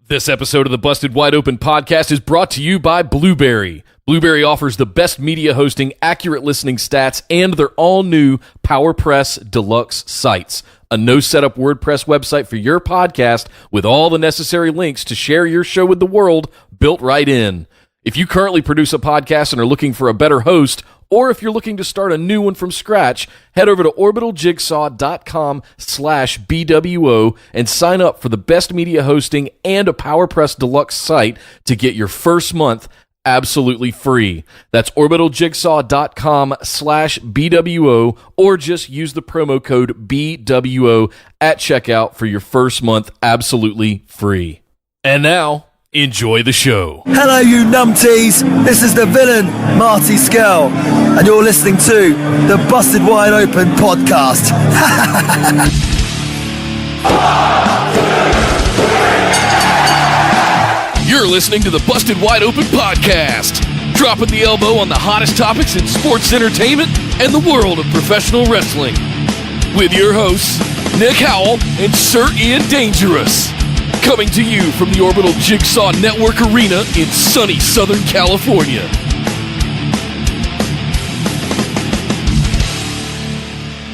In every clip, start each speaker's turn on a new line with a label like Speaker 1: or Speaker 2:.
Speaker 1: This episode of the Busted Wide Open podcast is brought to you by Blueberry. Blueberry offers the best media hosting, accurate listening stats, and their all-new PowerPress Deluxe sites. A no-setup WordPress website for your podcast with all the necessary links to share your show with the world built right in. If you currently produce a podcast and are looking for a better host, or if you're looking to start a new one from scratch, head over to orbitaljigsaw.com/BWO and sign up for the best media hosting and a PowerPress Deluxe site to get your first month absolutely free. That's orbitaljigsaw.com/BWO, or just use the promo code BWO at checkout for your first month absolutely free. And now, enjoy the show.
Speaker 2: Hello, you numpties. This is the villain, Marty Skell, and you're listening to the Busted Wide Open podcast.
Speaker 1: You're listening to the Busted Wide Open podcast, dropping the elbow on the hottest topics in sports entertainment and the world of professional wrestling. With your hosts, Nick Howell and Sir Ian Dangerous. Coming to you from the Orbital Jigsaw Network Arena in sunny Southern California.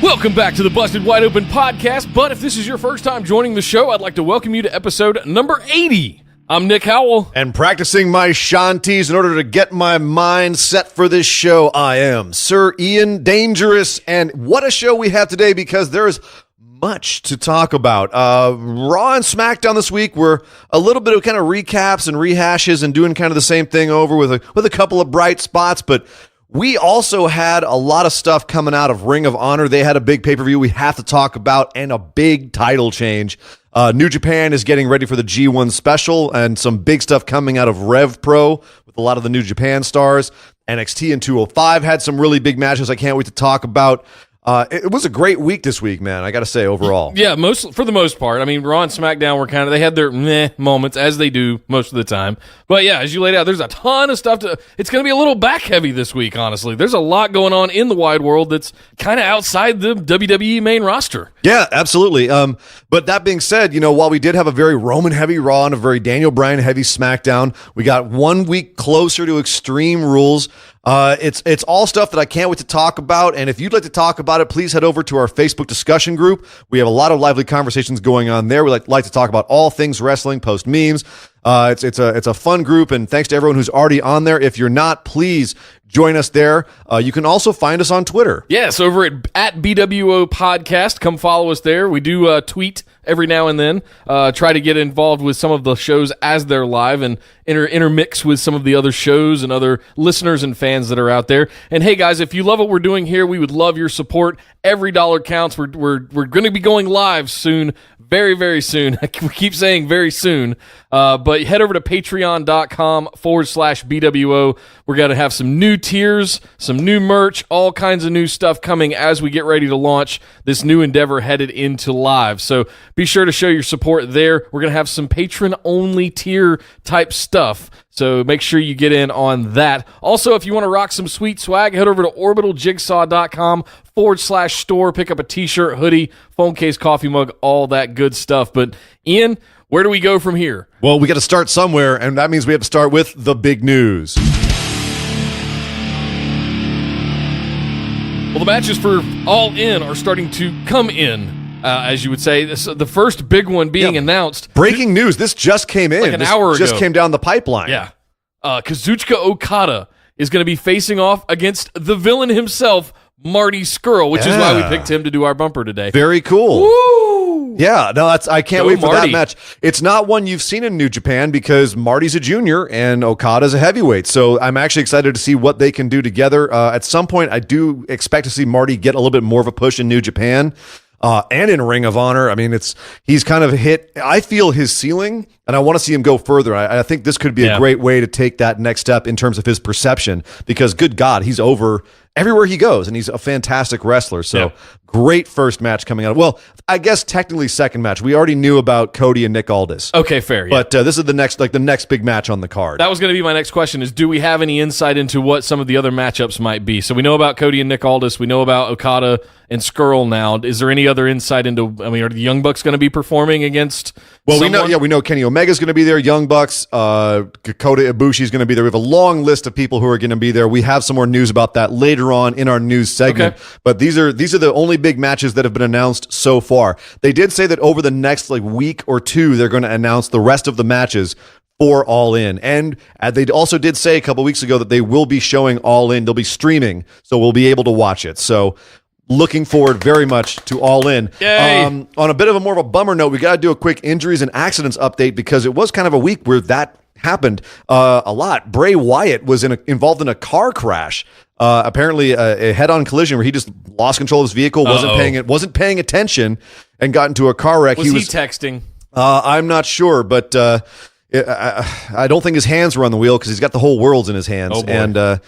Speaker 1: Welcome back to the Busted Wide Open podcast, but if this is your first time joining the show, I'd like to welcome you to episode number 80. I'm Nick Howell.
Speaker 3: And practicing my shanties in order to get my mind set for this show, I am Sir Ian Dangerous. And what a show we have today, because there is much to talk about. Raw and SmackDown this week were a little bit of kind of recaps and rehashes and doing kind of the same thing over with a couple of bright spots, but we also had a lot of stuff coming out of Ring of Honor. They had a big pay-per-view we have to talk about, and a big title change. New Japan is getting ready for the G1 special, and some big stuff coming out of Rev Pro with a lot of the New Japan stars. NXT and 205 had some really big matches I can't wait to talk about. It was a great week this week, man, I got to say, overall.
Speaker 1: Yeah, for the most part. I mean, Raw and SmackDown were they had their meh moments, as they do most of the time. But yeah, as you laid out, there's a ton of stuff it's going to be a little back-heavy this week, honestly. There's a lot going on in the wide world that's kind of outside the WWE main roster.
Speaker 3: Yeah, absolutely. But that being said, while we did have a very Roman-heavy Raw and a very Daniel Bryan-heavy SmackDown, we got 1 week closer to Extreme Rules. It's all stuff that I can't wait to talk about, and if you'd like to talk about it, please head over to our Facebook discussion group. We have a lot of lively conversations going on there. We like to talk about all things wrestling, post memes. It's a fun group, and thanks to everyone who's already on there. If you're not, please join us there. You can also find us on Twitter.
Speaker 1: Yes, over at BWO Podcast. Come follow us there. We do tweet every now and then, try to get involved with some of the shows as they're live and intermix with some of the other shows and other listeners and fans that are out there. And hey guys, if you love what we're doing here, we would love your support. Every dollar counts. We're going to be going live soon, very, very soon. We keep saying very soon, but head over to patreon.com/BWO. We're going to have some new tiers, some new merch, all kinds of new stuff coming as we get ready to launch this new endeavor headed into live. So be sure to show your support there. We're going to have some patron-only tier type stuff, so make sure you get in on that. Also, if you want to rock some sweet swag, head over to orbitaljigsaw.com/store. Pick up a t-shirt, hoodie, phone case, coffee mug, all that good stuff. But Ian, where do we go from here?
Speaker 3: Well, we got to start somewhere, and that means we have to start with the big news.
Speaker 1: Well, the matches for All In are starting to come in. As you would say, the first big one being announced.
Speaker 3: Breaking news. This just came in.
Speaker 1: Like an hour ago.
Speaker 3: Just came down the pipeline.
Speaker 1: Yeah. Kazuchika Okada is going to be facing off against the villain himself, Marty Scurll, which is why we picked him to do our bumper today.
Speaker 3: Very cool.
Speaker 1: Woo!
Speaker 3: Yeah, no, I can't wait for
Speaker 1: Marty.
Speaker 3: that match. It's not one you've seen in New Japan because Marty's a junior and Okada's a heavyweight. So I'm actually excited to see what they can do together. At some point, I do expect to see Marty get a little bit more of a push in New Japan. And in Ring of Honor. I mean, he's kind of hit, I feel, his ceiling, and I want to see him go further. I think this could be a great way to take that next step in terms of his perception, because good God, he's over everywhere he goes, and he's a fantastic wrestler. So Great first match coming out. Well, I guess technically second match. We already knew about Cody and Nick Aldis.
Speaker 1: Okay, fair. Yeah.
Speaker 3: But this is the next big match on the card.
Speaker 1: That was going to be my next question: is do we have any insight into what some of the other matchups might be? So we know about Cody and Nick Aldis. We know about Okada and Skrull now. Is there any other insight into? I mean, are the Young Bucks going to be performing against?
Speaker 3: Well,
Speaker 1: someone?
Speaker 3: we know Kenny Omega's going to be there. Young Bucks, Kota Ibushi's going to be there. We have a long list of people who are going to be there. We have some more news about that later on in our news segment.
Speaker 1: Okay.
Speaker 3: But these are the only big matches that have been announced so far. They did say that over the next week or two, they're going to announce the rest of the matches for All In. And they also did say a couple weeks ago that they will be showing All In. They'll be streaming, so we'll be able to watch it. So looking forward very much to All In.
Speaker 1: Yay.
Speaker 3: On a bit of a more of a bummer note, we got to do a quick injuries and accidents update because it was kind of a week where that happened a lot. Bray Wyatt was involved in a car crash. Apparently a head-on collision where he just lost control of his vehicle, wasn't paying attention, and got into a car wreck.
Speaker 1: Was he texting?
Speaker 3: I'm not sure, but I don't think his hands were on the wheel because he's got the whole worlds in his hands.
Speaker 1: Oh, boy.
Speaker 3: And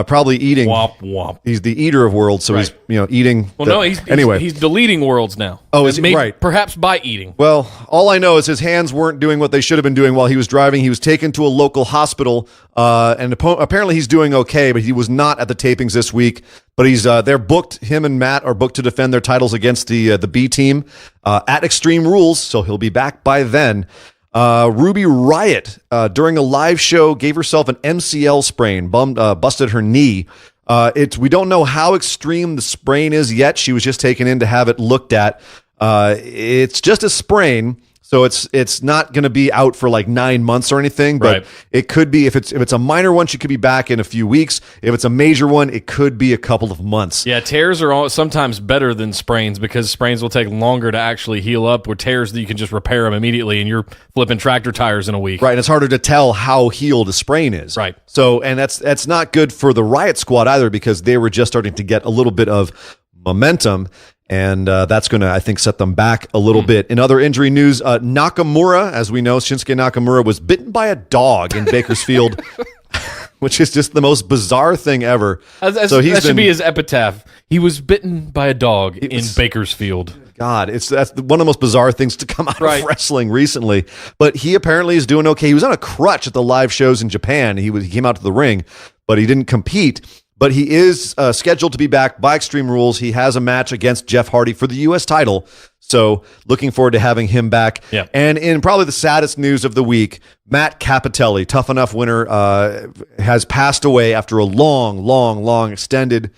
Speaker 3: probably eating.
Speaker 1: Womp womp.
Speaker 3: He's the eater of worlds, so
Speaker 1: Right.
Speaker 3: he's eating.
Speaker 1: Well, he's deleting worlds now.
Speaker 3: Oh, is he?
Speaker 1: Maybe,
Speaker 3: Right.
Speaker 1: Perhaps by eating.
Speaker 3: Well, all I know is his hands weren't doing what they should have been doing while he was driving. He was taken to a local hospital, and apparently he's doing okay, but he was not at the tapings this week. But they're booked. Him and Matt are booked to defend their titles against the B team at Extreme Rules, so he'll be back by then. Ruby Riott, during a live show, gave herself an MCL sprain, busted her knee. We don't know how extreme the sprain is yet. She was just taken in to have it looked at. It's just a sprain, so it's not going to be out for 9 months or anything. But
Speaker 1: Right.
Speaker 3: it could be if it's a minor one, she could be back in a few weeks. If it's a major one, it could be a couple of months.
Speaker 1: Yeah, tears are sometimes better than sprains because sprains will take longer to actually heal up. With tears, that you can just repair them immediately, and you're flipping tractor tires in a week.
Speaker 3: Right, and it's harder to tell how healed a sprain is.
Speaker 1: Right.
Speaker 3: So, and that's not good for the Riot Squad either because they were just starting to get a little bit of momentum, and that's going to, I think, set them back a little bit. In other injury news, Nakamura, as we know, Shinsuke Nakamura was bitten by a dog in Bakersfield, which is just the most bizarre thing ever.
Speaker 1: That should be his epitaph. He was bitten by a dog in Bakersfield.
Speaker 3: God, that's one of the most bizarre things to come out
Speaker 1: Right.
Speaker 3: of wrestling recently. But he apparently is doing okay. He was on a crutch at the live shows in Japan. He came out to the ring, but he didn't compete. But he is scheduled to be back by Extreme Rules. He has a match against Jeff Hardy for the U.S. title. So looking forward to having him back.
Speaker 1: Yeah.
Speaker 3: And in probably the saddest news of the week, Matt Capitelli, Tough Enough winner, has passed away after a long extended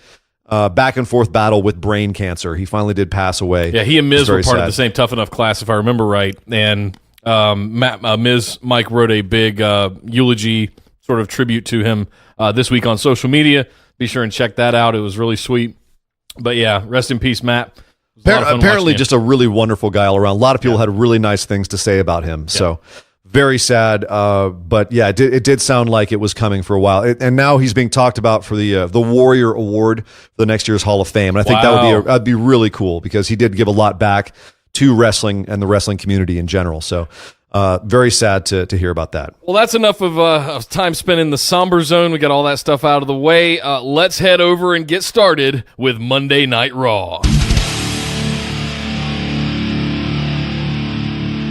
Speaker 3: back and forth battle with brain cancer. He finally did pass away.
Speaker 1: Yeah, he and Miz were
Speaker 3: very
Speaker 1: part of
Speaker 3: sad.
Speaker 1: the same Tough Enough class, if I remember right. And Mike wrote a big eulogy sort of tribute to him this week on social media. Be sure and check that out. It was really sweet. But yeah, rest in peace, Matt. It was a lot of fun
Speaker 3: Apparently
Speaker 1: watching
Speaker 3: just a really wonderful guy all around. A lot of people had really nice things to say about him. So very sad. But yeah, it did sound like it was coming for a while. And now he's being talked about for the Warrior Award for the next year's Hall of Fame. And I think that'd be really cool because he did give a lot back to wrestling and the wrestling community in general. So very sad to hear about that.
Speaker 1: Well, that's enough of time spent in the somber zone. We got all that stuff out of the way. Let's head over and get started with Monday Night Raw.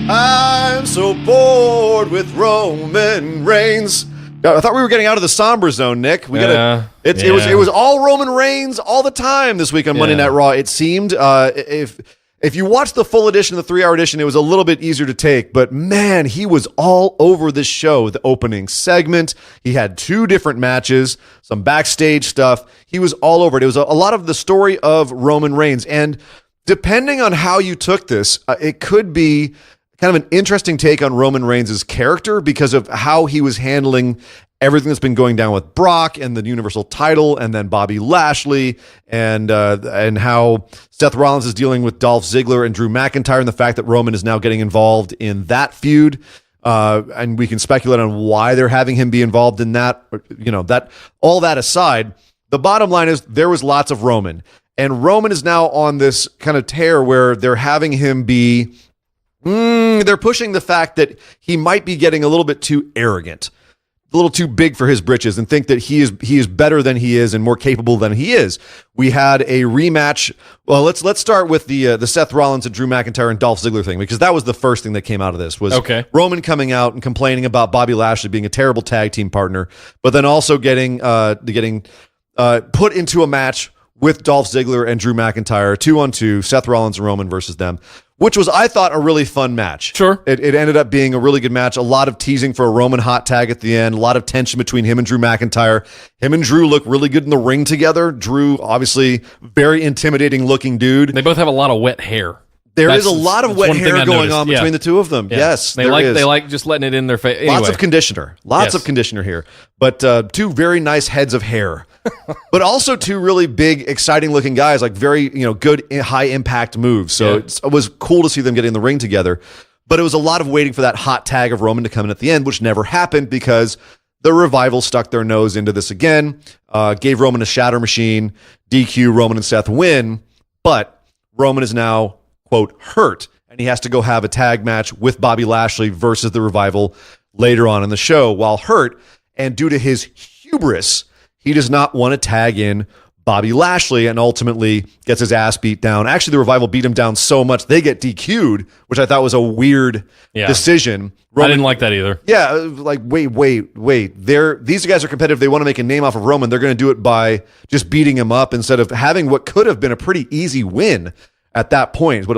Speaker 3: I'm so bored with Roman Reigns. I thought we were getting out of the somber zone, Nick. It was all Roman Reigns all the time this week on Monday Night Raw. It seemed if you watched the full edition, the 3-hour edition, it was a little bit easier to take. But man, he was all over this show. The opening segment, he had 2 different matches, some backstage stuff. He was all over it. It was a lot of the story of Roman Reigns, and depending on how you took this, it could be kind of an interesting take on Roman Reigns' character because of how he was handling everything that's been going down with Brock and the Universal title and then Bobby Lashley and how Seth Rollins is dealing with Dolph Ziggler and Drew McIntyre and the fact that Roman is now getting involved in that feud. And we can speculate on why they're having him be involved in that. That all that aside, the bottom line is there was lots of Roman. And Roman is now on this kind of tear where they're having him be... they're pushing the fact that he might be getting a little bit too arrogant a little too big for his britches and think that he is better than he is and more capable than he is. We had a rematch. Well, let's start with the Seth Rollins and Drew McIntyre and Dolph Ziggler thing, because that was the first thing that came out of this was Roman coming out and complaining about Bobby Lashley being a terrible tag team partner, but then also getting put into a match with Dolph Ziggler and Drew McIntyre, 2-on-2, Seth Rollins and Roman versus them, which was, I thought, a really fun match.
Speaker 1: Sure.
Speaker 3: It ended up being a really good match. A lot of teasing for a Roman hot tag at the end. A lot of tension between him and Drew McIntyre. Him and Drew look really good in the ring together. Drew, obviously, very intimidating looking dude.
Speaker 1: They both have a lot of wet hair.
Speaker 3: There is a lot of wet hair going on between the two of them. Yeah. Yes,
Speaker 1: they like just letting it in their face. Anyway.
Speaker 3: Lots of conditioner. Lots of conditioner here. But two very nice heads of hair. But also two really big, exciting looking guys, like very, good high impact moves. So it was cool to see them get in the ring together. But it was a lot of waiting for that hot tag of Roman to come in at the end, which never happened because the Revival stuck their nose into this again, gave Roman a shatter machine, DQ, Roman and Seth win. But Roman is now, quote, hurt, and he has to go have a tag match with Bobby Lashley versus the Revival later on in the show while hurt. And due to his hubris, he does not want to tag in Bobby Lashley and ultimately gets his ass beat down. Actually, the Revival beat him down so much they get DQ'd, which I thought was a weird decision.
Speaker 1: I didn't like that either.
Speaker 3: Yeah, like, wait. These guys are competitive. They want to make a name off of Roman. They're going to do it by just beating him up instead of having what could have been a pretty easy win at that point, is what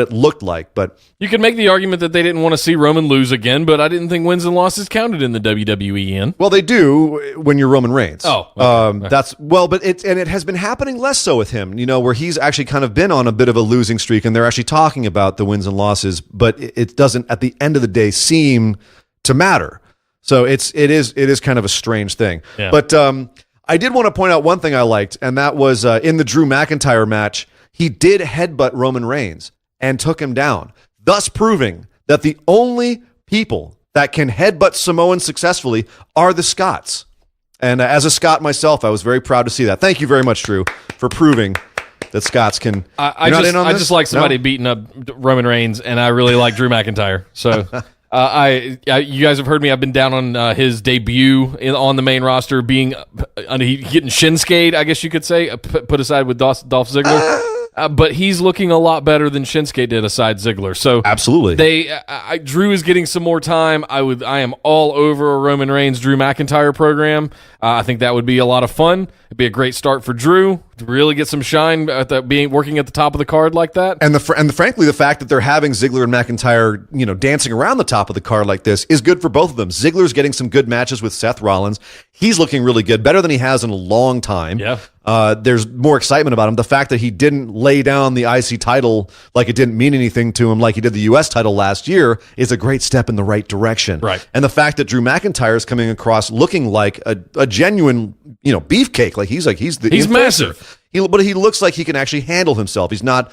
Speaker 3: it looked like. But
Speaker 1: you could make the argument that they didn't want to see Roman lose again, but I didn't think wins and losses counted in the WWE end.
Speaker 3: Well, they do when you're Roman Reigns.
Speaker 1: Oh, okay.
Speaker 3: But it has been happening less so with him, where he's actually kind of been on a bit of a losing streak, and they're actually talking about the wins and losses, but it doesn't at the end of the day seem to matter. So it is kind of a strange thing.
Speaker 1: Yeah.
Speaker 3: But I did want to point out one thing I liked, and that was in the Drew McIntyre match, he did headbutt Roman Reigns and took him down, thus proving that the only people that can headbutt Samoans successfully are the Scots. And as a Scot myself, I was very proud to see that. Thank you very much, Drew, for proving that Scots can.
Speaker 1: I just like somebody beating up Roman Reigns, and I really like Drew McIntyre. So you guys have heard me. I've been down on his debut on the main roster, being getting Shinsuke'd, I guess you could say, put aside with Dolph Ziggler. But he's looking a lot better than Shinsuke did aside Ziggler. So
Speaker 3: absolutely,
Speaker 1: Drew is getting some more time. I am all over a Roman Reigns Drew McIntyre program. I think that would be a lot of fun. It'd be a great start for Drew to really get some shine at working at the top of the card like that.
Speaker 3: And frankly, the fact that they're having Ziggler and McIntyre, dancing around the top of the card like this is good for both of them. Ziggler's getting some good matches with Seth Rollins. He's looking really good, better than he has in a long time.
Speaker 1: Yeah.
Speaker 3: There's more excitement about him. The fact that he didn't lay down the IC title like it didn't mean anything to him like he did the US title last year is a great step in the right direction.
Speaker 1: Right.
Speaker 3: And the fact that Drew McIntyre is coming across looking like a genuine, beefcake, like he's
Speaker 1: massive.
Speaker 3: But he looks like he can actually handle himself. He's not,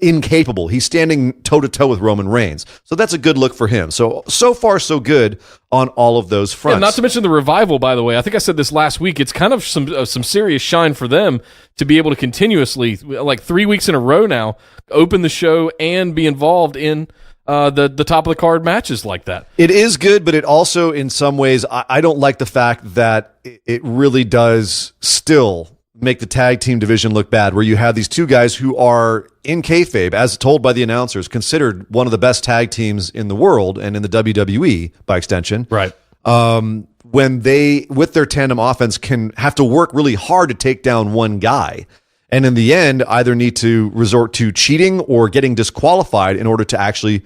Speaker 3: incapable. He's standing toe-to-toe with Roman Reigns. So that's a good look for him. So far, so good on all of those fronts.
Speaker 1: Yeah, not to mention the Revival, by the way. I think I said this last week. It's kind of some serious shine for them to be able to continuously, like 3 weeks in a row now, open the show and be involved in the top of the card matches like that.
Speaker 3: It is good, but it also, in some ways, I don't like the fact that it really does still make the tag team division look bad, where you have these two guys who are, in kayfabe, as told by the announcers, considered one of the best tag teams in the world and in the WWE by extension.
Speaker 1: Right.
Speaker 3: When they, with their tandem offense, can have to work really hard to take down one guy. And in the end, either need to resort to cheating or getting disqualified in order to actually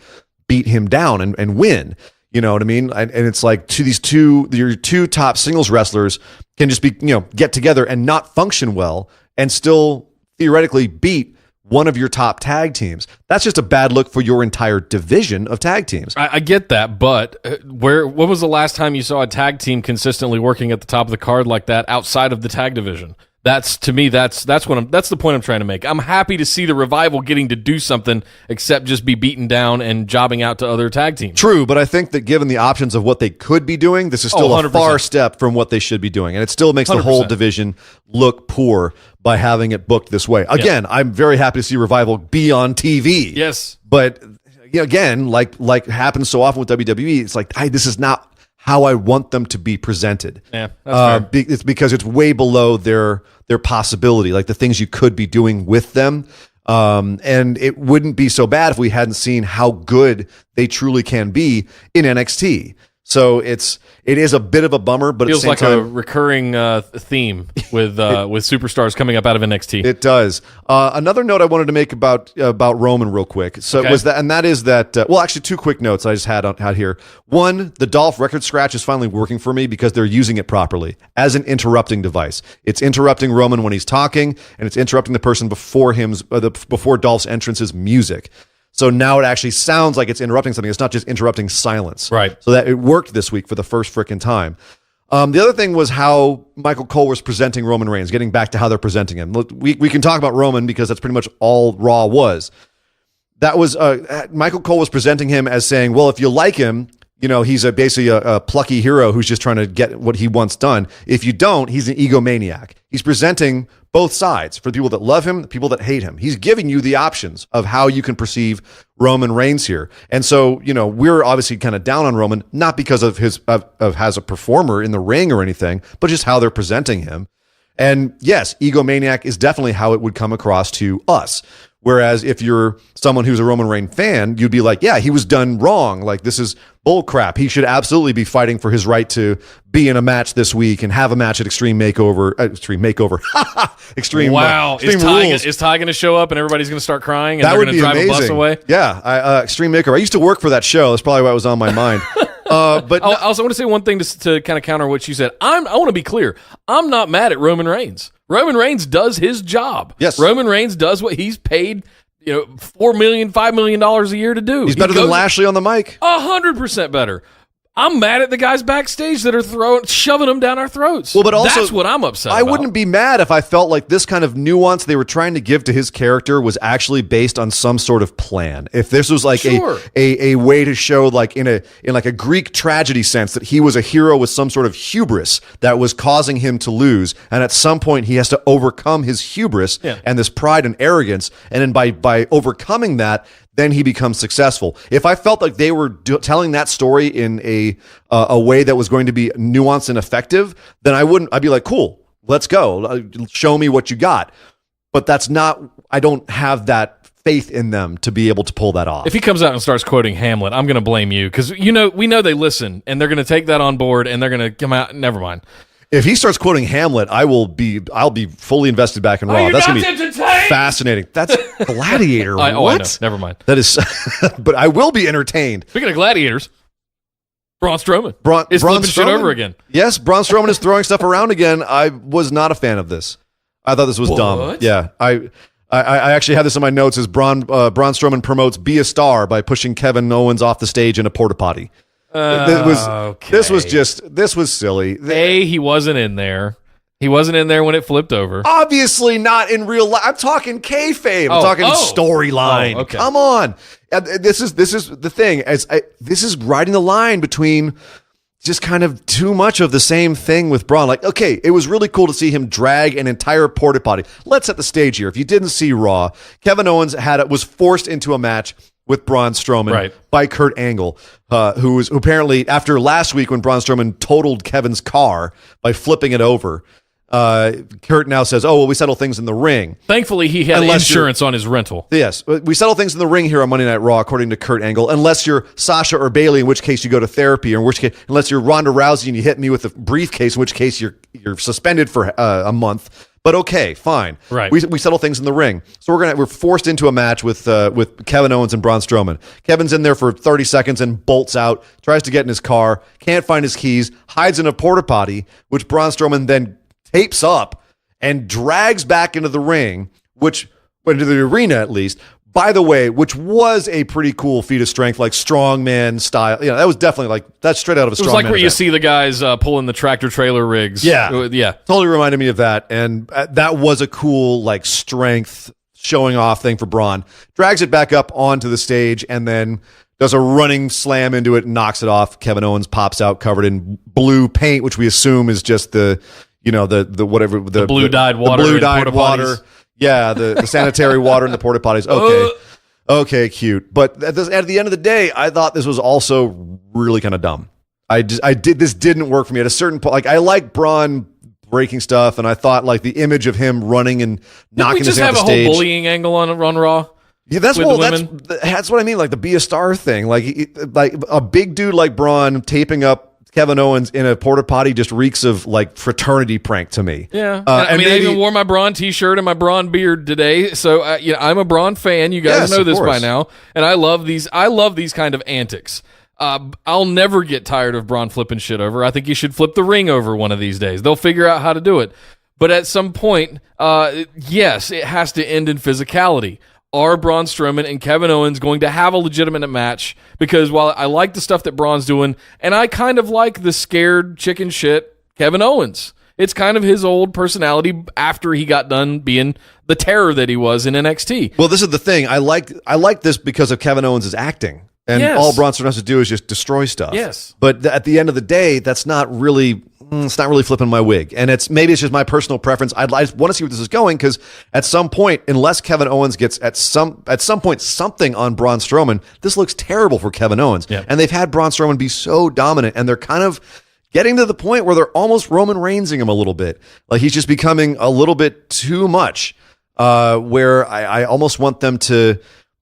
Speaker 3: beat him down and win. You know what I mean? And it's like your two top singles wrestlers can just be, get together and not function well and still theoretically beat one of your top tag teams. That's just a bad look for your entire division of tag teams.
Speaker 1: I get that, but when was the last time you saw a tag team consistently working at the top of the card like that outside of the tag division? That's to me. That's the point I'm trying to make. I'm happy to see the Revival getting to do something except just be beaten down and jobbing out to other tag teams.
Speaker 3: True, but I think that given the options of what they could be doing, this is still a far step from what they should be doing, and it still makes 100%. The whole division look poor by having it booked this way. Again, I'm very happy to see Revival be on TV.
Speaker 1: Yes,
Speaker 3: but again, like happens so often with WWE, it's like, this is not how I want them to be presented.
Speaker 1: Yeah, that's fair.
Speaker 3: It's because it's way below their possibility, like the things you could be doing with them. And it wouldn't be so bad if we hadn't seen how good they truly can be in NXT. So it is a bit of a bummer, but
Speaker 1: feels
Speaker 3: at the same
Speaker 1: like
Speaker 3: time,
Speaker 1: a recurring theme with superstars coming up out of NXT.
Speaker 3: it does. Another note I wanted to make about Roman real quick. So
Speaker 1: Okay.
Speaker 3: was that, and that is that. Well, actually, two quick notes I just had here. One, the Dolph record scratch is finally working for me because they're using it properly as an interrupting device. It's interrupting Roman when he's talking, and it's interrupting the person before before Dolph's entrance's music. So now it actually sounds like it's interrupting something. It's not just interrupting silence.
Speaker 1: Right.
Speaker 3: So that it worked this week for the first frickin' time. The other thing was how Michael Cole was presenting Roman Reigns, getting back to how they're presenting him. Look, we can talk about Roman because that's pretty much all Raw was. That was Michael Cole was presenting him as saying, well, if you like him, he's basically a plucky hero who's just trying to get what he wants done. If you don't, he's an egomaniac. He's presenting both sides for the people that love him, the people that hate him. He's giving you the options of how you can perceive Roman Reigns here. And so, we're obviously kind of down on Roman, not because of his as a performer in the ring or anything, but just how they're presenting him. And yes, egomaniac is definitely how it would come across to us. Whereas if you're someone who's a Roman Reigns fan, you'd be like, yeah, he was done wrong. Like, this is bull crap. He should absolutely be fighting for his right to be in a match this week and have a match at Extreme Makeover. Extreme
Speaker 1: Wow.
Speaker 3: Rules.
Speaker 1: Is Ty going to show up and everybody's going to start crying and
Speaker 3: That
Speaker 1: they're
Speaker 3: would
Speaker 1: going
Speaker 3: be
Speaker 1: to drive
Speaker 3: amazing.
Speaker 1: a bus away?
Speaker 3: Yeah, Extreme Makeover. I used to work for that show. That's probably what was on my mind. But
Speaker 1: I also want to say one thing to kind of counter what you said. I want to be clear. I'm not mad at Roman Reigns. Roman Reigns does his job.
Speaker 3: Yes.
Speaker 1: Roman Reigns does what he's paid, $4 million, $5 million a year to do.
Speaker 3: he's better than Lashley on the mic.
Speaker 1: 100% better. I'm mad at the guys backstage that are shoving them down our throats.
Speaker 3: Well, but also,
Speaker 1: that's what I'm upset
Speaker 3: I
Speaker 1: about.
Speaker 3: wouldn't be mad if I felt like this kind of nuance they were trying to give to his character was actually based on some sort of plan. If this was like
Speaker 1: Sure.
Speaker 3: a way to show, like in like a Greek tragedy sense, that he was a hero with some sort of hubris that was causing him to lose, and at some point he has to overcome his hubris and this pride and arrogance, and then by overcoming that, then he becomes successful. If I felt like they were telling that story in a way that was going to be nuanced and effective, then I'd be like, cool, let's go. Show me what you got. But that's not, I don't have that faith in them to be able to pull that off.
Speaker 1: If he comes out and starts quoting Hamlet, I'm going to blame you because we know they listen and they're going to take that on board and they're going to come out. Never mind.
Speaker 3: If he starts quoting Hamlet, I'll be fully invested back in Raw. That's going to be fascinating. That's Gladiator. What?
Speaker 1: I know. Never mind.
Speaker 3: That is, but I will be entertained.
Speaker 1: Speaking of gladiators, Braun Strowman is
Speaker 3: Braun
Speaker 1: flipping shit over again.
Speaker 3: Yes, Braun Strowman is throwing stuff around again. I was not a fan of this. I thought this was dumb. Yeah, I actually had this in my notes as Braun Strowman promotes "Be a Star" by pushing Kevin Owens off the stage in a porta potty. This was silly.
Speaker 1: He wasn't in there. He wasn't in there when it flipped over.
Speaker 3: Obviously not in real life. I'm talking kayfabe. I'm talking storyline.
Speaker 1: Okay.
Speaker 3: Come on. This is the thing. This is riding the line between just kind of too much of the same thing with Braun. Like, okay, it was really cool to see him drag an entire porta potty. Let's set the stage here. If you didn't see Raw, Kevin Owens was forced into a match with Braun Strowman by Kurt Angle, who apparently, after last week when Braun Strowman totaled Kevin's car by flipping it over, Kurt now says, oh, well, we settle things in the ring.
Speaker 1: Thankfully, he had insurance on his rental.
Speaker 3: Yes, we settle things in the ring here on Monday Night Raw, according to Kurt Angle, unless you're Sasha or Bayley, in which case you go to therapy, or in which case, unless you're Ronda Rousey and you hit me with a briefcase, in which case you're suspended for a month. But okay, fine.
Speaker 1: Right.
Speaker 3: We settle things in the ring. So we're forced into a match with Kevin Owens and Braun Strowman. Kevin's in there for 30 seconds and bolts out, tries to get in his car, can't find his keys, hides in a porta potty, which Braun Strowman then tapes up and drags back into the ring, into the arena at least. By the way, which was a pretty cool feat of strength, like strongman style. That was definitely that's straight out of a strongman.
Speaker 1: It was like where you see the guys pulling the tractor trailer rigs.
Speaker 3: Yeah.
Speaker 1: Totally
Speaker 3: reminded me of that. And that was a cool, strength showing off thing for Braun. Drags it back up onto the stage and then does a running slam into it and knocks it off. Kevin Owens pops out covered in blue paint, which we assume is just the blue dyed water. The blue dyed water. Yeah, the sanitary water in the porta potties. Okay, cute. But at the end of the day, I thought this was also really kind of dumb. This didn't work for me at a certain point. Like, I like Braun breaking stuff, and I thought like the image of him running and knocking this off the stage.
Speaker 1: We just have a whole bullying angle on Raw.
Speaker 3: Yeah, that's what I mean. Like the be a star thing. Like a big dude like Braun taping up Kevin Owens in a porta potty just reeks of like fraternity prank to me.
Speaker 1: Yeah, I even wore my Braun t-shirt and my Braun beard today. So I'm a Braun fan. You guys know this by now, and I love these. I love these kind of antics. I'll never get tired of Braun flipping shit over. I think you should flip the ring over one of these days. They'll figure out how to do it. But at some point, yes, it has to end in physicality. Are Braun Strowman and Kevin Owens going to have a legitimate match? Because while I like the stuff that Braun's doing, and I kind of like the scared chicken shit Kevin Owens. It's kind of his old personality after he got done being the terror that he was in NXT.
Speaker 3: Well, this is the thing. I like this because of Kevin Owens' acting. And all Braun Strowman has to do is just destroy stuff.
Speaker 1: Yes.
Speaker 3: But at the end of the day, that's not really... It's not really flipping my wig, and maybe it's just my personal preference. I just want to see where this is going, because at some point, unless Kevin Owens gets at some point something on Braun Strowman, this looks terrible for Kevin Owens. Yep. And they've had Braun Strowman be so dominant, and they're kind of getting to the point where they're almost Roman Reignsing him a little bit. Like he's just becoming a little bit too much. Where I almost want them to.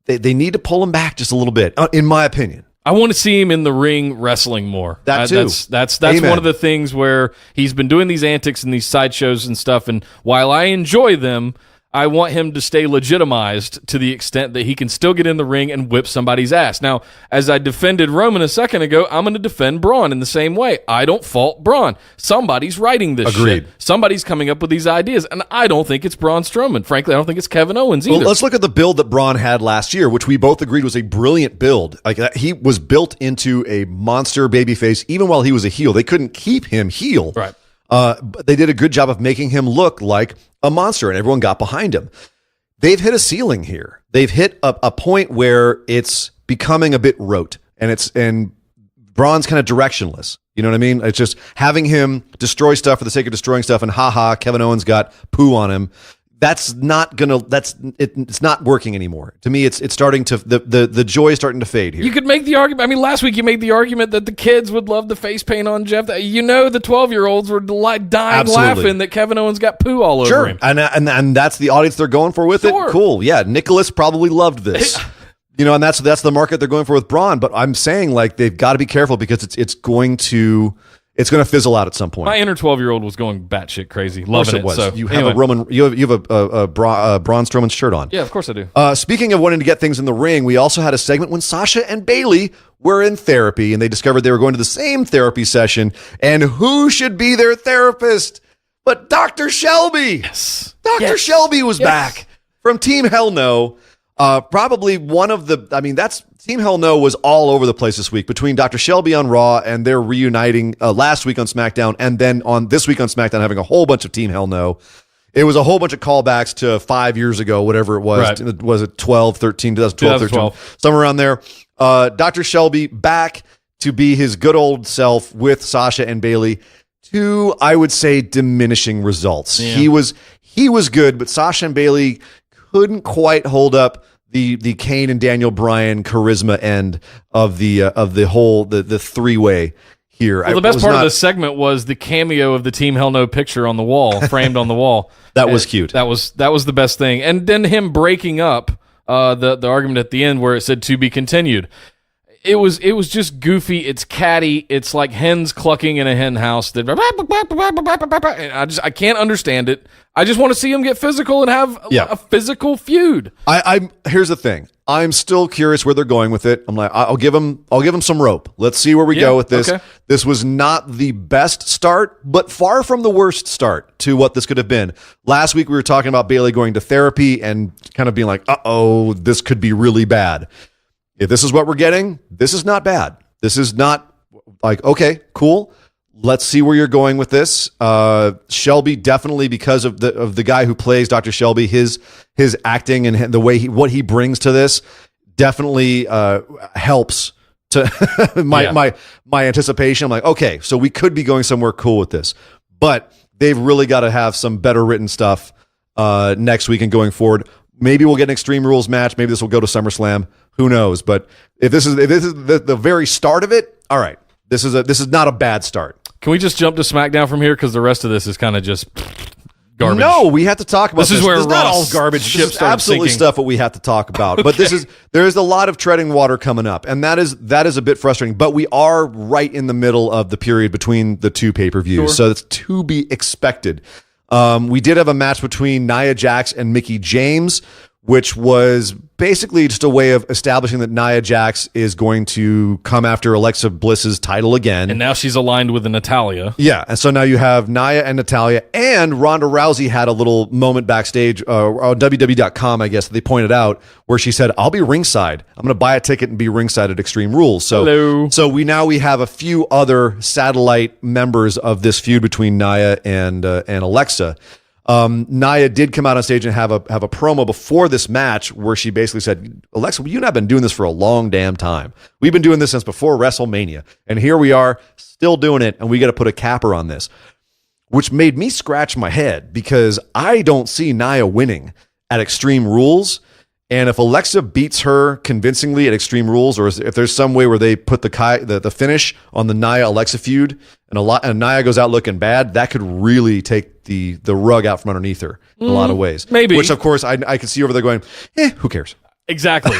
Speaker 3: They need to pull him back just a little bit, in my opinion.
Speaker 1: I want to see him in the ring wrestling more.
Speaker 3: That too.
Speaker 1: That's one of the things where he's been doing these antics and these sideshows and stuff. And while I enjoy them, I want him to stay legitimized to the extent that he can still get in the ring and whip somebody's ass. Now, as I defended Roman a second ago, I'm going to defend Braun in the same way. I don't fault Braun. Somebody's writing this shit. Somebody's coming up with these ideas, and I don't think it's Braun Strowman. Frankly, I don't think it's Kevin Owens either.
Speaker 3: Well, let's look at the build that Braun had last year, which we both agreed was a brilliant build. Like he was built into a monster babyface, even while he was a heel. They couldn't keep him heel.
Speaker 1: Right.
Speaker 3: But they did a good job of making him look like a monster, and everyone got behind him. They've hit a ceiling here. They've hit a point where it's becoming a bit rote, and Braun's kind of directionless. You know what I mean? It's just having him destroy stuff for the sake of destroying stuff, and Kevin Owens got poo on him. It's not working anymore. To me, it's starting to the joy is starting to fade here.
Speaker 1: You could make the argument. I mean, last week you made the argument that the kids would love the face paint on Jeff. The 12-year-olds were dying laughing that Kevin Owens got poo all over him.
Speaker 3: And that's the audience they're going for with it. Cool. Yeah, Nicholas probably loved this. And that's the market they're going for with Braun. But I'm saying like they've got to be careful, because it's going to fizzle out at some point.
Speaker 1: My inner 12-year-old was going batshit crazy, loving it. So
Speaker 3: you have a Braun Strowman shirt on.
Speaker 1: Yeah, of course I do.
Speaker 3: Speaking of wanting to get things in the ring, we also had a segment when Sasha and Bayley were in therapy, and they discovered they were going to the same therapy session. And who should be their therapist but Dr. Shelby?
Speaker 1: Yes,
Speaker 3: Dr. Shelby was back from Team Hell No. Probably one of the. I mean, Team Hell No was all over the place this week, between Dr. Shelby on Raw and they're reuniting last week on SmackDown, and then on this week on SmackDown having a whole bunch of Team Hell No. It was a whole bunch of callbacks to 5 years ago, whatever it was. Right. Was it 2012, 13, somewhere around there. Dr. Shelby back to be his good old self with Sasha and Bayley, to, I would say, diminishing results. Yeah. He was good, but Sasha and Bayley couldn't quite hold up the Kane and Daniel Bryan charisma end of the whole three-way here.
Speaker 1: Well, the best part of the segment was the cameo of the Team Hell No picture on the wall, framed on the wall.
Speaker 3: That was cute.
Speaker 1: That was the best thing. And then him breaking up the argument at the end where it said "to be continued." It was just goofy. It's catty. It's like hens clucking in a hen house. I can't understand it. I just want to see him get physical and have a physical feud.
Speaker 3: Here's the thing. I'm still curious where they're going with it. I'm like, I'll give him some rope. Let's see where we go with this. Okay. This was not the best start, but far from the worst start to what this could have been. Last week we were talking about Bayley going to therapy and kind of being like, this could be really bad. If this is what we're getting, this is not bad. This is not like, okay, cool. Let's see where you're going with this. Shelby, definitely, because of the guy who plays Dr. Shelby, his acting and the way what he brings to this definitely helps to my anticipation. I'm like, okay, so we could be going somewhere cool with this, but they've really got to have some better written stuff next week and going forward. Maybe we'll get an Extreme Rules match. Maybe this will go to SummerSlam. Who knows? But if this is the very start of it, all right. This is not a bad start.
Speaker 1: Can we just jump to SmackDown from here? Because the rest of this is kind of just garbage.
Speaker 3: No, we have to talk about this.
Speaker 1: This is where
Speaker 3: It's not all
Speaker 1: Ross'
Speaker 3: garbage.
Speaker 1: ship
Speaker 3: This is
Speaker 1: started
Speaker 3: absolutely
Speaker 1: sinking.
Speaker 3: stuff that we have to talk about. But there is a lot of treading water coming up, and that is a bit frustrating. But we are right in the middle of the period between the two pay-per-views, so it's to be expected. We did have a match between Nia Jax and Mickie James, which was basically just a way of establishing that Nia Jax is going to come after Alexa Bliss's title again.
Speaker 1: And now she's aligned with Natalya.
Speaker 3: Yeah, and so now you have Nia and Natalya, and Ronda Rousey had a little moment backstage on WWE.com, I guess, that they pointed out, where she said, I'll be ringside. I'm going to buy a ticket and be ringside at Extreme Rules. So,
Speaker 1: Hello.
Speaker 3: So we have a few other satellite members of this feud between Nia and Alexa. Nia did come out on stage and have a promo before this match where she basically said, Alexa, you and I have been doing this for a long damn time. We've been doing this since before WrestleMania. And here we are still doing it. And we got to put a capper on this, which made me scratch my head because I don't see Nia winning at Extreme Rules. And if Alexa beats her convincingly at Extreme Rules, or if there's some way where they put the finish on the Nia-Alexa feud and Nia goes out looking bad, that could really take the rug out from underneath her in a lot of ways.
Speaker 1: Maybe.
Speaker 3: Which, of course, I could see over there going, who cares?
Speaker 1: Exactly.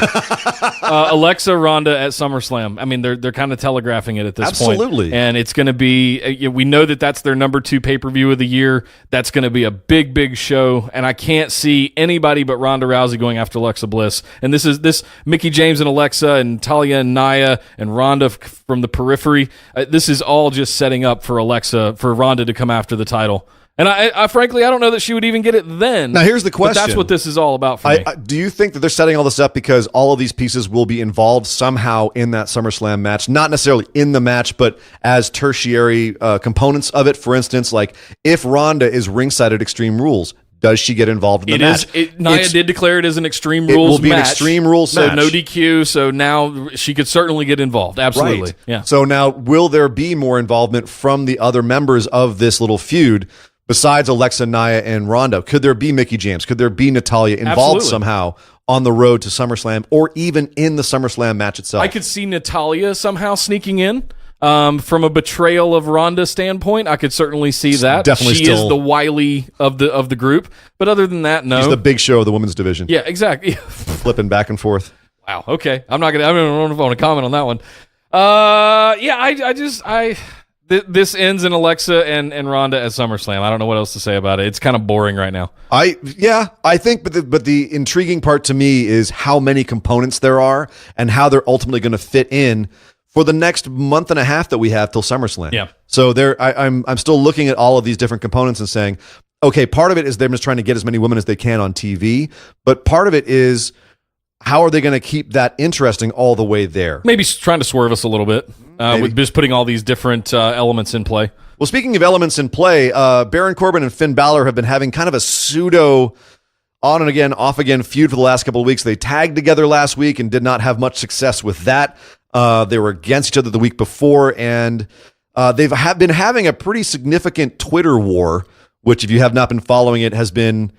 Speaker 1: Alexa Ronda at SummerSlam. I mean, they're kind of telegraphing it at this point.
Speaker 3: Absolutely.
Speaker 1: And it's going to be, we know that that's their number 2 pay-per-view of the year. That's going to be a big, big show. And I can't see anybody but Ronda Rousey going after Alexa Bliss. And this Mickie James and Alexa and Talia and Nia and Ronda from the periphery. This is all just setting up for Ronda to come after the title. And I frankly, I don't know that she would even get it then.
Speaker 3: Now, here's the question.
Speaker 1: But that's what this is all about for me.
Speaker 3: Do you think that they're setting all this up because all of these pieces will be involved somehow in that SummerSlam match? Not necessarily in the match, but as tertiary components of it. For instance, like if Ronda is ringside at Extreme Rules, does she get involved in the match?
Speaker 1: Nia did declare it as an Extreme Rules match.
Speaker 3: It will be an Extreme Rules match.
Speaker 1: So no DQ, so now she could certainly get involved. Absolutely.
Speaker 3: Right.
Speaker 1: Yeah.
Speaker 3: So now, will there be more involvement from the other members of this little feud besides Alexa, Nia, and Ronda? Could there be Mickie James? Could there be Natalya involved somehow on the road to SummerSlam or even in the SummerSlam match itself?
Speaker 1: I could see Natalya somehow sneaking in. From a betrayal of Ronda standpoint, I could certainly see that.
Speaker 3: Definitely
Speaker 1: she is the wily of the group. But other than that, no.
Speaker 3: She's the big show of the women's division.
Speaker 1: Yeah, exactly.
Speaker 3: Flipping back and forth.
Speaker 1: Wow. Okay. I don't know if I want to comment on that one. This ends in Alexa and Ronda at SummerSlam. I don't know what else to say about it. It's kind of boring right now.
Speaker 3: I think, but the intriguing part to me is how many components there are and how they're ultimately going to fit in for the next month and a half that we have till SummerSlam.
Speaker 1: Yeah.
Speaker 3: So I'm still looking at all of these different components and saying, okay, part of it is they're just trying to get as many women as they can on TV, but part of it is how are they going to keep that interesting all the way there?
Speaker 1: Maybe trying to swerve us a little bit with just putting all these different elements in play.
Speaker 3: Well, speaking of elements in play, Baron Corbin and Finn Balor have been having kind of a pseudo on and again, off again feud for the last couple of weeks. They tagged together last week and did not have much success with that. They were against each other the week before, and they've been having a pretty significant Twitter war, which, if you have not been following it, has been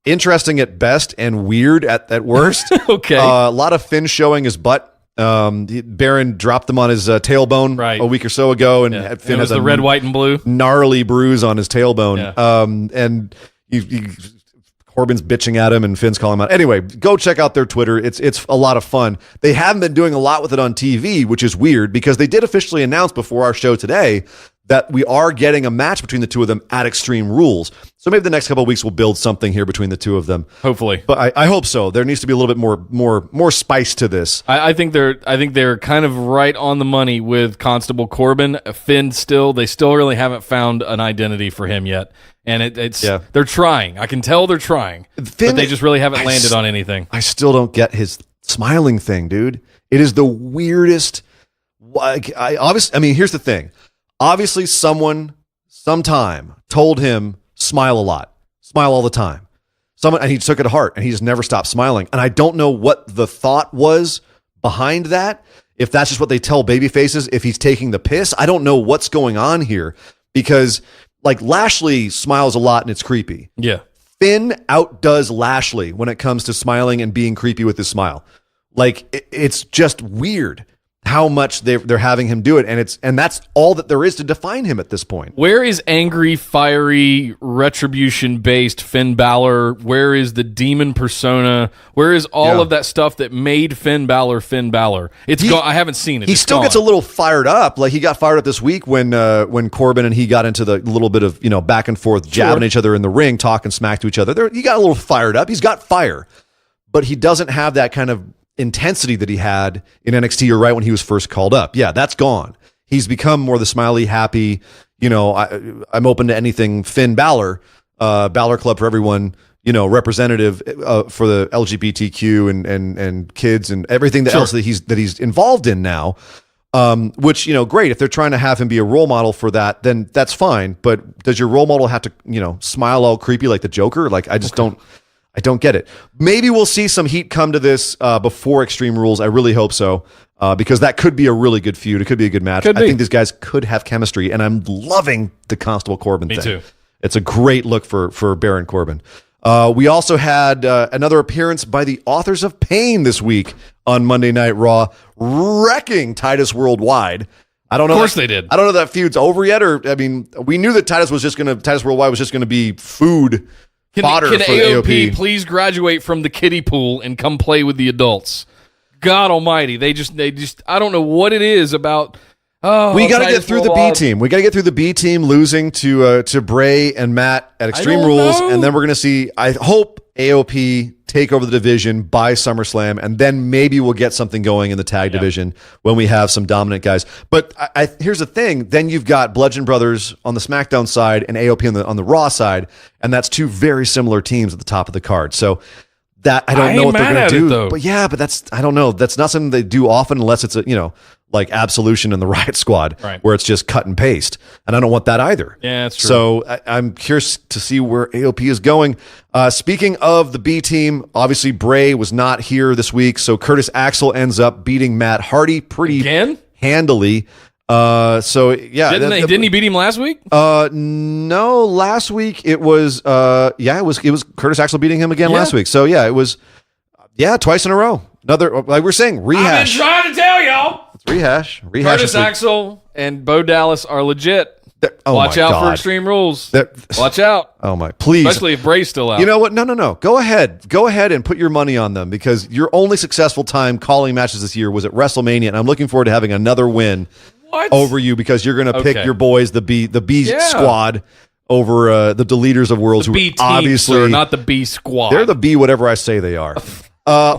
Speaker 3: interesting at best and weird at worst.
Speaker 1: Okay.
Speaker 3: A lot of Finn showing his butt. Baron dropped them on his tailbone a week or so ago, and Finn has
Speaker 1: the red, white, and blue
Speaker 3: gnarly bruise on his tailbone.
Speaker 1: Yeah.
Speaker 3: And Corbin's bitching at him and Finn's calling him out. Anyway, go check out their Twitter. It's a lot of fun. They haven't been doing a lot with it on TV, which is weird because they did officially announce before our show today that we are getting a match between the two of them at Extreme Rules. So maybe the next couple of weeks we'll build something here between the two of them.
Speaker 1: Hopefully.
Speaker 3: But I hope so. There needs to be a little bit more spice to this.
Speaker 1: I think they're kind of right on the money with Constable Corbin. Finn they still really haven't found an identity for him yet. And they're trying. I can tell they're trying.
Speaker 3: Finn,
Speaker 1: but they just really haven't landed on anything.
Speaker 3: I still don't get his smiling thing, dude. It is the weirdest. Here's the thing. Obviously, someone sometime told him smile a lot, smile all the time. And he took it to heart, and he just never stopped smiling. And I don't know what the thought was behind that. If that's just what they tell baby faces, if he's taking the piss, I don't know what's going on here because like Lashley smiles a lot and it's creepy.
Speaker 1: Yeah.
Speaker 3: Finn outdoes Lashley when it comes to smiling and being creepy with his smile. Like it's just weird. how much they're having him do it, and that's all that there is to define him at this point.
Speaker 1: Where is angry, fiery, retribution-based Finn Balor? Where is the demon persona? Where is all of that stuff that made Finn Balor Finn Balor? It's gone. I haven't seen it.
Speaker 3: He still gets a little fired up. Like he got fired up this week when Corbin and he got into the little bit of back and forth, jabbing each other in the ring, talking smack to each other. He got a little fired up. He's got fire, but he doesn't have that kind of intensity that he had in NXT or right when he was first called up. Yeah, that's gone. He's become more the smiley, happy, I'm open to anything Finn Balor, Balor Club for everyone, representative for the LGBTQ and kids and everything else that he's involved in now. Which, great. If they're trying to have him be a role model for that, then that's fine. But does your role model have to, smile all creepy like the Joker? Like, I just I don't get it. Maybe we'll see some heat come to this before Extreme Rules. I really hope so, because that could be a really good feud. It could be a good match. I think these guys could have chemistry, and I'm loving the Constable Corbin thing. Me too. It's a great look for Baron Corbin. We also had another appearance by the Authors of Pain this week on Monday Night Raw, wrecking Titus Worldwide. I don't know.
Speaker 1: Of course they did.
Speaker 3: I don't know if that feud's over yet, we knew that Titus Worldwide was just going to be food. Can
Speaker 1: AOP please graduate from the kiddie pool and come play with the adults? God almighty. They just I don't know what it is about.
Speaker 3: We got to get through the B team. We got to get through the B team losing to Bray and Matt at Extreme Rules, and then we're going to see, I hope, AOP take over the division by SummerSlam, and then maybe we'll get something going in the tag division when we have some dominant guys. But here's the thing. Then you've got Bludgeon Brothers on the SmackDown side and AOP on the Raw side, and that's two very similar teams at the top of the card. So that I don't know what they're going to do. But that's, I don't know. That's not something they do often unless it's like Absolution and the Riot Squad, where it's just cut and paste. And I don't want that either.
Speaker 1: Yeah, that's true.
Speaker 3: So I'm curious to see where AOP is going. Speaking of the B team, obviously Bray was not here this week, so Curtis Axel ends up beating Matt Hardy pretty handily.
Speaker 1: Didn't he beat him last week?
Speaker 3: No, last week it was it was Curtis Axel beating him again last week. So it was twice in a row. Another, like we're saying, rehash.
Speaker 1: I've been trying to tell y'all.
Speaker 3: It's rehash.
Speaker 1: Curtis Axel and Bo Dallas are legit. Watch out for Extreme Rules. Watch out.
Speaker 3: Oh my, please.
Speaker 1: Especially if Bray's still out.
Speaker 3: You know what? No. Go ahead and put your money on them, because your only successful time calling matches this year was at WrestleMania, and I'm looking forward to having another win over you, because you're going to pick your boys, the B squad, over the Deleters of Worlds,
Speaker 1: who
Speaker 3: B obviously
Speaker 1: not the B squad.
Speaker 3: They're the B whatever I say they are.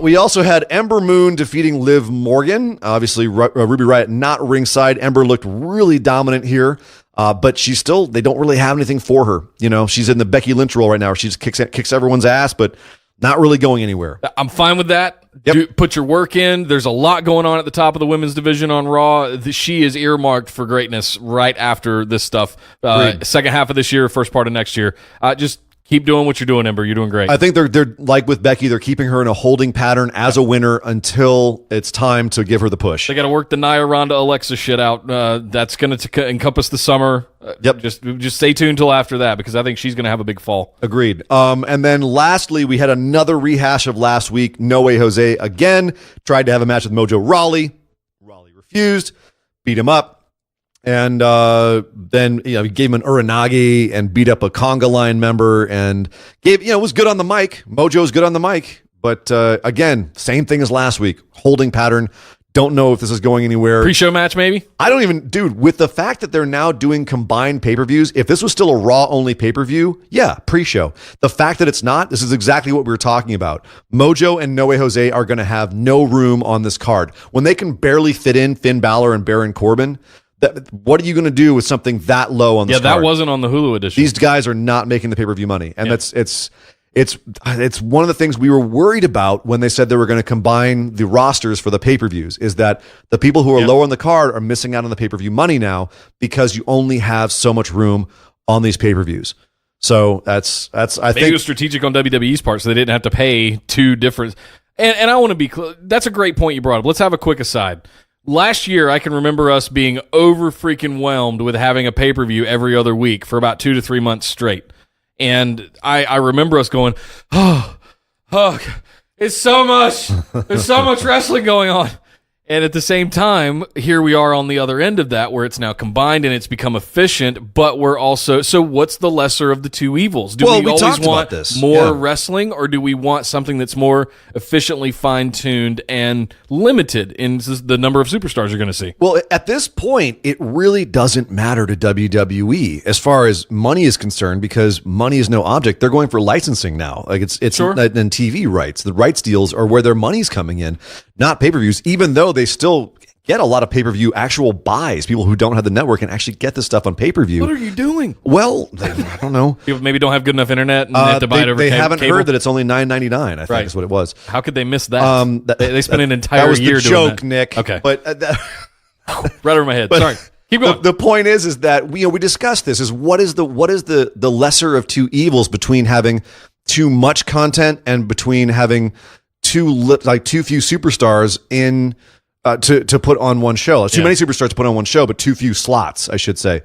Speaker 3: We also had Ember Moon defeating Liv Morgan. Obviously, Ruby Riott not ringside. Ember looked really dominant here, but they don't really have anything for her. She's in the Becky Lynch role right now, where she just kicks everyone's ass, but not really going anywhere.
Speaker 1: I'm fine with that. Yep. Put your work in. There's a lot going on at the top of the women's division on Raw. She is earmarked for greatness right after this stuff. Second half of this year, first part of next year. Just keep doing what you're doing, Ember. You're doing great.
Speaker 3: I think they're like with Becky. They're keeping her in a holding pattern as a winner until it's time to give her the push.
Speaker 1: They got to work the Nia, Ronda, Alexa shit out. That's going to encompass the summer.
Speaker 3: Yep.
Speaker 1: Just stay tuned until after that, because I think she's going to have a big fall.
Speaker 3: Agreed. And then lastly, we had another rehash of last week. No Way Jose again tried to have a match with Mojo Rawley. Rawley refused. Beat him up. And then he gave him an Uranagi and beat up a conga line member, and was good on the mic. Mojo's good on the mic, but again, same thing as last week. Holding pattern. Don't know if this is going anywhere.
Speaker 1: Pre-show match, maybe?
Speaker 3: I don't even, dude, with the fact that they're now doing combined pay-per-views, if this was still a Raw-only pay-per-view, pre-show. The fact that it's not, this is exactly what we were talking about. Mojo and No Way Jose are going to have no room on this card. When they can barely fit in Finn Balor and Baron Corbin, what are you going to do with something that low on this card?
Speaker 1: Yeah, that wasn't on the Hulu edition.
Speaker 3: These guys are not making the pay-per-view money. And it's one of the things we were worried about when they said they were going to combine the rosters for the pay-per-views, is that the people who are low on the card are missing out on the pay-per-view money now, because you only have so much room on these pay-per-views. So I think
Speaker 1: it was strategic on WWE's part, so they didn't have to pay two different. And I want to be clear. That's a great point you brought up. Let's have a quick aside. Last year, I can remember us being over freaking whelmed with having a pay-per-view every other week for about 2 to 3 months straight. And I remember us going, it's so much. There's so much wrestling going on. And at the same time, here we are on the other end of that, where it's now combined and it's become efficient, but we're also... So what's the lesser of the two evils? Do we always want more wrestling, or do we want something that's more efficiently fine-tuned and limited in the number of superstars you're going to see?
Speaker 3: Well, at this point, it really doesn't matter to WWE as far as money is concerned, because money is no object. They're going for licensing now. Like it's
Speaker 1: Sure.
Speaker 3: and TV rights. The rights deals are where their money's coming in, not pay-per-views, even though they still get a lot of pay-per-view actual buys. People who don't have the network can actually get this stuff on pay-per-view.
Speaker 1: What are you doing?
Speaker 3: Well, I don't know.
Speaker 1: People maybe don't have good enough internet and they have to buy it over
Speaker 3: They
Speaker 1: cable.
Speaker 3: haven't heard that it's only $9.99, I think is what it was.
Speaker 1: How could they miss that? They spent an entire
Speaker 3: that was
Speaker 1: year
Speaker 3: the
Speaker 1: doing
Speaker 3: joke,
Speaker 1: that.
Speaker 3: Nick.
Speaker 1: Okay.
Speaker 3: But
Speaker 1: right over my head. Sorry. Keep going.
Speaker 3: The point is that we discussed this, is what is the lesser of two evils between having too much content and between having too few superstars in to put on one show. Too many superstars to put on one show, but too few slots, I should say.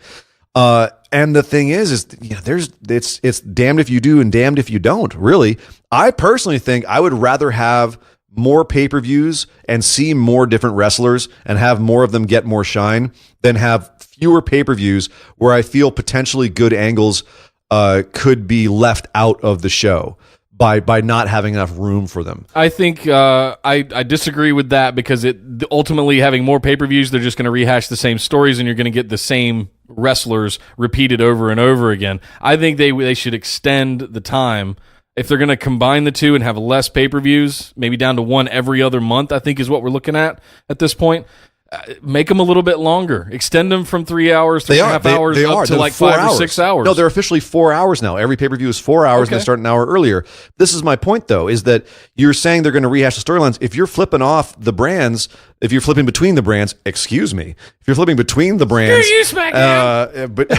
Speaker 3: And the thing is it's damned if you do and damned if you don't, really. I personally think I would rather have more pay-per-views and see more different wrestlers and have more of them get more shine than have fewer pay-per-views where I feel potentially good angles could be left out of the show by not having enough room for them.
Speaker 1: I think I disagree with that, because ultimately having more pay-per-views, they're just going to rehash the same stories and you're going to get the same wrestlers repeated over and over again. I think they should extend the time. If they're going to combine the two and have less pay-per-views, maybe down to one every other month, I think is what we're looking at this point. Make them a little bit longer. Extend them from 3 hours to 3.5 hours up to like 5 or 6 hours.
Speaker 3: No, they're officially 4 hours now. Every pay-per-view is 4 hours, and they start an hour earlier. This is my point, though, is that you're saying they're going to rehash the storylines. If you're flipping off the brands, if you're flipping between the brands, excuse me, if you're flipping between the brands...
Speaker 1: Screw you, SmackDown!
Speaker 3: But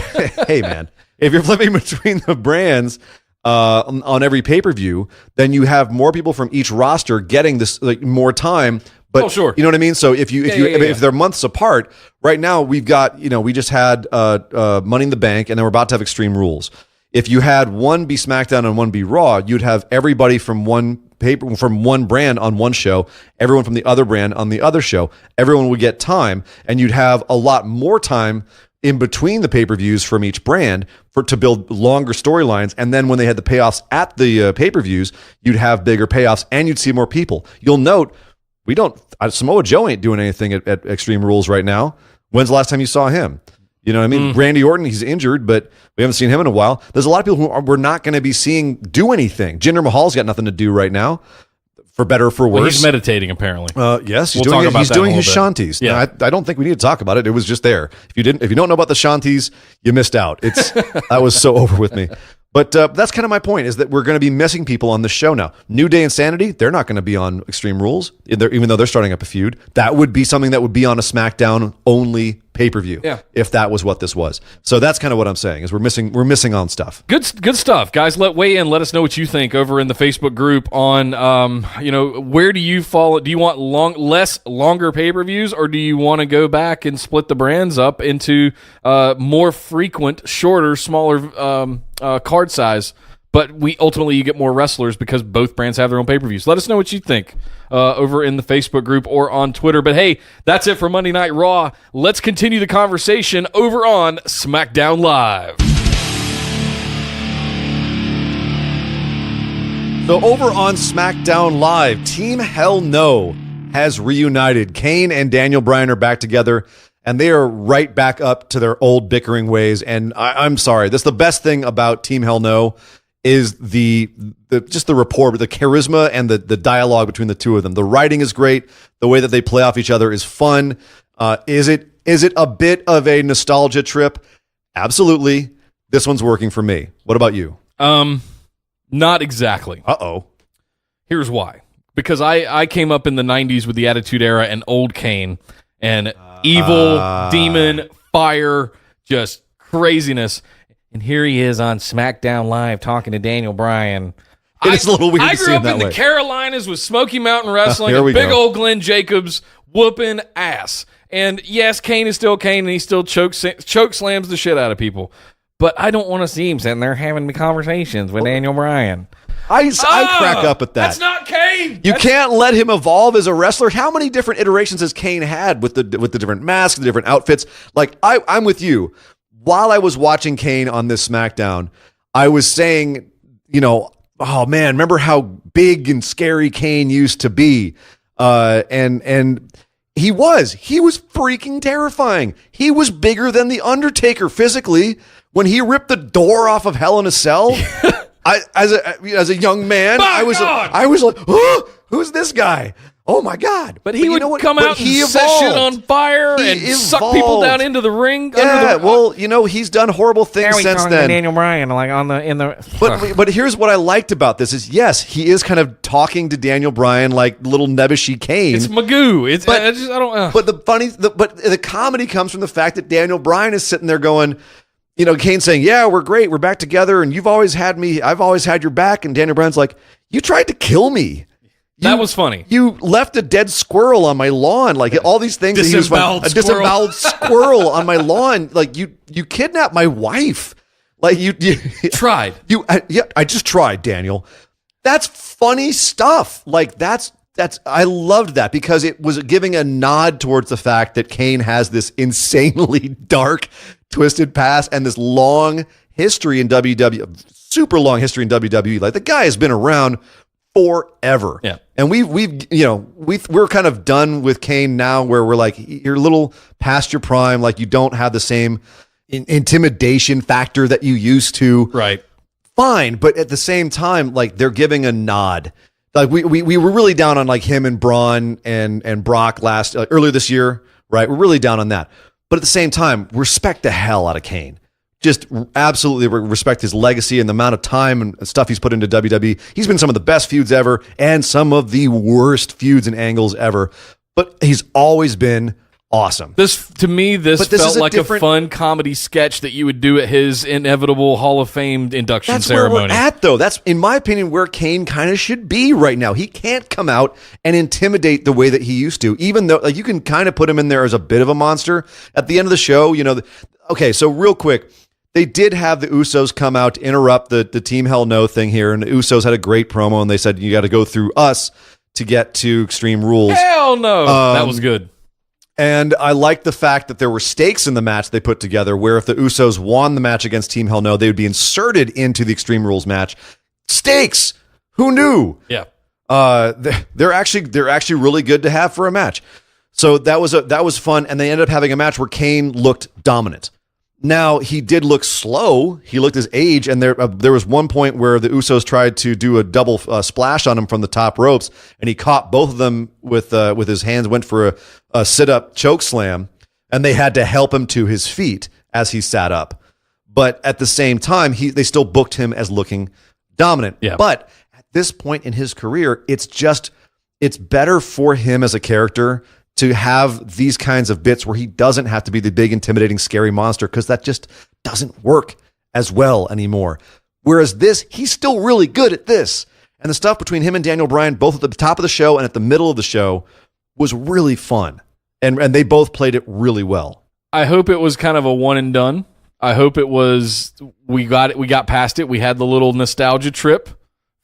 Speaker 3: hey, man, if you're flipping between the brands... on every pay-per-view, then you have more people from each roster getting this more time. But
Speaker 1: sure.
Speaker 3: You know what I mean? So if they're months apart, right now we've got, we just had Money in the Bank, and then we're about to have Extreme Rules. If you had one be SmackDown and one be Raw, you'd have everybody from one brand on one show, everyone from the other brand on the other show. Everyone would get time, and you'd have a lot more time in between the pay-per-views from each brand to build longer storylines. And then when they had the payoffs at the pay-per-views, you'd have bigger payoffs and you'd see more people. You'll note, Samoa Joe ain't doing anything at Extreme Rules right now. When's the last time you saw him? You know what I mean? Randy Orton, he's injured, but we haven't seen him in a while. There's a lot of people who we're not going to be seeing do anything. Jinder Mahal's got nothing to do right now. For better or for worse.
Speaker 1: Well, he's meditating, apparently.
Speaker 3: Yes, he's doing his shanties. Yeah. No, I don't think we need to talk about it. It was just there. If you don't know about the shanties, you missed out. That was so over with me. But that's kind of my point, is that we're going to be missing people on the show now. New Day and Sanity, they're not going to be on Extreme Rules, even though they're starting up a feud. That would be something that would be on a SmackDown only pay-per-view, if that was what this was. So that's kind of what I'm saying, is we're missing on stuff.
Speaker 1: Good stuff, guys. Weigh in. Let us know what you think over in the Facebook group on, where do you fall? Do you want longer pay-per-views, or do you want to go back and split the brands up into more frequent, shorter, smaller card size? But ultimately you get more wrestlers because both brands have their own pay-per-views. Let us know what you think over in the Facebook group or on Twitter. But hey, that's it for Monday Night Raw. Let's continue the conversation over on SmackDown Live.
Speaker 3: So over on SmackDown Live, Team Hell No has reunited. Kane and Daniel Bryan are back together, and they are right back up to their old bickering ways. And I'm sorry, that's the best thing about Team Hell No is the rapport, the charisma, and the dialogue between the two of them. The writing is great. The way that they play off each other is fun. Is it a bit of a nostalgia trip? Absolutely. This one's working for me. What about you?
Speaker 1: Not exactly.
Speaker 3: Uh-oh.
Speaker 1: Here's why. Because I came up in the 90s with the Attitude Era and old Kane and evil, demon, fire, just craziness. And here he is on SmackDown Live talking to Daniel Bryan.
Speaker 3: It's a little weird to see him that way.
Speaker 1: I grew up in the Carolinas with Smoky Mountain Wrestling
Speaker 3: Here we
Speaker 1: and big
Speaker 3: go.
Speaker 1: old Glenn Jacobs whooping ass. And yes, Kane is still Kane, and he still choke slams the shit out of people. But I don't want to see him sitting there having conversations with Daniel Bryan.
Speaker 3: I crack up at that.
Speaker 1: That's not Kane.
Speaker 3: You can't let him evolve as a wrestler. How many different iterations has Kane had with the different masks, the different outfits? Like, I'm with you. While I was watching Kane on this SmackDown, I was saying, oh man, remember how big and scary Kane used to be? And he was freaking terrifying. He was bigger than the Undertaker physically when he ripped the door off of Hell in a Cell. As a young man, I was like, oh, who's this guy? Oh my God!
Speaker 1: But he would come out and set shit on fire and suck people down into the ring.
Speaker 3: Yeah, well, he's done horrible things since then.
Speaker 4: Daniel Bryan, like in the.
Speaker 3: But here's what I liked about this is yes, he is kind of talking to Daniel Bryan like little nebbishy Kane.
Speaker 1: It's Magoo.
Speaker 3: But the comedy comes from the fact that Daniel Bryan is sitting there going, Kane saying, "Yeah, we're great, we're back together, and you've always had me, I've always had your back," and Daniel Bryan's like, "You tried to kill me."
Speaker 1: That was funny.
Speaker 3: You left a dead squirrel on my lawn, like all these things. A disemboweled squirrel on my lawn. Like you kidnapped my wife. Like you
Speaker 1: tried.
Speaker 3: I just tried, Daniel. That's funny stuff. Like that's I loved that because it was giving a nod towards the fact that Kane has this insanely dark, twisted past and this long history in WWE, super long history in WWE. Like the guy has been around forever.
Speaker 1: Yeah.
Speaker 3: And we're kind of done with Kane now where we're like, you're a little past your prime. Like you don't have the same intimidation factor that you used to.
Speaker 1: Right.
Speaker 3: Fine. But at the same time, like they're giving a nod. Like we were really down on like him and Braun and Brock earlier this year. Right. We're really down on that. But at the same time, respect the hell out of Kane. Just absolutely respect his legacy and the amount of time and stuff he's put into WWE. He's been some of the best feuds ever and some of the worst feuds and angles ever. But he's always been awesome.
Speaker 1: This felt like a fun comedy sketch that you would do at his inevitable Hall of Fame induction ceremony.
Speaker 3: That's where we're at, though. That's, in my opinion, where Kane kind of should be right now. He can't come out and intimidate the way that he used to, even though you can kind of put him in there as a bit of a monster. At the end of the show, okay, so real quick, they did have the Usos come out to interrupt the Team Hell No thing here, and the Usos had a great promo, and they said, you got to go through us to get to Extreme Rules.
Speaker 1: Hell no! That was good.
Speaker 3: And I like the fact that there were stakes in the match they put together, where if the Usos won the match against Team Hell No, they would be inserted into the Extreme Rules match. Stakes! Who knew?
Speaker 1: Yeah.
Speaker 3: They're actually really good to have for a match. So that was fun, and they ended up having a match where Kane looked dominant. Now, he did look slow. He looked his age, and there was one point where the Usos tried to do a double splash on him from the top ropes, and he caught both of them with his hands, went for a sit-up choke slam, and they had to help him to his feet as he sat up. But at the same time, they still booked him as looking dominant.
Speaker 1: Yeah.
Speaker 3: But at this point in his career, it's better for him as a character to have these kinds of bits where he doesn't have to be the big, intimidating, scary monster, because that just doesn't work as well anymore. Whereas this, he's still really good at this. And the stuff between him and Daniel Bryan, both at the top of the show and at the middle of the show, was really fun. And they both played it really well.
Speaker 1: I hope it was kind of a one and done. I hope it was, we got past it. We had the little nostalgia trip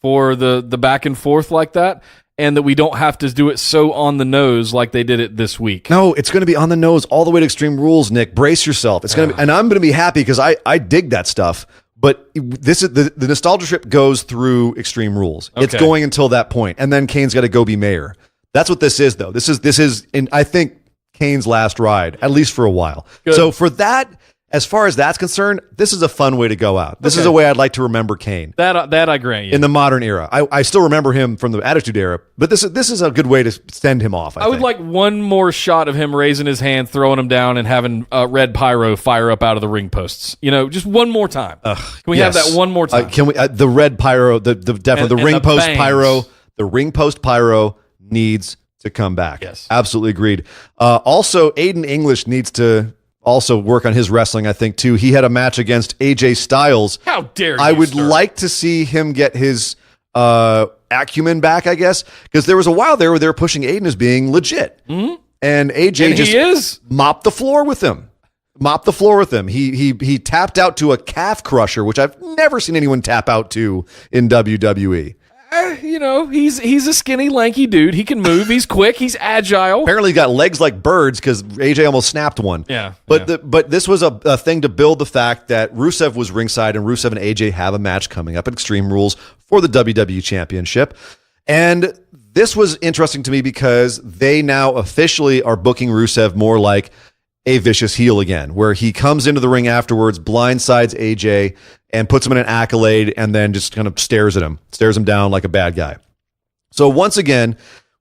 Speaker 1: for the back and forth like that. And that we don't have to do it so on the nose like they did it this week.
Speaker 3: No, it's going to be on the nose all the way to Extreme Rules, Nick. Brace yourself. It's going to be, and I'm going to be happy because I dig that stuff. But this is the nostalgia trip goes through Extreme Rules. Okay. It's going until that point, and then Kane's got to go be mayor. That's what this is, though. This is, I think, Kane's last ride, at least for a while. Good. So for that, as far as that's concerned, this is a fun way to go out. This is a way I'd like to remember Kane.
Speaker 1: That I grant you.
Speaker 3: In the modern era. I still remember him from the Attitude Era, but this is a good way to send him off, I
Speaker 1: would like one more shot of him raising his hand, throwing him down, and having red pyro fire up out of the ring posts. Just one more time. Can we have that one more time?
Speaker 3: Can we? The red pyro, definitely the ring post pyro. The ring post pyro needs to come back.
Speaker 1: Yes.
Speaker 3: Absolutely agreed. Also, Aiden English needs to also work on his wrestling, I think, too. He had a match against AJ Styles.
Speaker 1: How dare you,
Speaker 3: I would like to see him get his acumen back, I guess, because there was a while there where they were pushing Aiden as being legit. Mm-hmm. And AJ just mopped the floor with him. Mop the floor with him. He tapped out to a calf crusher, which I've never seen anyone tap out to in WWE.
Speaker 1: He's a skinny, lanky dude. He can move. He's quick. He's agile.
Speaker 3: Apparently, he got legs like birds because AJ almost snapped one.
Speaker 1: Yeah.
Speaker 3: But this was a thing to build the fact that Rusev was ringside, and Rusev and AJ have a match coming up at Extreme Rules for the WWE Championship. And this was interesting to me because they now officially are booking Rusev more like a vicious heel again, where he comes into the ring afterwards, blindsides AJ, and puts him in an accolade, and then just kind of stares him down like a bad guy. So once again,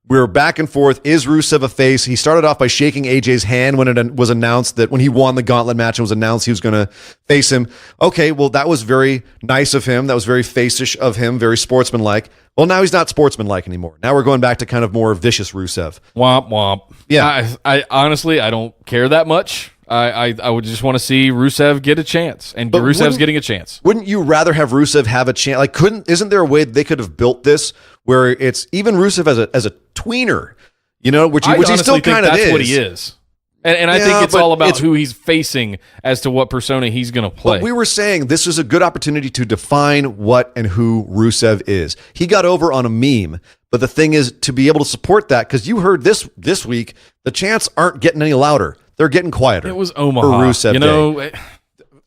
Speaker 3: we're back and forth. Is Rusev a face? He started off by shaking AJ's hand when it was announced that when he won the gauntlet match, it was announced he was going to face him. Okay, well, that was very nice of him. That was very face-ish of him, very sportsmanlike. Well, now he's not sportsmanlike anymore. Now we're going back to kind of more vicious Rusev.
Speaker 1: Womp womp.
Speaker 3: Yeah.
Speaker 1: I honestly, I don't care that much. I would just want to see Rusev get a chance, and Rusev's getting a chance.
Speaker 3: Wouldn't you rather have Rusev have a chance? Like, isn't there a way they could have built this where it's even Rusev as a tweener, which he still kind of is.
Speaker 1: That's what he is. And I think it's all about who he's facing as to what persona he's going to play.
Speaker 3: But we were saying this is a good opportunity to define what and who Rusev is. He got over on a meme, but the thing is to be able to support that, because you heard this week, the chants aren't getting any louder. They're getting quieter.
Speaker 1: It was Omaha.
Speaker 3: For Rusev Day.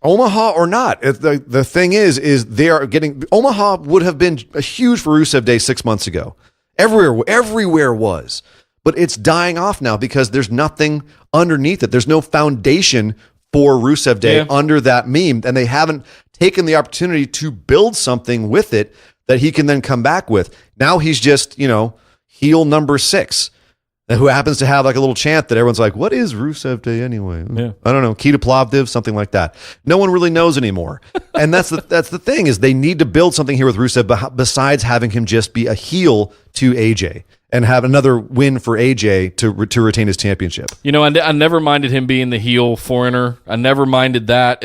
Speaker 3: Omaha or not, the thing is they are getting... Omaha would have been huge for Rusev Day 6 months ago. Everywhere was. But it's dying off now because there's nothing underneath it. There's no foundation for Rusev Day under that meme, and they haven't taken the opportunity to build something with it that he can then come back with. Now he's just, heel number 6, who happens to have like a little chant that everyone's like, what is Rusev Day anyway?
Speaker 1: Yeah.
Speaker 3: I don't know, Kita Plovdiv, something like that. No one really knows anymore. And that's the thing, is they need to build something here with Rusev besides having him just be a heel to AJ and have another win for AJ to retain his championship.
Speaker 1: I never minded him being the heel foreigner. I never minded that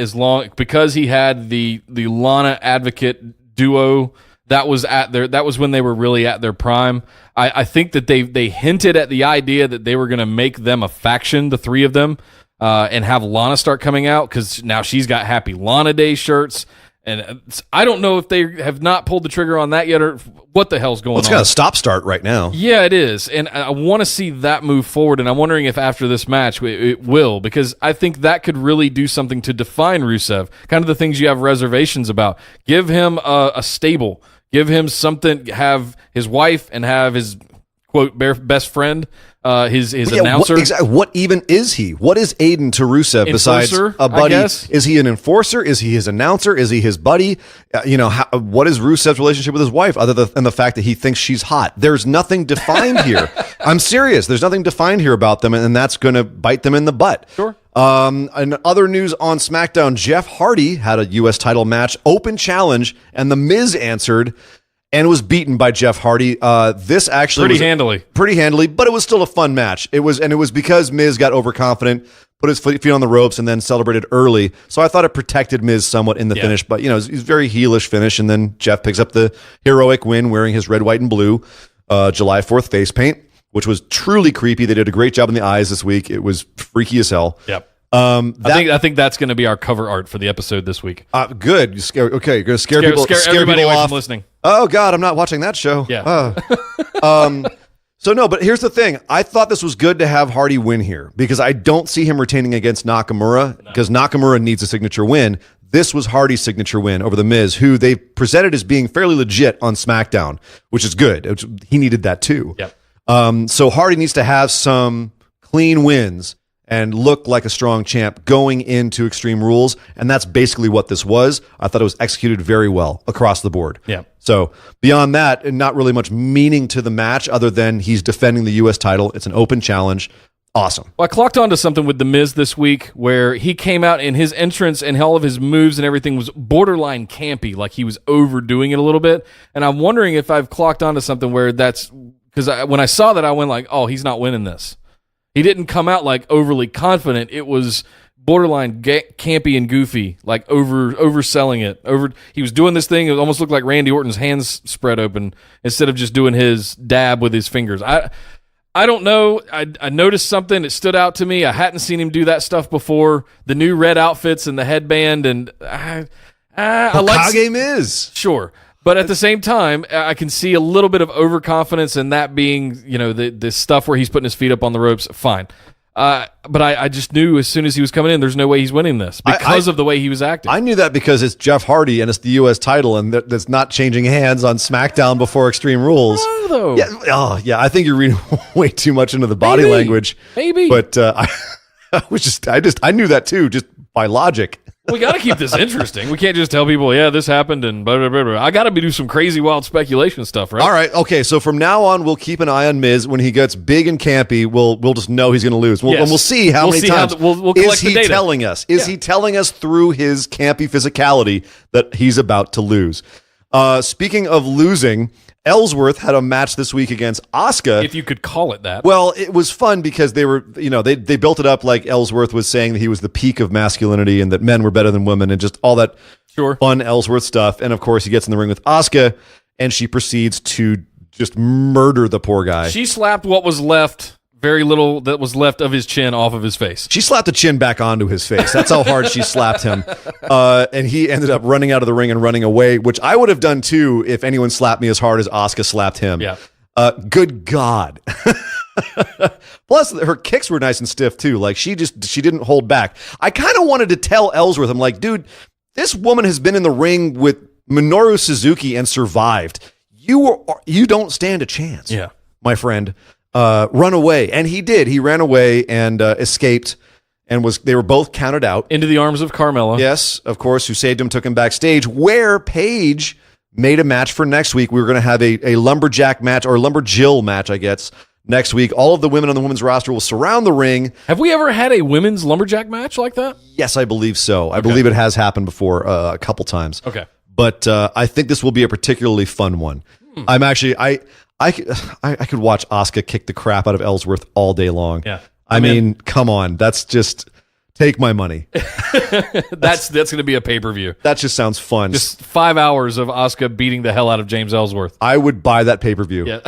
Speaker 1: because he had the Lana Advocate duo. That was when they were really at their prime. I think that they hinted at the idea that they were going to make them a faction, the three of them, and have Lana start coming out, because now she's got Happy Lana Day shirts. And I don't know if they have not pulled the trigger on that yet, or what the hell's going on.
Speaker 3: It's got a stop-start right now.
Speaker 1: Yeah, it is. And I want to see that move forward, and I'm wondering if after this match it will, because I think that could really do something to define Rusev, kind of the things you have reservations about. Give him a stable. Give him something, have his wife and have his, quote, best friend, his announcer.
Speaker 3: What even is he? What is Aiden to Rusev besides a buddy? Is he an enforcer? Is he his announcer? Is he his buddy? What is Rusev's relationship with his wife other than the fact that he thinks she's hot? There's nothing defined here. I'm serious. There's nothing defined here about them, and that's going to bite them in the butt.
Speaker 1: Sure.
Speaker 3: And other news on SmackDown, Jeff Hardy had a U.S. title match, open challenge, and The Miz answered and was beaten by Jeff Hardy. This actually pretty handily, but it was still a fun match. It was because Miz got overconfident, put his feet on the ropes, and then celebrated early. So I thought it protected Miz somewhat in the finish, but he's very heelish finish, and then Jeff picks up the heroic win wearing his red, white, and blue July 4th face paint, which was truly creepy. They did a great job in the eyes this week. It was freaky as hell.
Speaker 1: Yep. I think that's going to be our cover art for the episode this week.
Speaker 3: Good. You're going to scare people.
Speaker 1: Scare everybody
Speaker 3: people
Speaker 1: away
Speaker 3: off.
Speaker 1: from listening.
Speaker 3: Oh God, I'm not watching that show.
Speaker 1: Yeah.
Speaker 3: So no, but here's the thing. I thought this was good to have Hardy win here because I don't see him retaining against Nakamura because Nakamura needs a signature win. This was Hardy's signature win over The Miz, who they presented as being fairly legit on SmackDown, which is good. He needed that too.
Speaker 1: Yep.
Speaker 3: So Hardy needs to have some clean wins and look like a strong champ going into Extreme Rules, and that's basically what this was. I thought it was executed very well across the board.
Speaker 1: Yeah.
Speaker 3: So beyond that, and not really much meaning to the match other than he's defending the U.S. title. It's an open challenge. Awesome.
Speaker 1: Well, I clocked onto something with The Miz this week where he came out and his entrance and all of his moves and everything was borderline campy, like he was overdoing it a little bit. And I'm wondering if I've clocked onto something where that's because when I saw that, I went like, oh, he's not winning this. He didn't come out like overly confident. It was borderline campy and goofy, like overselling it. He was doing this thing. It almost looked like Randy Orton's hands spread open instead of just doing his dab with his fingers. I don't know. I noticed something. It stood out to me. I hadn't seen him do that stuff before. The new red outfits and the headband, and I like
Speaker 3: Miz.
Speaker 1: Sure. But at the same time, I can see a little bit of overconfidence in that being, the stuff where he's putting his feet up on the ropes. Fine. But I just knew as soon as he was coming in, there's no way he's winning this because of the way he was acting.
Speaker 3: I knew that because it's Jeff Hardy and it's the U.S. title, and that's not changing hands on SmackDown before Extreme Rules.
Speaker 1: Oh, though.
Speaker 3: Yeah. I think you're reading way too much into the body language.
Speaker 1: Maybe.
Speaker 3: But I knew that too, just by logic.
Speaker 1: We got to keep this interesting. We can't just tell people, this happened and blah, blah, blah, blah. I got to do some crazy, wild speculation stuff, right?
Speaker 3: All right. Okay. So from now on, we'll keep an eye on Miz. When he gets big and campy, we'll just know he's going to lose. And we'll see how many times.
Speaker 1: We'll collect the data.
Speaker 3: Is he telling us? Is he telling us through his campy physicality that he's about to lose? Speaking of losing, Ellsworth had a match this week against Asuka.
Speaker 1: If you could call it that.
Speaker 3: Well, it was fun because they were, they built it up like Ellsworth was saying that he was the peak of masculinity and that men were better than women and just all that fun Ellsworth stuff. And of course, he gets in the ring with Asuka and she proceeds to just murder the poor guy.
Speaker 1: She slapped what was left, very little that was left of his chin off of his face.
Speaker 3: She slapped the chin back onto his face. That's how hard she slapped him. And he ended up running out of the ring and running away, which I would have done too if anyone slapped me as hard as Asuka slapped him.
Speaker 1: Yeah.
Speaker 3: Good God. Plus, her kicks were nice and stiff too. Like she didn't hold back. I kind of wanted to tell Ellsworth, I'm like, dude, this woman has been in the ring with Minoru Suzuki and survived. You don't stand a chance, my friend. Run away. And he did. He ran away and escaped and they were both counted out.
Speaker 1: Into the arms of Carmella.
Speaker 3: Yes, of course, who saved him, took him backstage, where Paige made a match for next week. We were going to have a lumberjack match or lumberjill match, I guess, next week. All of the women on the women's roster will surround the ring.
Speaker 1: Have we ever had a women's lumberjack match like that?
Speaker 3: Yes, I believe so. I believe it has happened before a couple times.
Speaker 1: Okay.
Speaker 3: But I think this will be a particularly fun one. I'm actually... I could watch Asuka kick the crap out of Ellsworth all day long.
Speaker 1: Yeah.
Speaker 3: I mean, come on. That's just take my money.
Speaker 1: That's going to be a pay-per-view.
Speaker 3: That just sounds fun.
Speaker 1: Just 5 hours of Asuka beating the hell out of James Ellsworth.
Speaker 3: I would buy that pay-per-view.
Speaker 1: Yeah.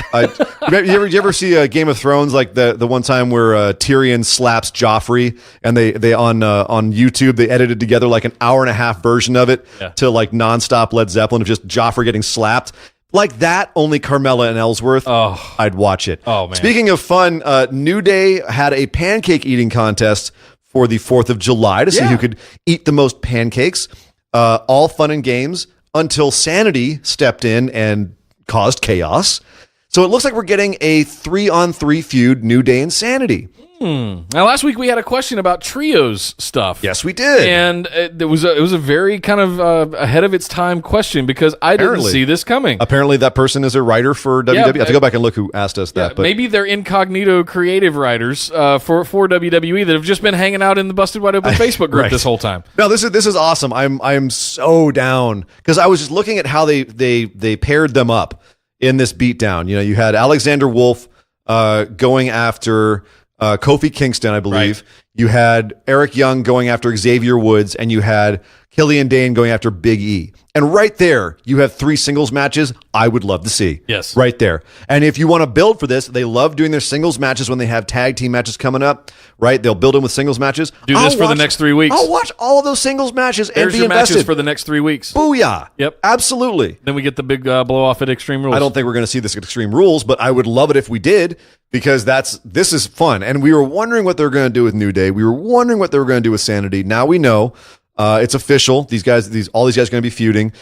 Speaker 3: You ever see Game of Thrones, like the one time where Tyrion slaps Joffrey and they on YouTube, they edited together like an hour and a half version of it to like nonstop Led Zeppelin of just Joffrey getting slapped. Like that, only Carmella and Ellsworth, I'd watch it.
Speaker 1: Oh, man.
Speaker 3: Speaking of fun, New Day had a pancake eating contest for the 4th of July to see who could eat the most pancakes. All fun and games until Sanity stepped in and caused chaos. So it looks like we're getting a 3-on-3 feud, New Day and Sanity.
Speaker 1: Now, last week we had a question about trios stuff.
Speaker 3: Yes, we did.
Speaker 1: And it was a very kind of ahead of its time question because I didn't see this coming.
Speaker 3: Apparently that person is a writer for WWE. I have to go back and look who asked us that. But
Speaker 1: maybe they're incognito creative writers for WWE that have just been hanging out in the Busted Wide Open Facebook group this whole time.
Speaker 3: No, this is awesome. I'm so down because I was just looking at how they paired them up in this beatdown. You had Alexander Wolf going after Kofi Kingston, I believe. Right. You had Eric Young going after Xavier Woods, and you had Killian Dane going after Big E. And right there, you have 3 singles matches I would love to see.
Speaker 1: Yes.
Speaker 3: Right there. And if you want to build for this, they love doing their singles matches when they have tag team matches coming up, right? They'll build them with singles matches.
Speaker 1: Do this for the next 3 weeks.
Speaker 3: I'll watch all of those singles matches and be
Speaker 1: your
Speaker 3: invested.
Speaker 1: Matches for the next 3 weeks.
Speaker 3: Booyah.
Speaker 1: Yep.
Speaker 3: Absolutely.
Speaker 1: Then we get the big blow off at Extreme Rules.
Speaker 3: I don't think we're going to see this at Extreme Rules, but I would love it if we did because this is fun. And we were wondering what they were going to do with New Day. We were wondering what they were going to do with Sanity. Now we know. It's official. All these guys are going to be feuding.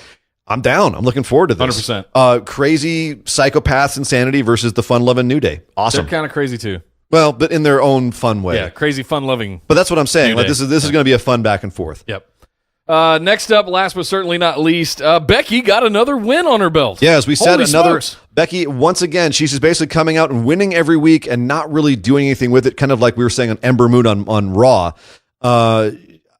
Speaker 3: I'm down. I'm looking forward to this.
Speaker 1: 100%.
Speaker 3: Crazy psychopaths Insanity versus the fun-loving New Day. Awesome.
Speaker 1: They're kind of crazy too.
Speaker 3: Well, but in their own fun way.
Speaker 1: Yeah, crazy fun-loving.
Speaker 3: But that's what I'm saying. Like this is going to be a fun back and forth.
Speaker 1: Yep. Next up, last but certainly not least, Becky got another win on her belt.
Speaker 3: Yeah, as we said,
Speaker 1: Holy smokes.
Speaker 3: Becky, once again, she's just basically coming out and winning every week and not really doing anything with it, kind of like we were saying on Ember Moon on Raw.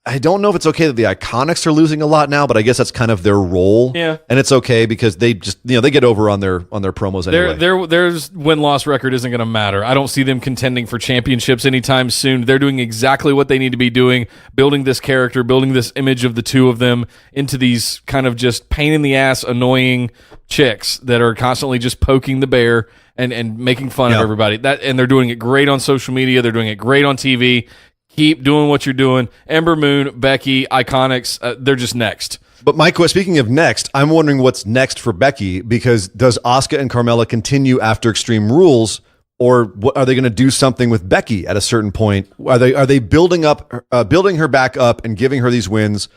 Speaker 3: I don't know if it's okay that the Iconics are losing a lot now, but I guess that's kind of their role.
Speaker 1: Yeah.
Speaker 3: And it's okay because they just, they get over on their promos anyway.
Speaker 1: There's win-loss record isn't going to matter. I don't see them contending for championships anytime soon. They're doing exactly what they need to be doing, building this character, building this image of the two of them into these kind of just pain-in-the-ass, annoying chicks that are constantly just poking the bear and making fun of everybody. And they're doing it great on social media. They're doing it great on TV. Keep doing what you're doing. Ember Moon, Becky, Iconics, they're just next.
Speaker 3: But Mike, speaking of next, I'm wondering what's next for Becky, because does Asuka and Carmella continue after Extreme Rules, or what, are they going to do something with Becky at a certain point? Are they building her back up and giving her these wins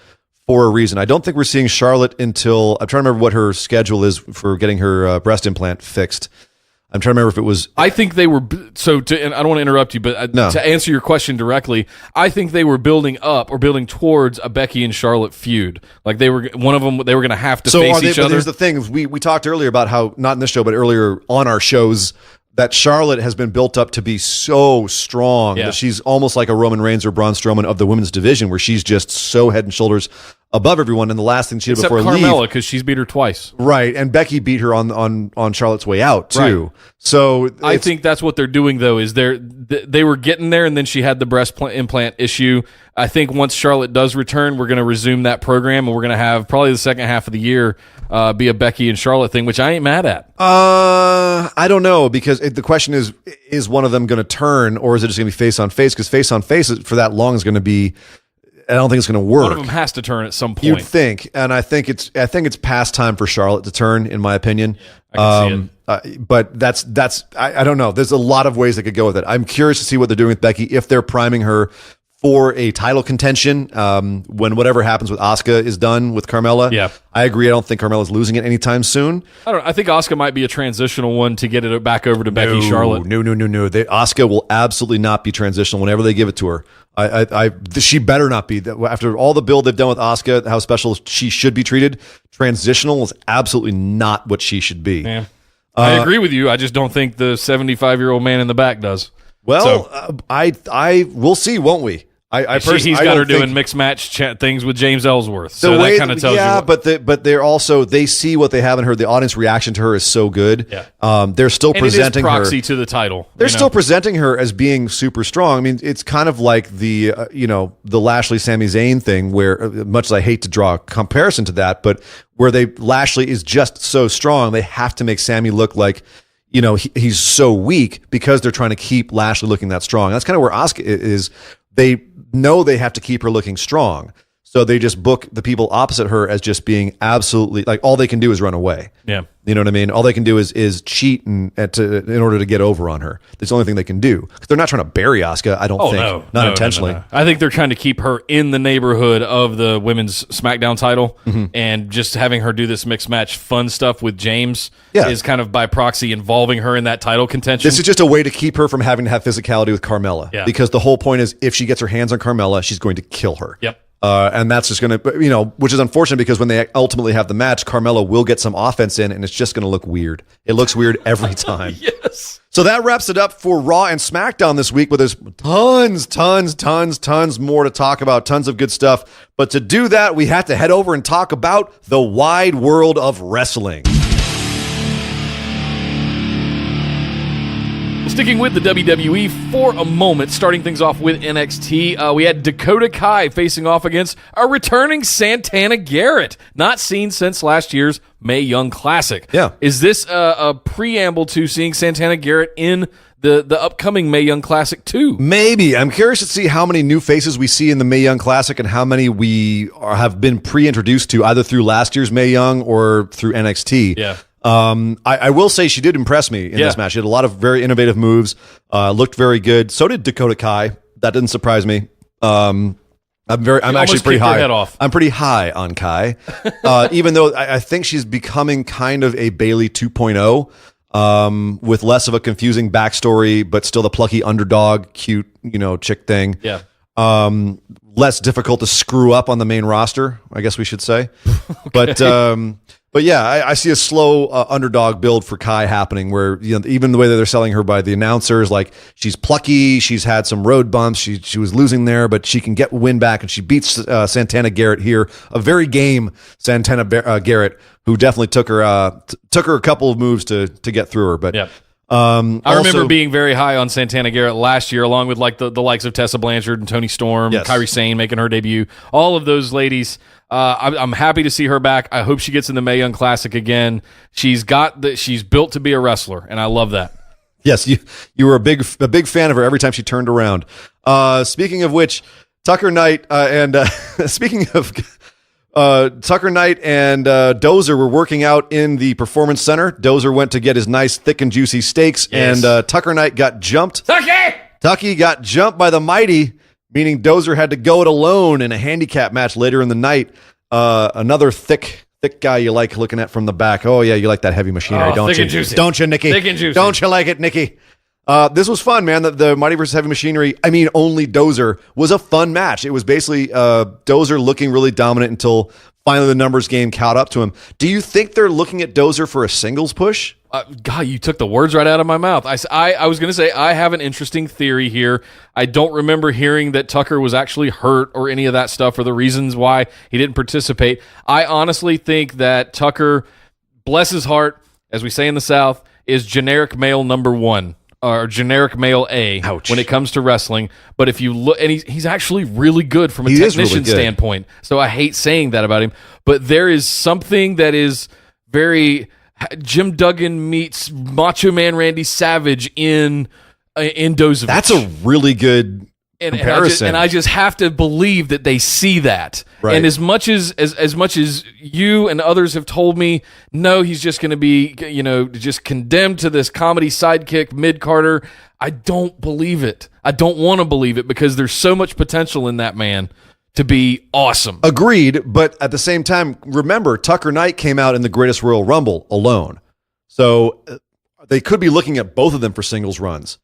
Speaker 3: for a reason? I don't think we're seeing Charlotte until, I'm trying to remember what her schedule is for getting her breast implant fixed. I'm trying to remember if it was.
Speaker 1: I think they were. And I don't want to interrupt you, but to answer your question directly, I think they were building up or building towards a Becky and Charlotte feud. Like they were one of them. They were going to have to face each other.
Speaker 3: Here's the thing: we talked earlier about how, not in this show, but earlier on our shows, that Charlotte has been built up to be so strong that she's almost like a Roman Reigns or Braun Strowman of the women's division, where she's just so head and shoulders above everyone. And the last thing she did before
Speaker 1: Carmella, because she's beat her twice,
Speaker 3: right? And Becky beat her on Charlotte's way out too. Right. So
Speaker 1: I think that's what they're doing, though. Is they were getting there, and then she had the breast implant issue. I think once Charlotte does return, we're going to resume that program, and we're going to have probably the second half of the year be a Becky and Charlotte thing, which I ain't mad at.
Speaker 3: I don't know, because the question is one of them going to turn, or is it just going to be face on face? Because face on face for that long is going to be. I don't think it's going to work.
Speaker 1: One of them has to turn at some point.
Speaker 3: You'd think, and I think it's past time for Charlotte to turn, in my opinion.
Speaker 1: Yeah, I can see
Speaker 3: it. But that's I don't know. There's a lot of ways they could go with it. I'm curious to see what they're doing with Becky, if they're priming her for a title contention when whatever happens with Asuka is done with Carmella.
Speaker 1: Yeah,
Speaker 3: I agree. I don't think Carmella's losing it anytime soon.
Speaker 1: I think Asuka might be a transitional one to get it back over to Becky Charlotte.
Speaker 3: No. Asuka will absolutely not be transitional whenever they give it to her. She better not be. After all the build they've done with Asuka, how special she should be treated, transitional is absolutely not what she should be.
Speaker 1: Yeah. I agree with you. I just don't think the 75-year-old man in the back does.
Speaker 3: Well, I we'll see, won't we?
Speaker 1: He's got her doing mixed match things with James Ellsworth, so that kind of tells you.
Speaker 3: Yeah, but they're also, they see what they haven't heard. The audience reaction to her is so good.
Speaker 1: Yeah.
Speaker 3: They're still presenting her
Speaker 1: proxy to the title.
Speaker 3: They're still presenting her as being super strong. I mean, it's kind of like the the Lashley Sami Zayn thing, where, much as I hate to draw a comparison to that, but where Lashley is just so strong, they have to make Sami look like, he's so weak, because they're trying to keep Lashley looking that strong. That's kind of where Asuka is. They know they have to keep her looking strong, so they just book the people opposite her as just being absolutely, like, all they can do is run away.
Speaker 1: Yeah,
Speaker 3: you know what I mean. All they can do is cheat in order to get over on her. That's the only thing they can do, because they're not trying to bury Asuka. I don't think, not intentionally.
Speaker 1: No. I think they're trying to keep her in the neighborhood of the women's SmackDown title, and just having her do this mixed match fun stuff with James is kind of by proxy involving her in that title contention.
Speaker 3: This is just a way to keep her from having to have physicality with Carmella, because the whole point is, if she gets her hands on Carmella, she's going to kill her.
Speaker 1: Yep.
Speaker 3: And that's just going to, which is unfortunate, because when they ultimately have the match, Carmella will get some offense in, and it's just going to look weird. It looks weird every time.
Speaker 1: Yes.
Speaker 3: So that wraps it up for Raw and SmackDown this week, but there's tons more to talk about, tons of good stuff. But to do that, we have to head over and talk about the wide world of wrestling.
Speaker 1: Sticking with the WWE for a moment, starting things off with NXT, we had Dakota Kai facing off against a returning Santana Garrett, not seen since last year's Mae Young Classic.
Speaker 3: Yeah.
Speaker 1: Is this a preamble to seeing Santana Garrett in the upcoming Mae Young Classic too?
Speaker 3: Maybe. I'm curious to see how many new faces we see in the Mae Young Classic, and how many we have been pre-introduced to, either through last year's Mae Young or through NXT.
Speaker 1: Yeah.
Speaker 3: I will say she did impress me in this match. She had a lot of very innovative moves, looked very good. So did Dakota Kai. That didn't surprise me. I'm actually pretty high. I'm pretty high on Kai, even though I think she's becoming kind of a Bayley 2.0, with less of a confusing backstory, but still the plucky underdog, cute, chick thing.
Speaker 1: Yeah.
Speaker 3: Less difficult to screw up on the main roster, I guess we should say. Okay. But yeah, I see a slow underdog build for Kai happening where, even the way that they're selling her by the announcers, like she's plucky, she's had some road bumps, she was losing there, but she can get win back, and she beats Santana Garrett here. A very game Santana Garrett, who definitely took her a couple of moves to get through her. But
Speaker 1: yeah. I remember being very high on Santana Garrett last year, along with like the likes of Tessa Blanchard and Toni Storm,
Speaker 3: yes.
Speaker 1: Kairi Sane making her debut. All of those ladies. I'm happy to see her back. I hope she gets in the Mae Young Classic again. She's built to be a wrestler, and I love that.
Speaker 3: Yes, you were a big fan of her every time she turned around. Speaking of which, Tucker Knight speaking of Tucker Knight and Dozer were working out in the Performance Center. Dozer went to get his nice thick and juicy steaks, yes. And Tucker Knight got jumped. Tucky got jumped by the Mighty, meaning Dozer had to go it alone in a handicap match later in the night. Another thick guy you like looking at from the back. Oh, yeah, you like that heavy machinery, don't
Speaker 1: thick
Speaker 3: you?
Speaker 1: And juicy.
Speaker 3: Don't you, Nikki?
Speaker 1: Thick and juicy.
Speaker 3: Don't you like it, Nikki? This was fun, man. The Mighty vs. Heavy Machinery, only Dozer, was a fun match. It was basically Dozer looking really dominant until finally the numbers game caught up to him. Do you think they're looking at Dozer for a singles push?
Speaker 1: God, you took the words right out of my mouth. I was going to say, I have an interesting theory here. I don't remember hearing that Tucker was actually hurt or any of that stuff or the reasons why he didn't participate. I honestly think that Tucker, bless his heart, as we say in the South, is generic male number one. Or generic male A.
Speaker 3: Ouch.
Speaker 1: When it comes to wrestling. But if you look, and he's actually really good from a technician standpoint. So I hate saying that about him. But there is something that is very Jim Duggan meets Macho Man Randy Savage in Dozovich.
Speaker 3: That's a really good comparison.
Speaker 1: And I just have to believe that they see that.
Speaker 3: Right.
Speaker 1: And as much as you and others have told me, no, he's just going to be, just condemned to this comedy sidekick mid-carder, I don't believe it. I don't want to believe it because there's so much potential in that man to be awesome.
Speaker 3: Agreed, but at the same time, remember, Tucker Knight came out in the Greatest Royal Rumble alone. So they could be looking at both of them for singles runs.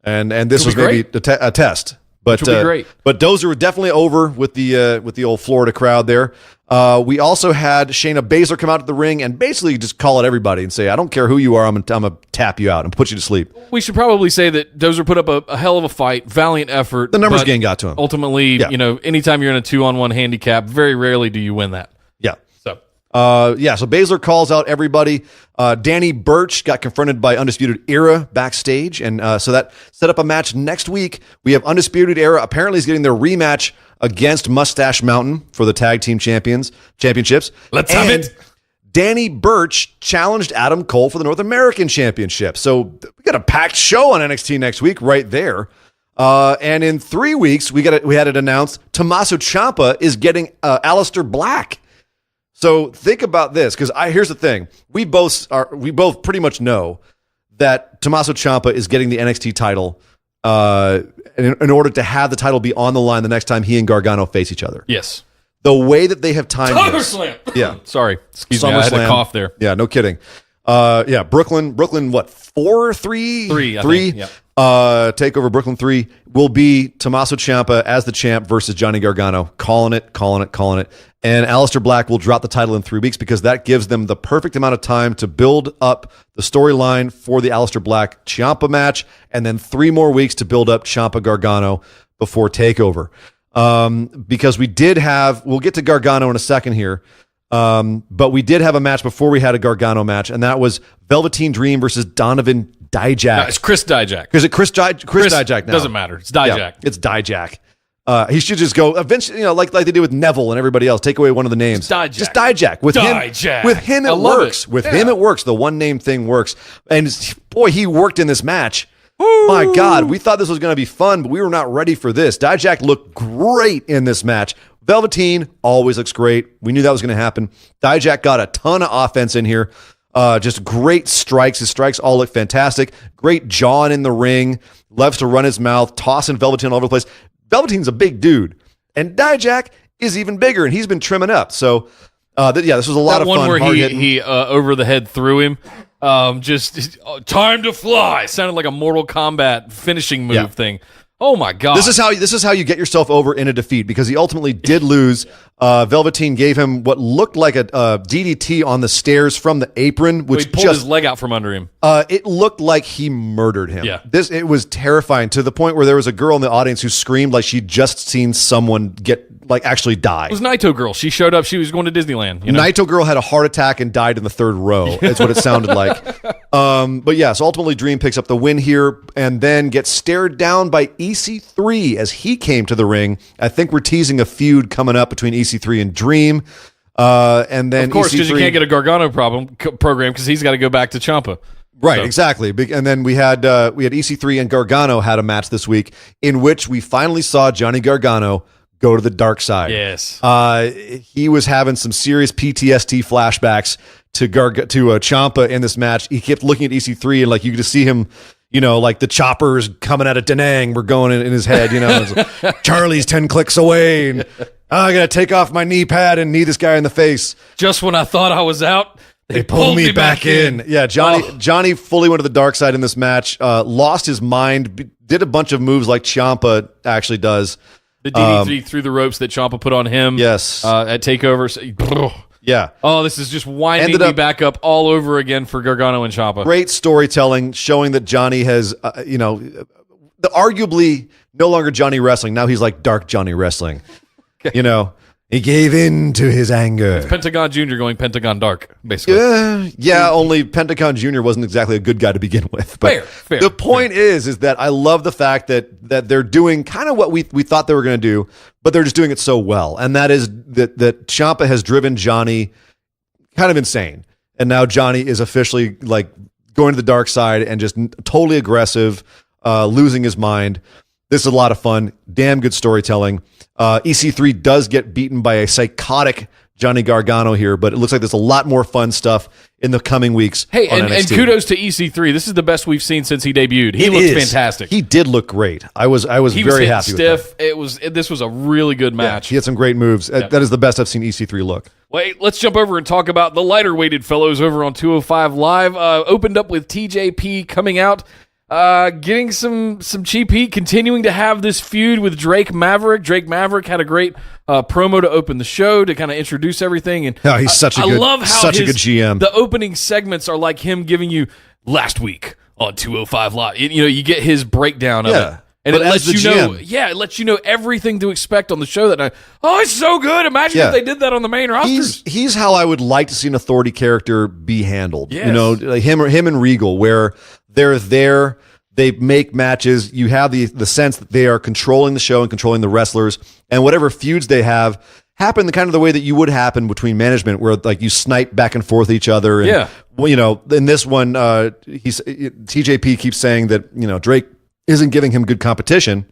Speaker 3: And this was maybe a test. But,
Speaker 1: which would be great.
Speaker 3: But Dozer was definitely over with the old Florida crowd there. We also had Shayna Baszler come out to the ring and basically just call at everybody and say, I don't care who you are, I'm gonna tap you out and put you to sleep.
Speaker 1: We should probably say that Dozer put up a hell of a fight, valiant effort.
Speaker 3: The numbers game got to him.
Speaker 1: Ultimately, anytime you're in a 2-on-1 handicap, very rarely do you win that.
Speaker 3: Yeah.
Speaker 1: So
Speaker 3: So Baszler calls out everybody. Danny Burch got confronted by Undisputed Era backstage, and so that set up a match next week. We have Undisputed Era apparently is getting their rematch against Mustache Mountain for the Tag Team Championships.
Speaker 1: Let's have it.
Speaker 3: Danny Burch challenged Adam Cole for the North American Championship. So we got a packed show on NXT next week right there. And in 3 weeks, we had it announced Tommaso Ciampa is getting Aleister Black. So think about this, because here's the thing: we both pretty much know that Tommaso Ciampa is getting the NXT title in order to have the title be on the line the next time he and Gargano face each other.
Speaker 1: Yes,
Speaker 3: the way that they have timed
Speaker 1: SummerSlam.
Speaker 3: Yeah,
Speaker 1: sorry, excuse me, I had a cough there.
Speaker 3: Yeah, no kidding. Brooklyn, what 4-3?
Speaker 1: 3. Yeah.
Speaker 3: Takeover Brooklyn 3 will be Tommaso Ciampa as the champ versus Johnny Gargano. Calling it. And Aleister Black will drop the title in 3 weeks because that gives them the perfect amount of time to build up the storyline for the Aleister Black Ciampa match, and then 3 more weeks to build up Ciampa Gargano before Takeover. Because we'll get to Gargano in a second here. But we did have a match before we had a Gargano match, and that was Velveteen Dream versus Donovan Dijak.
Speaker 1: No, it's Chris Dijak.
Speaker 3: Is it Chris Dijak now?
Speaker 1: Doesn't matter. It's Dijak.
Speaker 3: Yeah, it's Dijak. He should just go eventually, like they did with Neville and everybody else. Take away one of the names. Just Dijak. With him, it works. With him, it works. The one name thing works. And boy, he worked in this match. Woo! My God, we thought this was going to be fun, but we were not ready for this. Dijak looked great in this match. Velveteen always looks great. We knew that was going to happen. Dijak got a ton of offense in here. Just great strikes. His strikes all look fantastic. Great jawing in the ring. Loves to run his mouth, tossing Velveteen all over the place. Velveteen's a big dude. And Dijak is even bigger, and he's been trimming up. So, this was a lot of fun.
Speaker 1: That one where he over the head threw him. Just time to fly. Sounded like a Mortal Kombat finishing move thing. Oh my God!
Speaker 3: This is how you get yourself over in a defeat, because he ultimately did lose Velveteen gave him what looked like a DDT on the stairs from the apron, which
Speaker 1: he pulled his leg out from under him.
Speaker 3: It looked like he murdered him.
Speaker 1: Yeah.
Speaker 3: It was terrifying to the point where there was a girl in the audience who screamed like she'd just seen someone actually die.
Speaker 1: It was Naito Girl. She showed up. She was going to Disneyland.
Speaker 3: Naito Girl had a heart attack and died in the third row. That's what it sounded like. But yeah, so ultimately Dream picks up the win here and then gets stared down by EC3 as he came to the ring. I think we're teasing a feud coming up between EC3 and Dream. And then
Speaker 1: of course, because you can't get a Gargano program because he's got to go back to Ciampa.
Speaker 3: Right, exactly. And then we had EC3 and Gargano had a match this week in which we finally saw Johnny Gargano go to the dark side.
Speaker 1: Yes.
Speaker 3: He was having some serious PTSD flashbacks to Ciampa in this match. He kept looking at EC3 and you could just see him, like the choppers coming out of Da Nang were going in his head, like, Charlie's 10 clicks away and I got to take off my knee pad and knee this guy in the face.
Speaker 1: Just when I thought I was out,
Speaker 3: they pulled me back in. Yeah, Johnny fully went to the dark side in this match, lost his mind, did a bunch of moves like Ciampa actually does.
Speaker 1: The DDT through the ropes that Ciampa put on him.
Speaker 3: Yes.
Speaker 1: At TakeOver.
Speaker 3: Yeah.
Speaker 1: Oh, this is just winding me back up all over again for Gargano and Ciampa.
Speaker 3: Great storytelling showing that Johnny has, arguably no longer Johnny Wrestling. Now he's like Dark Johnny Wrestling. Okay. He gave in to his anger.
Speaker 1: It's Pentagon Jr. going Pentagon Dark, basically.
Speaker 3: Only Pentagon Jr. wasn't exactly a good guy to begin with. But
Speaker 1: fair.
Speaker 3: The point is that I love the fact that they're doing kind of what we thought they were going to do, but they're just doing it so well. And that is that Ciampa has driven Johnny kind of insane. And now Johnny is officially going to the dark side and just totally aggressive, losing his mind. This is a lot of fun. Damn good storytelling. EC3 does get beaten by a psychotic Johnny Gargano here, but it looks like there's a lot more fun stuff in the coming weeks.
Speaker 1: Hey,
Speaker 3: on
Speaker 1: and
Speaker 3: NXT.
Speaker 1: kudos to EC3. This is the best we've seen since he debuted. He looks fantastic.
Speaker 3: He did look great. I was very happy
Speaker 1: stiff.
Speaker 3: with him.
Speaker 1: This was a really good match.
Speaker 3: Yeah, he had some great moves. That is the best I've seen EC3 look.
Speaker 1: Wait, let's jump over and talk about the lighter weighted fellows over on 205 Live. Opened up with TJP coming out. Getting some cheap heat, continuing to have this feud with Drake Maverick. Drake Maverick had a great promo to open the show to kind of introduce everything. And
Speaker 3: he's such a good GM.
Speaker 1: The opening segments are like him giving you last week on 205 Live. You get his breakdown of it. And it lets you know, it lets you know everything to expect on the show that night. Oh, it's so good. Imagine if they did that on the main roster.
Speaker 3: He's how I would like to see an authority character be handled.
Speaker 1: Yes.
Speaker 3: Like him and Regal, where they're there, they make matches. You have the sense that they are controlling the show and controlling the wrestlers, and whatever feuds they have happen the kind of the way that you would happen between management, where you snipe back and forth each other. And, in this one, TJP keeps saying that Drake isn't giving him good competition.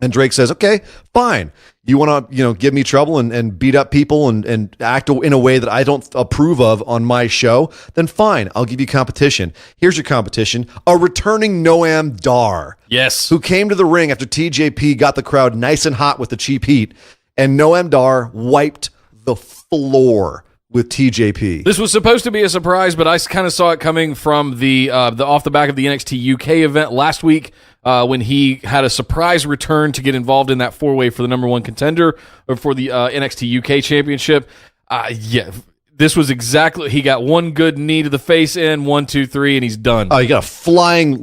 Speaker 3: And Drake says, okay, fine. You want to, give me trouble and beat up people and act in a way that I don't approve of on my show, then fine, I'll give you competition. Here's your competition, a returning Noam Dar.
Speaker 1: Yes.
Speaker 3: Who came to the ring after TJP got the crowd nice and hot with the cheap heat, and Noam Dar wiped the floor with TJP.
Speaker 1: This was supposed to be a surprise, but I kind of saw it coming from the off the back of the NXT UK event last week when he had a surprise return to get involved in that four-way for the number one contender or for the NXT UK championship. This was exactly, he got one good knee to the face in, 1, 2, 3, and he's done.
Speaker 3: Oh, he got a flying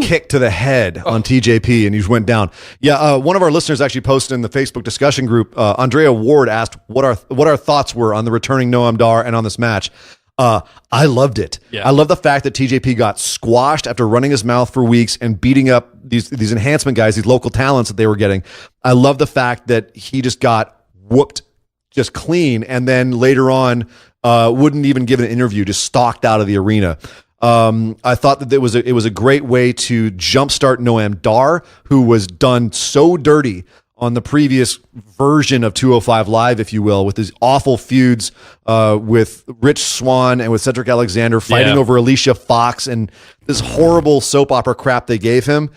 Speaker 3: kick to the head on TJP, and he just went down. Yeah, one of our listeners actually posted in the Facebook discussion group. Andrea Ward asked what our thoughts were on the returning Noam Dar and on this match. I loved it.
Speaker 1: Yeah.
Speaker 3: I love the fact that TJP got squashed after running his mouth for weeks and beating up these enhancement guys, these local talents that they were getting. I love the fact that he just got whooped just clean, and then later on wouldn't even give an interview, just stalked out of the arena. I thought that it was a great way to jumpstart Noam Dar, who was done so dirty on the previous version of 205 Live, if you will, with these awful feuds with Rich Swann and with Cedric Alexander fighting over Alicia Fox and this horrible soap opera crap they gave him.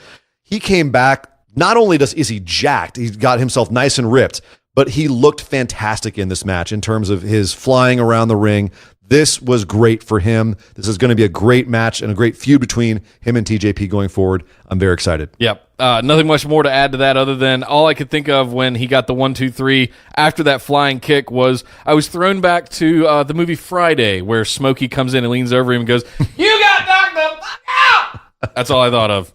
Speaker 3: He came back. Not only is he jacked, he's got himself nice and ripped, but he looked fantastic in this match in terms of his flying around the ring, This was great for him. This is going to be a great match and a great feud between him and TJP going forward. I'm very excited.
Speaker 1: Yep. Nothing much more to add to that other than all I could think of when he got the 1-2-3 after that flying kick was I was thrown back to the movie Friday where Smokey comes in and leans over him and goes, "You got knocked the fuck out!" That's all I thought of.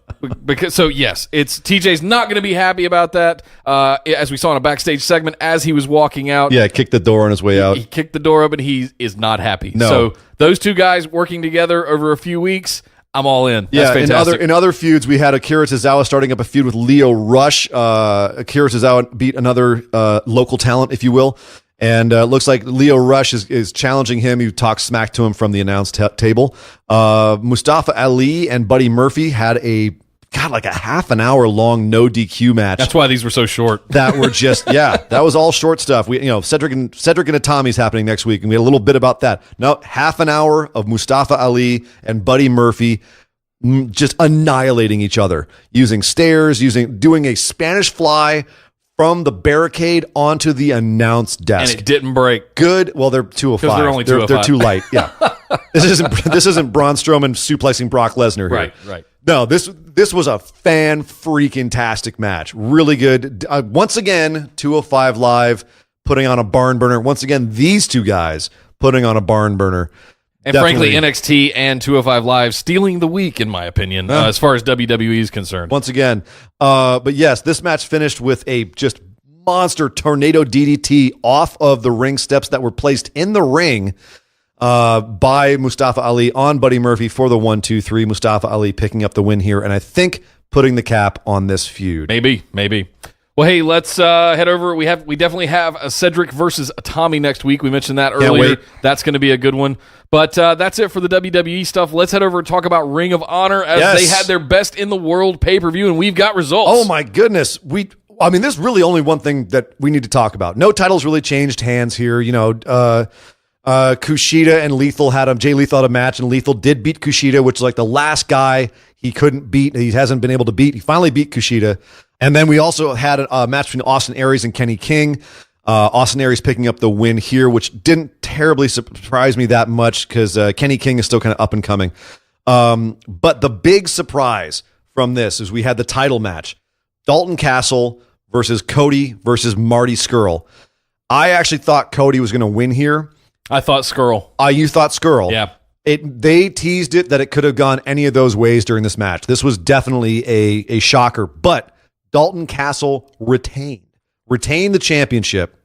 Speaker 1: So yes, it's TJ's not going to be happy about that. As we saw in a backstage segment, as he was walking out,
Speaker 3: Kicked the door on his way out.
Speaker 1: He kicked the door open. He is not happy.
Speaker 3: No.
Speaker 1: So those two guys working together over a few weeks, I'm all in. That's fantastic.
Speaker 3: In other feuds, we had Akira Tozawa starting up a feud with Lio Rush. Akira Tozawa beat another local talent, if you will. And looks like Lio Rush is challenging him. He talks smack to him from the announce table. Mustafa Ali and Buddy Murphy had like a half an hour long no DQ match.
Speaker 1: That's why these were so short.
Speaker 3: That were just that was all short stuff. We Cedric and Itami's happening next week, and we had a little bit about that. No, half an hour of Mustafa Ali and Buddy Murphy just annihilating each other using stairs, doing a Spanish fly from the barricade onto the announce desk,
Speaker 1: and it didn't break.
Speaker 3: Good. Well, they're 205.
Speaker 1: They're only 205.
Speaker 3: They're too light. Yeah. This isn't Braun Strowman suplexing Brock Lesnar here.
Speaker 1: Right.
Speaker 3: No, this was a fan-freaking-tastic match. Really good. Once again, 205 Live putting on a barn burner. Once again, these two guys putting on a barn burner.
Speaker 1: And frankly, NXT and 205 Live stealing the week, in my opinion, as far as WWE is concerned.
Speaker 3: Once again. But yes, this match finished with a just monster tornado DDT off of the ring steps that were placed in the ring by Mustafa Ali on Buddy Murphy for the 1-2-3. Mustafa Ali picking up the win here, and I think putting the cap on this feud.
Speaker 1: Maybe. Well, hey, let's head over. We definitely have a Cedric versus Tommy next week. We mentioned that earlier. That's going to be a good one. But that's it for the WWE stuff. Let's head over and talk about Ring of Honor as they had their best in the world pay-per-view, and we've got results.
Speaker 3: Oh my goodness. There's really only one thing that we need to talk about. No titles really changed hands here. Kushida and Lethal Jay Lethal had a match, and Lethal did beat Kushida, which is like the last guy he couldn't beat. He hasn't been able to beat. He finally beat Kushida. And then we also had a match between Austin Aries and Kenny King. Austin Aries picking up the win here, which didn't terribly surprise me that much because Kenny King is still kind of up and coming. But the big surprise from this is we had the title match. Dalton Castle versus Cody versus Marty Scurll. I actually thought Cody was going to win here.
Speaker 1: I thought Scurll.
Speaker 3: You thought Scurll.
Speaker 1: Yeah.
Speaker 3: They teased it that it could have gone any of those ways during this match. This was definitely a shocker, but Dalton Castle retained the championship.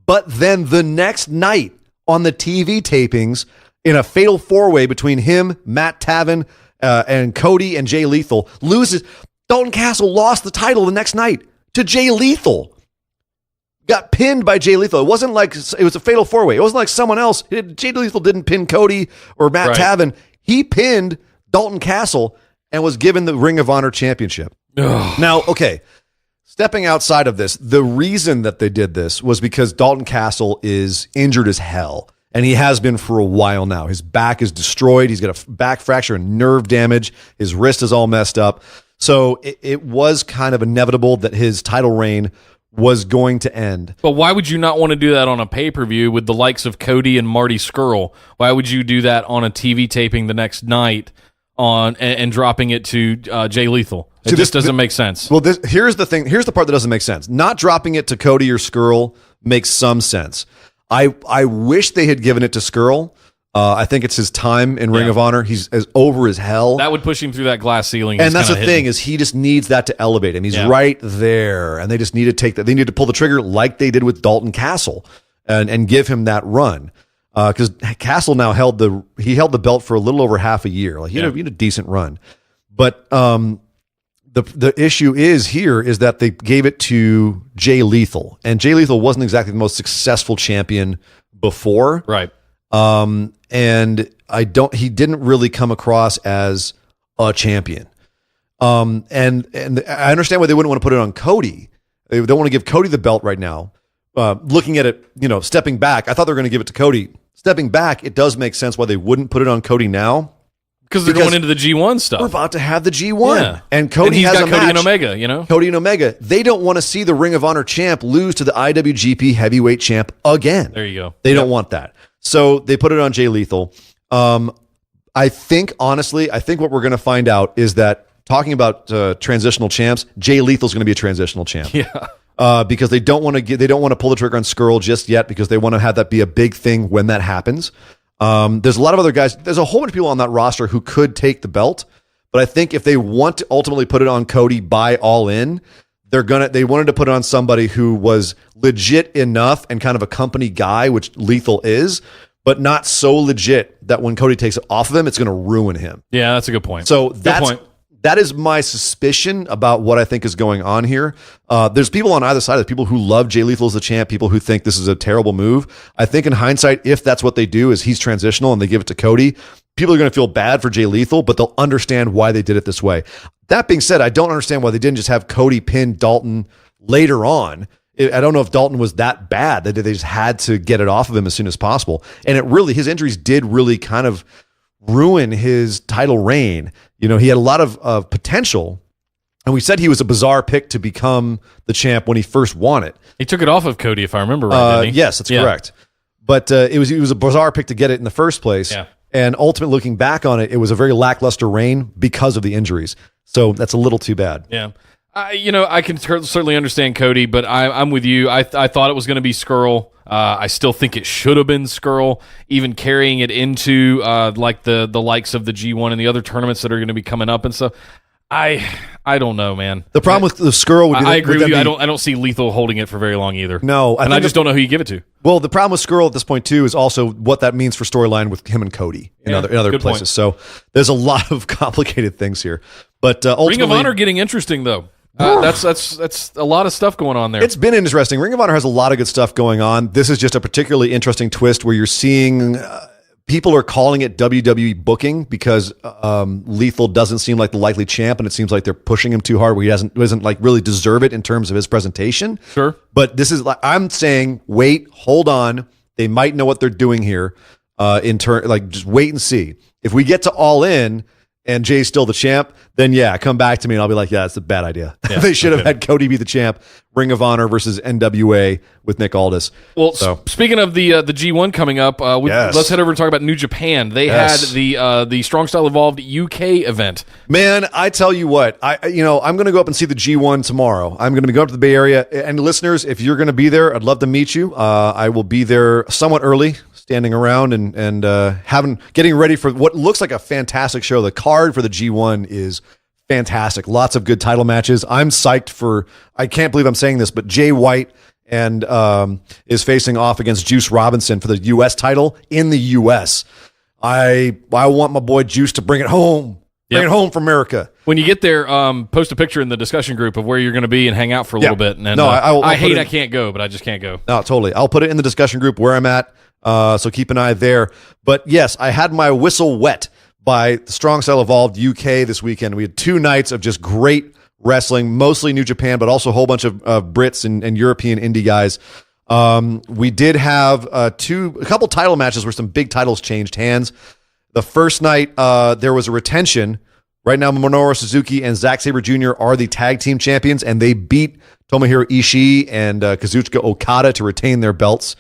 Speaker 3: But then the next night on the TV tapings in a fatal four-way between him, Matt Taven, and Cody and Jay Lethal loses. Dalton Castle lost the title the next night to Jay Lethal. Got pinned by Jay Lethal. It wasn't like it was a fatal four-way. It wasn't like someone else. Jay Lethal didn't pin Cody or Matt Taven. He pinned Dalton Castle and was given the Ring of Honor championship. Ugh. Now, okay, stepping outside of this, the reason that they did this was because Dalton Castle is injured as hell, and he has been for a while now. His back is destroyed. He's got a back fracture and nerve damage. His wrist is all messed up. So it was kind of inevitable that his title reign was going to end.
Speaker 1: But why would you not want to do that on a pay-per-view with the likes of Cody and Marty Scurll? Why would you do that on a TV taping the next night and dropping it to Jay Lethal? It just doesn't make sense.
Speaker 3: Well, here's the thing. Here's the part that doesn't make sense. Not dropping it to Cody or Scurll makes some sense. I wish they had given it to Scurll. I think it's his time in Ring of Honor. He's as over as hell.
Speaker 1: That would push him through that glass ceiling.
Speaker 3: And that's the thing is he just needs that to elevate him. He's right there, and they just need to take that. They need to pull the trigger like they did with Dalton Castle, and give him that run. Because Castle now held the belt for a little over half a year. Like he had a decent run, but the issue is that they gave it to Jay Lethal, and Jay Lethal wasn't exactly the most successful champion before,
Speaker 1: right?
Speaker 3: And he didn't really come across as a champion. And I understand why they wouldn't want to put it on Cody. They don't want to give Cody the belt right now. Looking at it, stepping back, I thought they were going to give it to Cody. Stepping back, it does make sense why they wouldn't put it on Cody now.
Speaker 1: Because they're going into the G1 stuff.
Speaker 3: We're about to have the G1.
Speaker 1: Yeah.
Speaker 3: And Cody has
Speaker 1: got
Speaker 3: a
Speaker 1: Cody
Speaker 3: match.
Speaker 1: and Omega,
Speaker 3: Cody and Omega. They don't want to see the Ring of Honor champ lose to the IWGP Heavyweight champ again.
Speaker 1: There you go.
Speaker 3: They don't want that. So they put it on Jay Lethal. I think what we're going to find out is that talking about transitional champs, Jay Lethal's going to be a transitional champ.
Speaker 1: Yeah.
Speaker 3: Because they don't want to pull the trigger on Skrull just yet because they want to have that be a big thing when that happens. There's a lot of other guys. There's a whole bunch of people on that roster who could take the belt, but I think if they want to ultimately put it on Cody by All In, they wanted to put it on somebody who was legit enough and kind of a company guy, which Lethal is, but not so legit that when Cody takes it off of him, it's going to ruin him.
Speaker 1: Yeah, that's a good point.
Speaker 3: So that is my suspicion about what I think is going on here. There's people on either side. There's people who love Jay Lethal as the champ, people who think this is a terrible move. I think in hindsight, if that's what they do is he's transitional and they give it to Cody, people are going to feel bad for Jay Lethal, but they'll understand why they did it this way. That being said, I don't understand why they didn't just have Cody pin Dalton later on. I don't know if Dalton was that bad that they just had to get it off of him as soon as possible. And his injuries did really kind of ruin his title reign. He had a lot of potential, and we said he was a bizarre pick to become the champ when he first won it.
Speaker 1: He took it off of Cody, if I remember right, didn't he?
Speaker 3: Yes, that's correct. But it was a bizarre pick to get it in the first place.
Speaker 1: Yeah.
Speaker 3: And ultimately, looking back on it, it was a very lackluster reign because of the injuries. So that's a little too bad.
Speaker 1: Yeah. I can certainly understand Cody, but I'm with you. I thought it was going to be Skrull. I still think it should have been Skrull, even carrying it into like the likes of the G1 and the other tournaments that are going to be coming up and stuff. I don't know, man.
Speaker 3: The problem with the Skrull would be
Speaker 1: I agree with you. I don't see Lethal holding it for very long either.
Speaker 3: No,
Speaker 1: I just don't know who you give it to.
Speaker 3: Well, the problem with Skrull at this point too is also what that means for storyline with him and Cody in other places.
Speaker 1: Point.
Speaker 3: So there's a lot of complicated things here. But ultimately,
Speaker 1: Ring of Honor getting interesting though. That's a lot of stuff going on there.
Speaker 3: It's been interesting. Ring of Honor has a lot of good stuff going on. This is just a particularly interesting twist where you're seeing people are calling it WWE booking because Lethal doesn't seem like the likely champ, and it seems like they're pushing him too hard where he doesn't like really deserve it in terms of his presentation.
Speaker 1: Sure.
Speaker 3: But this is like I'm saying, wait, hold on. They might know what they're doing here. Just wait and see. If we get to All In and Jay's still the champ, then come back to me and I'll be like, that's a bad idea.
Speaker 1: Yeah,
Speaker 3: they should have had Cody be the champ. Ring of Honor versus NWA with Nick Aldis.
Speaker 1: Well, speaking of the G1 coming up, let's head over and talk about New Japan. They had the Strong Style Evolved UK event.
Speaker 3: Man, I tell you what, I'm going to go up and see the G1 tomorrow. I'm going to go up to the Bay Area. And listeners, if you're going to be there, I'd love to meet you. I will be there somewhat early, standing around and getting ready for what looks like a fantastic show. The card for the G1 is fantastic. Lots of good title matches. I'm psyched for, I can't believe I'm saying this, but Jay White and is facing off against Juice Robinson for the U.S. title in the U.S. I want my boy Juice to bring it home. Bring it home for America.
Speaker 1: When you get there, post a picture in the discussion group of where you're going to be and hang out for a little bit. And I can't go, but I just can't go.
Speaker 3: No, totally. I'll put it in the discussion group where I'm at. So keep an eye there. But yes, I had my whistle wet by the Strong Style Evolved UK this weekend. We had 2 nights of just great wrestling, mostly New Japan, but also a whole bunch of Brits and European indie guys. We did have a couple title matches where some big titles changed hands. The first night, there was a retention. Right now, Minoru Suzuki and Zack Sabre Jr. are the tag team champions, and they beat Tomohiro Ishii and Kazuchika Okada to retain their belts.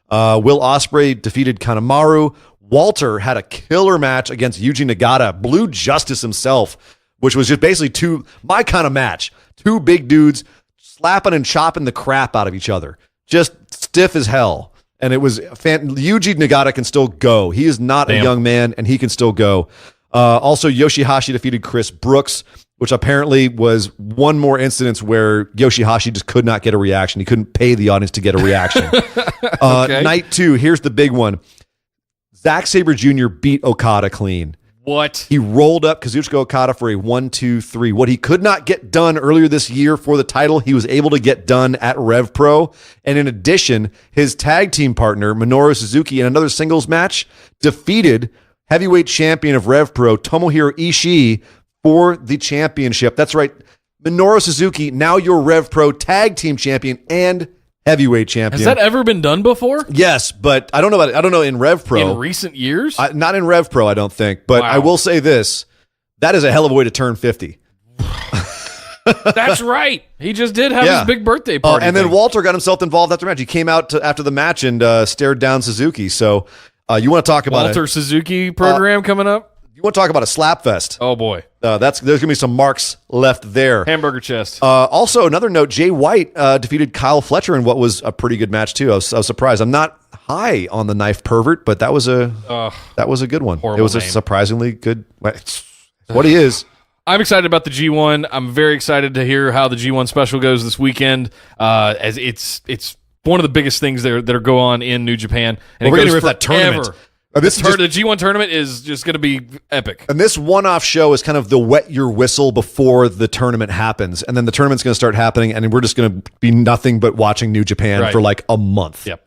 Speaker 3: Will Ospreay defeated Kanemaru. Walter had a killer match against Yuji Nagata, Blue Justice himself, which was just basically my kind of match. 2 big dudes slapping and chopping the crap out of each other. Just stiff as hell. And it was Yuji Nagata can still go. He is not a young man, and he can still go. Also, Yoshihashi defeated Chris Brooks, which apparently was one more instance where Yoshihashi just could not get a reaction. He couldn't pay the audience to get a reaction.
Speaker 1: Okay.
Speaker 3: Night 2, here's the big one. Zack Sabre Jr. beat Okada clean.
Speaker 1: What?
Speaker 3: He rolled up Kazuchika Okada for a 1-2-3. What he could not get done earlier this year for the title, he was able to get done at Rev Pro. And in addition, his tag team partner, Minoru Suzuki, in another singles match, defeated heavyweight champion of Rev Pro, Tomohiro Ishii, for the championship. That's right. Minoru Suzuki, now your Rev Pro tag team champion and heavyweight champion.
Speaker 1: Has that ever been done before?
Speaker 3: Yes, but I don't know I don't know in Rev Pro.
Speaker 1: In recent years?
Speaker 3: Not in Rev Pro, I don't think. But
Speaker 1: Wow.
Speaker 3: I will say this. That is a hell of a way to turn 50.
Speaker 1: That's right. He just did have his big birthday party.
Speaker 3: And then Walter got himself involved after the match. He came out after the match and stared down Suzuki. So You want to talk about
Speaker 1: Walter Suzuki program coming up?
Speaker 3: You want to talk about a slap fest?
Speaker 1: Oh boy,
Speaker 3: there's going to be some marks left there.
Speaker 1: Hamburger chest.
Speaker 3: Also, another note: Jay White defeated Kyle Fletcher in what was a pretty good match too. I was surprised. I'm not high on the knife pervert, but that was a good one. It was a surprisingly good. It's what he is.
Speaker 1: I'm excited about the G1. I'm very excited to hear how the G1 special goes this weekend. As it's one of the biggest things that are go on in New Japan, and
Speaker 3: we're
Speaker 1: it
Speaker 3: going
Speaker 1: goes
Speaker 3: to that tournament.
Speaker 1: The G1 tournament is just going to be epic.
Speaker 3: And this one-off show is kind of the wet your whistle before the tournament happens. And then the tournament's going to start happening, and we're just going to be nothing but watching New Japan for like a month.
Speaker 1: Yep.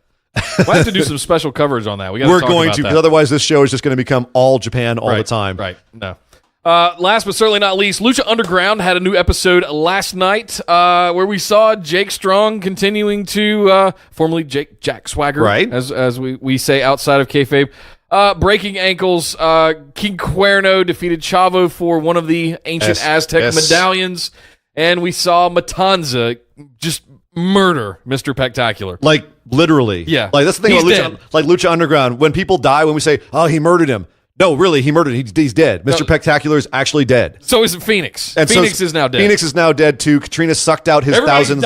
Speaker 1: We'll have to do some special coverage on that.
Speaker 3: We're going to, because otherwise this show is just going to become all Japan all the time.
Speaker 1: Right. No. Last but certainly not least, Lucha Underground had a new episode last night where we saw Jake Strong continuing to, formerly Jack Swagger, as we say outside of kayfabe, breaking ankles. King Cuerno defeated Chavo for one of the ancient Aztec medallions, and we saw Matanza just murder Mr. Spectacular.
Speaker 3: Like, literally.
Speaker 1: Yeah.
Speaker 3: Like, that's the thing about Lucha Underground. When people die, when we say, oh, he murdered him. No, really, he murdered him. He's dead. Mr. Spectacular is actually dead.
Speaker 1: So is Phoenix.
Speaker 3: And
Speaker 1: Phoenix is now dead.
Speaker 3: Phoenix is now dead, too. Katrina sucked out his thousands.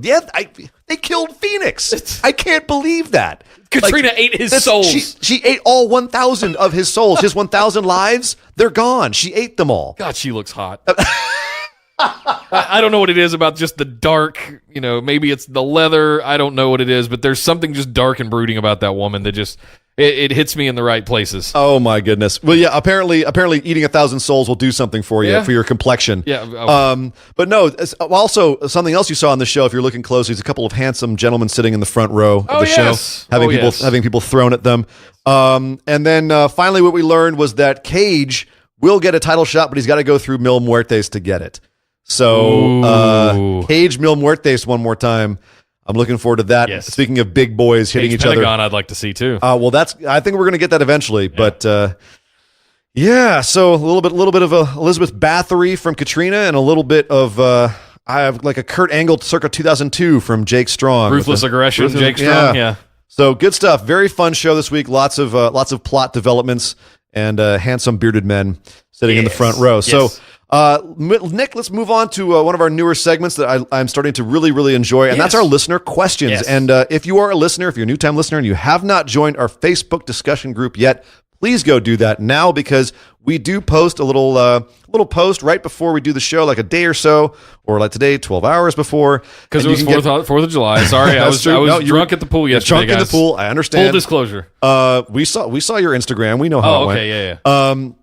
Speaker 3: Yeah, they killed Phoenix. I can't believe that.
Speaker 1: Katrina ate his souls.
Speaker 3: She ate all 1,000 of his souls. His 1,000 lives, they're gone. She ate them all.
Speaker 1: God, she looks hot. I don't know what it is about just the dark, maybe it's the leather. I don't know what it is, but there's something just dark and brooding about that woman that just, it hits me in the right places.
Speaker 3: Oh my goodness. Well, yeah, apparently eating 1,000 souls will do something for you, for your complexion.
Speaker 1: Yeah.
Speaker 3: But no, also something else you saw on the show, if you're looking closely, is a couple of handsome gentlemen sitting in the front row of the show, having people thrown at them. And then finally what we learned was that Cage will get a title shot, but he's got to go through Mil Muertes to get it. So Cage Mil Muertes one more time. I'm looking forward to that.
Speaker 1: Yes.
Speaker 3: Speaking of big boys hitting each other,
Speaker 1: I'd like to see too.
Speaker 3: Well, I think we're going to get that eventually. Yeah. But so a little bit of a Elizabeth Bathory from Katrina, and a little bit of I have like a Kurt Angle circa 2002 from Jake Strong.
Speaker 1: Ruthless aggression, Jake Strong. Yeah.
Speaker 3: So good stuff. Very fun show this week. Lots of plot developments and handsome bearded men sitting in the front row.
Speaker 1: Yes.
Speaker 3: So. Nick, let's move on to one of our newer segments that I'm starting to really, really enjoy, and that's our listener questions.
Speaker 1: Yes.
Speaker 3: And if you are a listener, if you're a new-time listener and you have not joined our Facebook discussion group yet, please go do that now, because we do post a little post right before we do the show, like a day or so, or like today, 12 hours before.
Speaker 1: Because it was 4th of July. Sorry, I was drunk at the pool yesterday.
Speaker 3: Drunk in the pool. I understand.
Speaker 1: Full disclosure.
Speaker 3: We saw your Instagram. We know how it went.
Speaker 1: Yeah.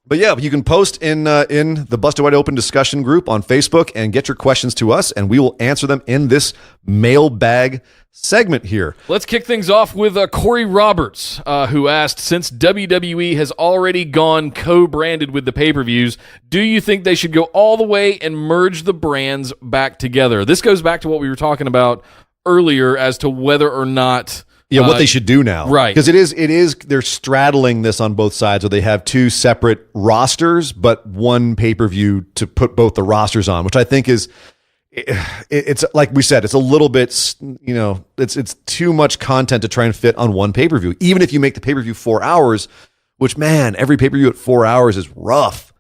Speaker 3: But yeah, you can post in the Busted Wide Open discussion group on Facebook and get your questions to us, and we will answer them in this mailbag segment here.
Speaker 1: Let's kick things off with Corey Roberts, who asked, since WWE has already gone co-branded with the pay-per-views, do you think they should go all the way and merge the brands back together? This goes back to what we were talking about earlier as to whether or not...
Speaker 3: what they should do now.
Speaker 1: Right.
Speaker 3: Because it is, they're straddling this on both sides, where they have two separate rosters, but one pay-per-view to put both the rosters on, which I think is, it's like we said, it's a little bit, it's too much content to try and fit on one pay-per-view. Even if you make the pay-per-view 4 hours, which, man, every pay-per-view at 4 hours is rough.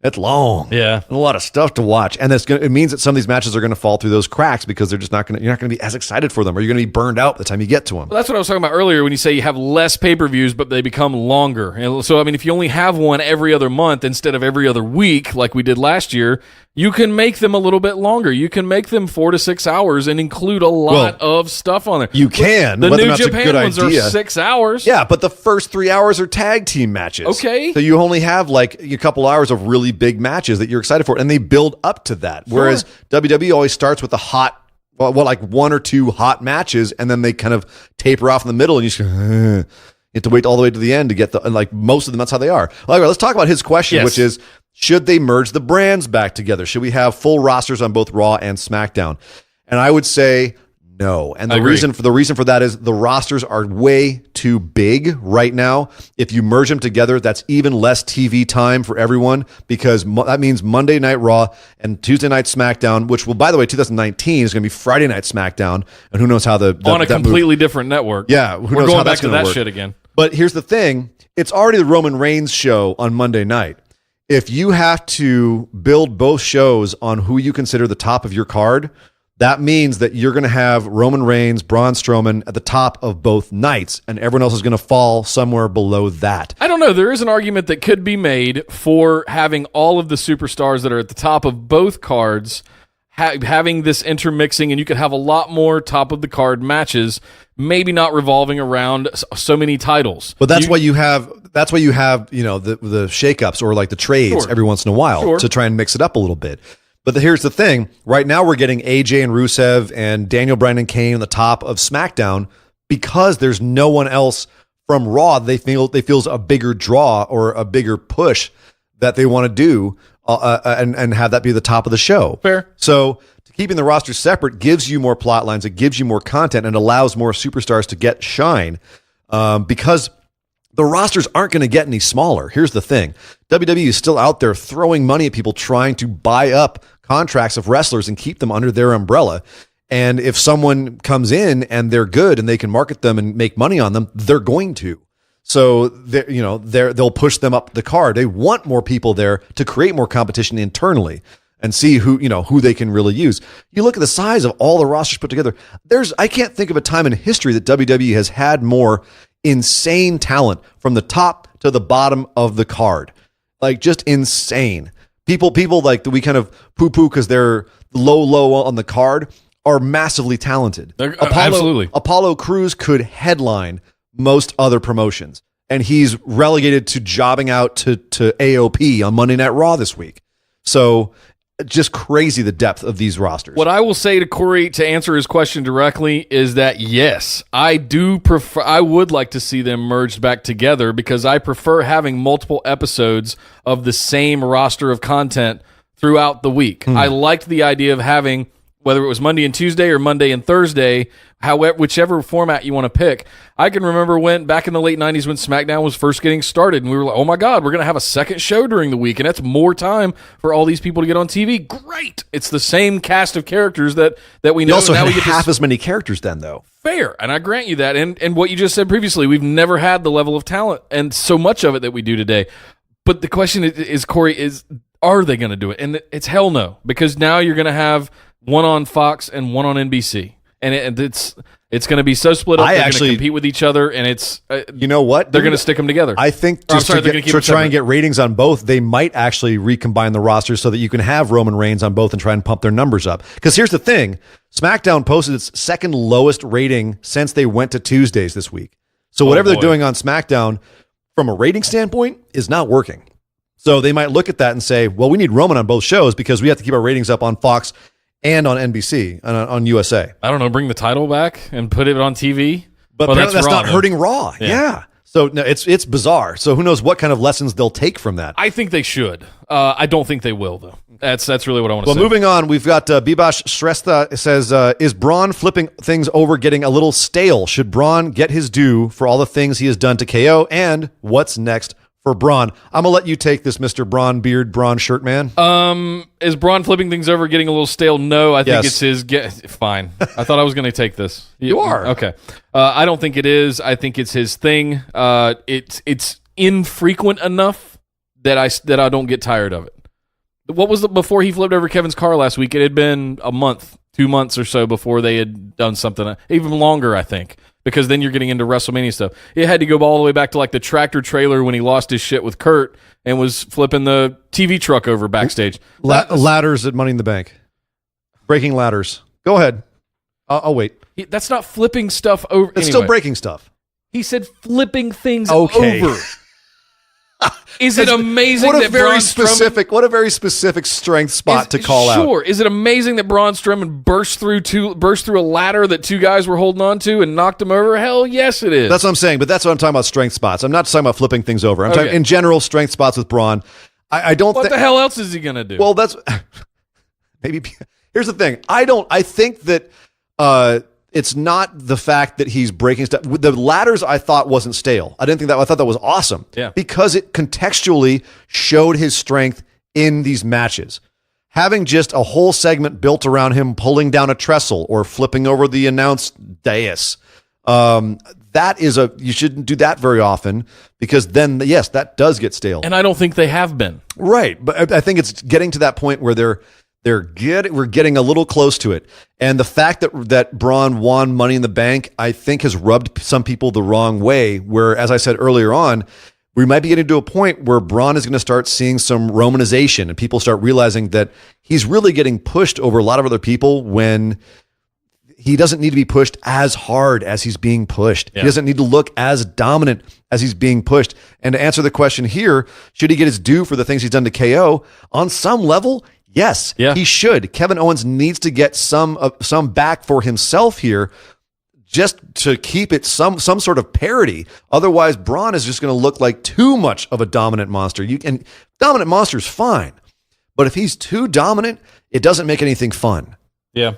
Speaker 3: It's long.
Speaker 1: Yeah.
Speaker 3: And a lot of stuff to watch. And it means that some of these matches are going to fall through those cracks, because you're not going to be as excited for them, or you're going to be burned out by the time you get to them.
Speaker 1: Well, that's what I was talking about earlier when you say you have less pay-per-views, but they become longer. And so, I mean, if you only have one every other month instead of every other week, like we did last year, you can make them a little bit longer. You can make them 4 to 6 hours and include a lot of stuff on there.
Speaker 3: You can.
Speaker 1: The New Japan ones are 6 hours.
Speaker 3: Yeah, but the first 3 hours are tag team matches.
Speaker 1: Okay.
Speaker 3: So you only have like a couple hours of really big matches that you're excited for, and they build up to that. Sure. Whereas WWE always starts with like 1 or 2 hot matches, and then they kind of taper off in the middle, and you have to wait all the way to the end to get and like most of them, that's how they are. All right, let's talk about his question, which is, should they merge the brands back together? Should we have full rosters on both Raw and SmackDown? And I would say no. And the reason for that is the rosters are way too big right now. If you merge them together, that's even less TV time for everyone, because that means Monday Night Raw and Tuesday Night SmackDown, which will, by the way, 2019 is going to be Friday Night SmackDown, and who knows how on a
Speaker 1: completely different network.
Speaker 3: Yeah,
Speaker 1: we're going back to that shit again.
Speaker 3: But here's the thing. It's already the Roman Reigns show on Monday night. If you have to build both shows on who you consider the top of your card, that means that you're going to have Roman Reigns, Braun Strowman at the top of both nights, and everyone else is going to fall somewhere below that.
Speaker 1: I don't know. There is an argument that could be made for having all of the superstars that are at the top of both cards having this intermixing, and you could have a lot more top-of-the-card matches, maybe not revolving around so many titles.
Speaker 3: But that's why you have the shakeups or like the trades every once in a while to try and mix it up a little bit. But here's the thing. Right now we're getting AJ and Rusev and Daniel Bryan and Kane on the top of SmackDown because there's no one else from Raw they feels a bigger draw or a bigger push that they want to do and have that be the top of the show.
Speaker 1: Fair.
Speaker 3: So keeping the roster separate gives you more plot lines, it gives you more content, and allows more superstars to get shine because the rosters aren't going to get any smaller. Here's the thing. WWE is still out there throwing money at people trying to buy up contracts of wrestlers and keep them under their umbrella. And if someone comes in and they're good and they can market them and make money on them, they're going to. So they'll push them up the card. They want more people there to create more competition internally and see who they can really use. You look at the size of all the rosters put together. I can't think of a time in history that WWE has had more insane talent from the top to the bottom of the card. Like just insane. People like that we kind of poo-poo because they're low on the card are massively talented.
Speaker 1: Absolutely.
Speaker 3: Apollo Crews could headline most other promotions, and he's relegated to jobbing out to AOP on Monday Night Raw this week. So just crazy the depth of these rosters.
Speaker 1: What I will say to Corey to answer his question directly is that yes, I would like to see them merged back together because I prefer having multiple episodes of the same roster of content throughout the week. I liked the idea of having, whether it was Monday and Tuesday or Monday and Thursday, whichever format you want to pick. I can remember when back in the late 90s when SmackDown was first getting started and we were like, oh my God, we're going to have a second show during the week and that's more time for all these people to get on TV. Great. It's the same cast of characters that we know.
Speaker 3: You also had half as many characters then though.
Speaker 1: Fair. And I grant you that. And what you just said previously, we've never had the level of talent and so much of it that we do today. But the question is, Corey, are they going to do it? And it's hell no, because now you're going to have one on Fox and one on NBC. And it's going to be so split up. They're going to compete with each other, and it's
Speaker 3: you know what?
Speaker 1: They're going to stick them together.
Speaker 3: I think to try and get ratings on both, they might actually recombine the rosters so that you can have Roman Reigns on both and try and pump their numbers up. Because here's the thing: SmackDown posted its second lowest rating since they went to Tuesdays this week. So whatever they're doing on SmackDown, from a rating standpoint, is not working. So they might look at that and say, "Well, we need Roman on both shows because we have to keep our ratings up on Fox." And on NBC, and on USA.
Speaker 1: I don't know, bring the title back and put it on TV?
Speaker 3: But apparently that's not hurting Raw. Yeah. So no, it's bizarre. So who knows what kind of lessons they'll take from that.
Speaker 1: I think they should. I don't think they will, though. That's really what I want to say.
Speaker 3: Well, moving on, we've got Bibash Shrestha says, is Braun flipping things over getting a little stale? Should Braun get his due for all the things he has done to KO? And what's next for Braun? I'm going to let you take this, Mr. Braun Beard, Braun Shirt Man.
Speaker 1: Is Braun flipping things over getting a little stale? No, I think it's his... Fine. I thought I was going to take this.
Speaker 3: You are.
Speaker 1: Okay. I don't think it is. I think it's his thing. It's infrequent enough that I don't get tired of it. What was before he flipped over Kevin's car last week? It had been a month, 2 months or so before they had done something. Even longer, I think. Because then you're getting into WrestleMania stuff. It had to go all the way back to like the tractor trailer when he lost his shit with Kurt and was flipping the TV truck over backstage.
Speaker 3: Ladders at Money in the Bank. Breaking ladders. Go ahead. I'll wait.
Speaker 1: That's not flipping stuff over.
Speaker 3: It's still breaking stuff.
Speaker 1: He said flipping things over. Is it amazing
Speaker 3: what a very specific strength spot to call out.
Speaker 1: Sure. Is it amazing that Braun Strowman burst through a ladder that two guys were holding on to and knocked him over? Hell yes, it is.
Speaker 3: That's what I'm saying, but that's what I'm talking about, strength spots. I'm not talking about flipping things over. I'm talking in general strength spots with Braun. I don't
Speaker 1: What the hell else is he going to do?
Speaker 3: Well, that's maybe here's the thing. I think that it's not the fact that he's breaking stuff. The ladders I thought wasn't stale. I thought that was awesome.
Speaker 1: Yeah.
Speaker 3: Because it contextually showed his strength in these matches. Having just a whole segment built around him pulling down a trestle or flipping over the announce dais, you shouldn't do that very often, because then, yes, that does get stale.
Speaker 1: And I don't think they have been.
Speaker 3: Right. But I think it's getting to that point where we're getting a little close to it. And the fact that Braun won Money in the Bank, I think, has rubbed some people the wrong way, where, as I said earlier on, we might be getting to a point where Braun is going to start seeing some Romanization, and people start realizing that he's really getting pushed over a lot of other people when he doesn't need to be pushed as hard as he's being pushed. Yeah. He doesn't need to look as dominant as he's being pushed. And to answer the question here, should he get his due for the things he's done to KO? On some level, yes, he should. Kevin Owens needs to get some back for himself here, just to keep it some sort of parity. Otherwise, Braun is just going to look like too much of a dominant monster. And dominant monster is fine, but if he's too dominant, it doesn't make anything fun.
Speaker 1: Yeah.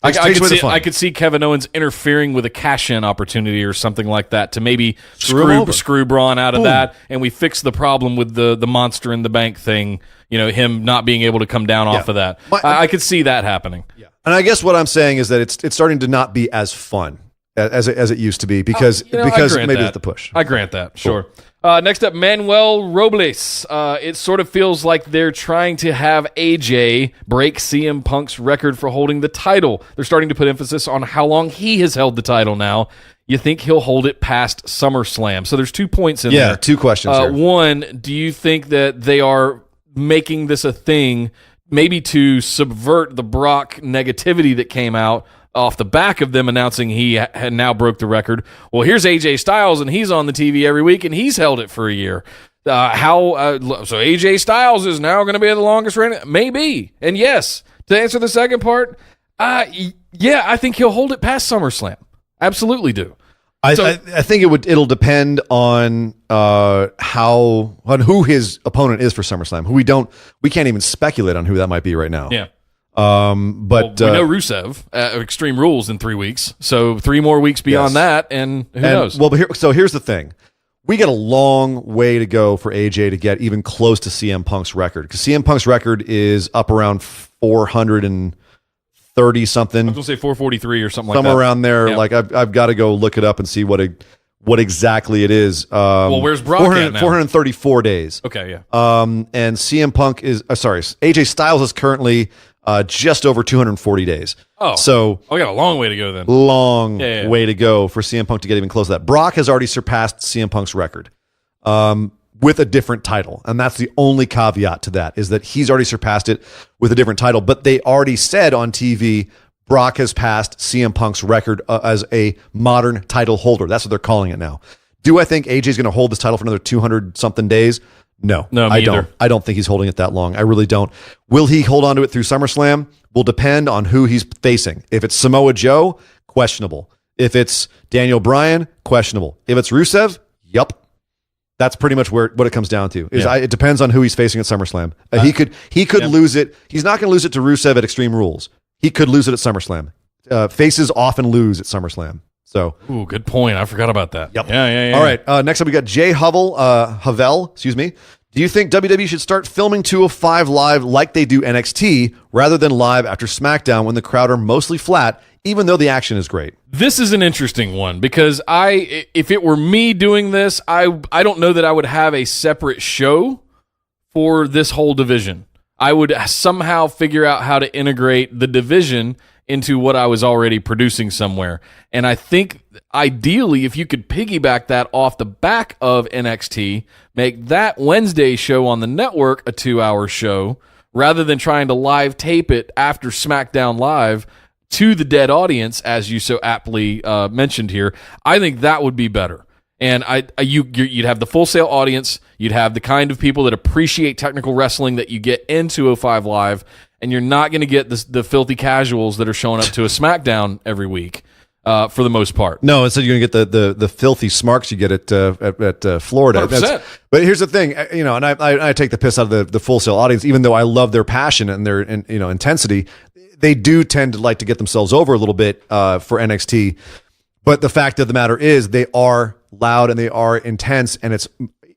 Speaker 1: I could see Kevin Owens interfering with a cash-in opportunity or something like that to maybe screw Braun out of that, and we fix the problem with the Monster in the Bank thing, him not being able to come down off of that. I could see that happening. Yeah.
Speaker 3: And I guess what I'm saying is that it's starting to not be as fun as it used to be, because maybe it's the push.
Speaker 1: I grant that, sure. Next up, Manuel Robles. It sort of feels like they're trying to have AJ break CM Punk's record for holding the title. They're starting to put emphasis on how long he has held the title now. You think he'll hold it past SummerSlam? So there's 2 points in there.
Speaker 3: Yeah, 2 questions here.
Speaker 1: One, do you think that they are making this a thing maybe to subvert the Brock negativity that came out off the back of them announcing he had now broke the record? Well, here's AJ Styles, and he's on the TV every week, and he's held it for a year. So AJ Styles is now going to be the longest reigning? Maybe. And yes, to answer the second part, I think he'll hold it past SummerSlam. Absolutely do.
Speaker 3: I think it'll depend on who his opponent is for SummerSlam. We can't even speculate on who that might be right now.
Speaker 1: Yeah.
Speaker 3: But
Speaker 1: we know Rusev at Extreme Rules in 3 weeks, so 3 more weeks beyond that, and who knows?
Speaker 3: Well, here's the thing: we got a long way to go for AJ to get even close to CM Punk's record, because CM Punk's record is up around 430 something.
Speaker 1: I was gonna say 443 or something like that.
Speaker 3: Somewhere around there. Yeah. Like I've got to go look it up and see what exactly it is.
Speaker 1: Where's Brock at now?
Speaker 3: 434 days.
Speaker 1: Okay, yeah.
Speaker 3: And CM Punk is AJ Styles is currently just over 240 days.
Speaker 1: Oh,
Speaker 3: so
Speaker 1: we got a long way to go then.
Speaker 3: Long way to go for CM Punk to get even close to that. Brock has already surpassed CM Punk's record with a different title, and that's the only caveat to that, is that he's already surpassed it with a different title. But they already said on TV, Brock has passed CM Punk's record as a modern title holder. That's what they're calling it now. Do I think AJ's going to hold this title for another 200-something days? No, I don't. I don't think he's holding it that long. I really don't. Will he hold on to it through SummerSlam? Will depend on who he's facing. If it's Samoa Joe, questionable. If it's Daniel Bryan, questionable. If it's Rusev, yup. That's pretty much what it comes down to. It depends on who he's facing at SummerSlam. He could lose it. He's not going to lose it to Rusev at Extreme Rules. He could lose it at SummerSlam. Faces often lose at SummerSlam. So,
Speaker 1: good point. I forgot about that.
Speaker 3: Yep.
Speaker 1: Yeah.
Speaker 3: All right. Next up, we got Jay Havel. Excuse me. Do you think WWE should start filming 205 live like they do NXT rather than live after SmackDown when the crowd are mostly flat, even though the action is great?
Speaker 1: This is an interesting one, because if it were me doing this, I don't know that I would have a separate show for this whole division. I would somehow figure out how to integrate the division into what I was already producing somewhere. And I think ideally, if you could piggyback that off the back of NXT, make that Wednesday show on the network a 2-hour show, rather than trying to live tape it after SmackDown Live to the dead audience, as you so aptly mentioned here, I think that would be better. And you'd have the Full Sail audience, you'd have the kind of people that appreciate technical wrestling that you get in 205 Live, and you're not going to get the filthy casuals that are showing up to a SmackDown every week for the most part.
Speaker 3: No, instead you're going to get the filthy smarks you get at Florida. But here's the thing, and I take the piss out of the Full Sail audience, even though I love their passion and their intensity. They do tend to like to get themselves over a little bit for NXT. But the fact of the matter is, they are loud and they are intense, and it's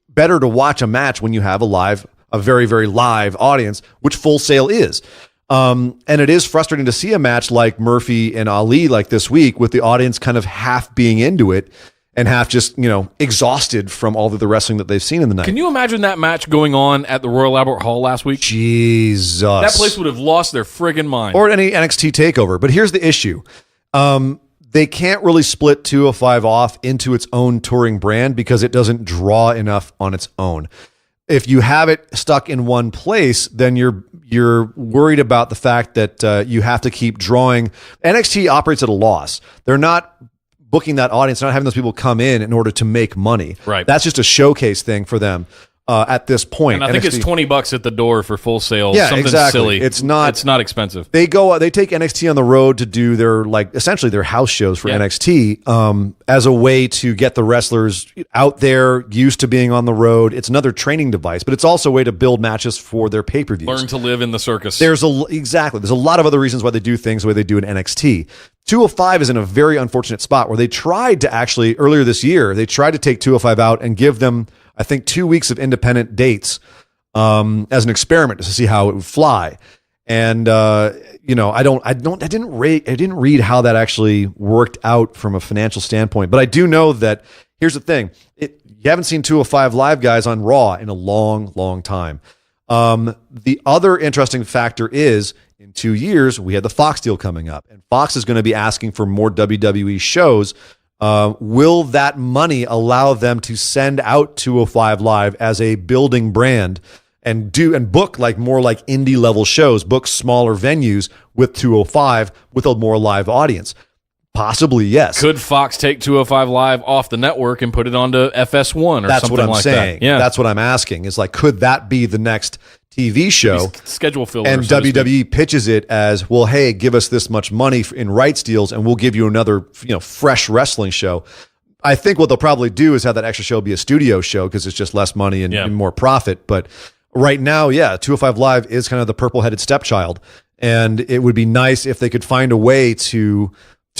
Speaker 3: better to watch a match when you have a very, very live audience, which Full Sail is. And it is frustrating to see a match like Murphy and Ali like this week with the audience kind of half being into it. and half just, exhausted from all of the wrestling that they've seen in the night.
Speaker 1: Can you imagine that match going on at the Royal Albert Hall last week?
Speaker 3: Jesus.
Speaker 1: That place would have lost their friggin' mind.
Speaker 3: Or any NXT takeover. But here's the issue. They can't really split 205 off into its own touring brand because it doesn't draw enough on its own. If you have it stuck in one place, then you're worried about the fact that you have to keep drawing. NXT operates at a loss. They're not booking that audience, not having those people come in order to make money.
Speaker 1: Right.
Speaker 3: That's just a showcase thing for them at this point.
Speaker 1: And I think it's $20 at the door for Full Sail.
Speaker 3: Yeah,
Speaker 1: something
Speaker 3: exactly.
Speaker 1: silly.
Speaker 3: It's not
Speaker 1: expensive.
Speaker 3: They take NXT on the road to do their essentially their house shows for NXT as a way to get the wrestlers out there used to being on the road. It's another training device, but it's also a way to build matches for their pay-per-views.
Speaker 1: Learn to live in the circus.
Speaker 3: There's a lot of other reasons why they do things the way they do in NXT. 205 is in a very unfortunate spot where they tried to actually earlier this year, they tried to take 205 out and give them, I think, 2 weeks of independent dates as an experiment to see how it would fly. And I didn't read how that actually worked out from a financial standpoint, but I do know that here's the thing: you haven't seen 205 Live guys on Raw in a long, long time. The other interesting factor is in 2 years we had the Fox deal coming up, and Fox is going to be asking for more WWE shows. Will that money allow them to send out 205 Live as a building brand and book more like indie level shows, book smaller venues with 205 with a more live audience? Possibly, yes.
Speaker 1: Could Fox take 205 Live off the network and put it onto FS1 or
Speaker 3: That's
Speaker 1: something
Speaker 3: what I'm
Speaker 1: like
Speaker 3: saying.
Speaker 1: that? Yeah.
Speaker 3: That's what I'm asking. Is could that be the next TV show?
Speaker 1: Schedule filler.
Speaker 3: And
Speaker 1: so to speak.
Speaker 3: WWE pitches it as, well, hey, give us this much money in rights deals and we'll give you another, fresh wrestling show. I think what they'll probably do is have that extra show be a studio show because it's just less money and more profit. But right now, 205 Live is kind of the purple-headed stepchild. And it would be nice if they could find a way to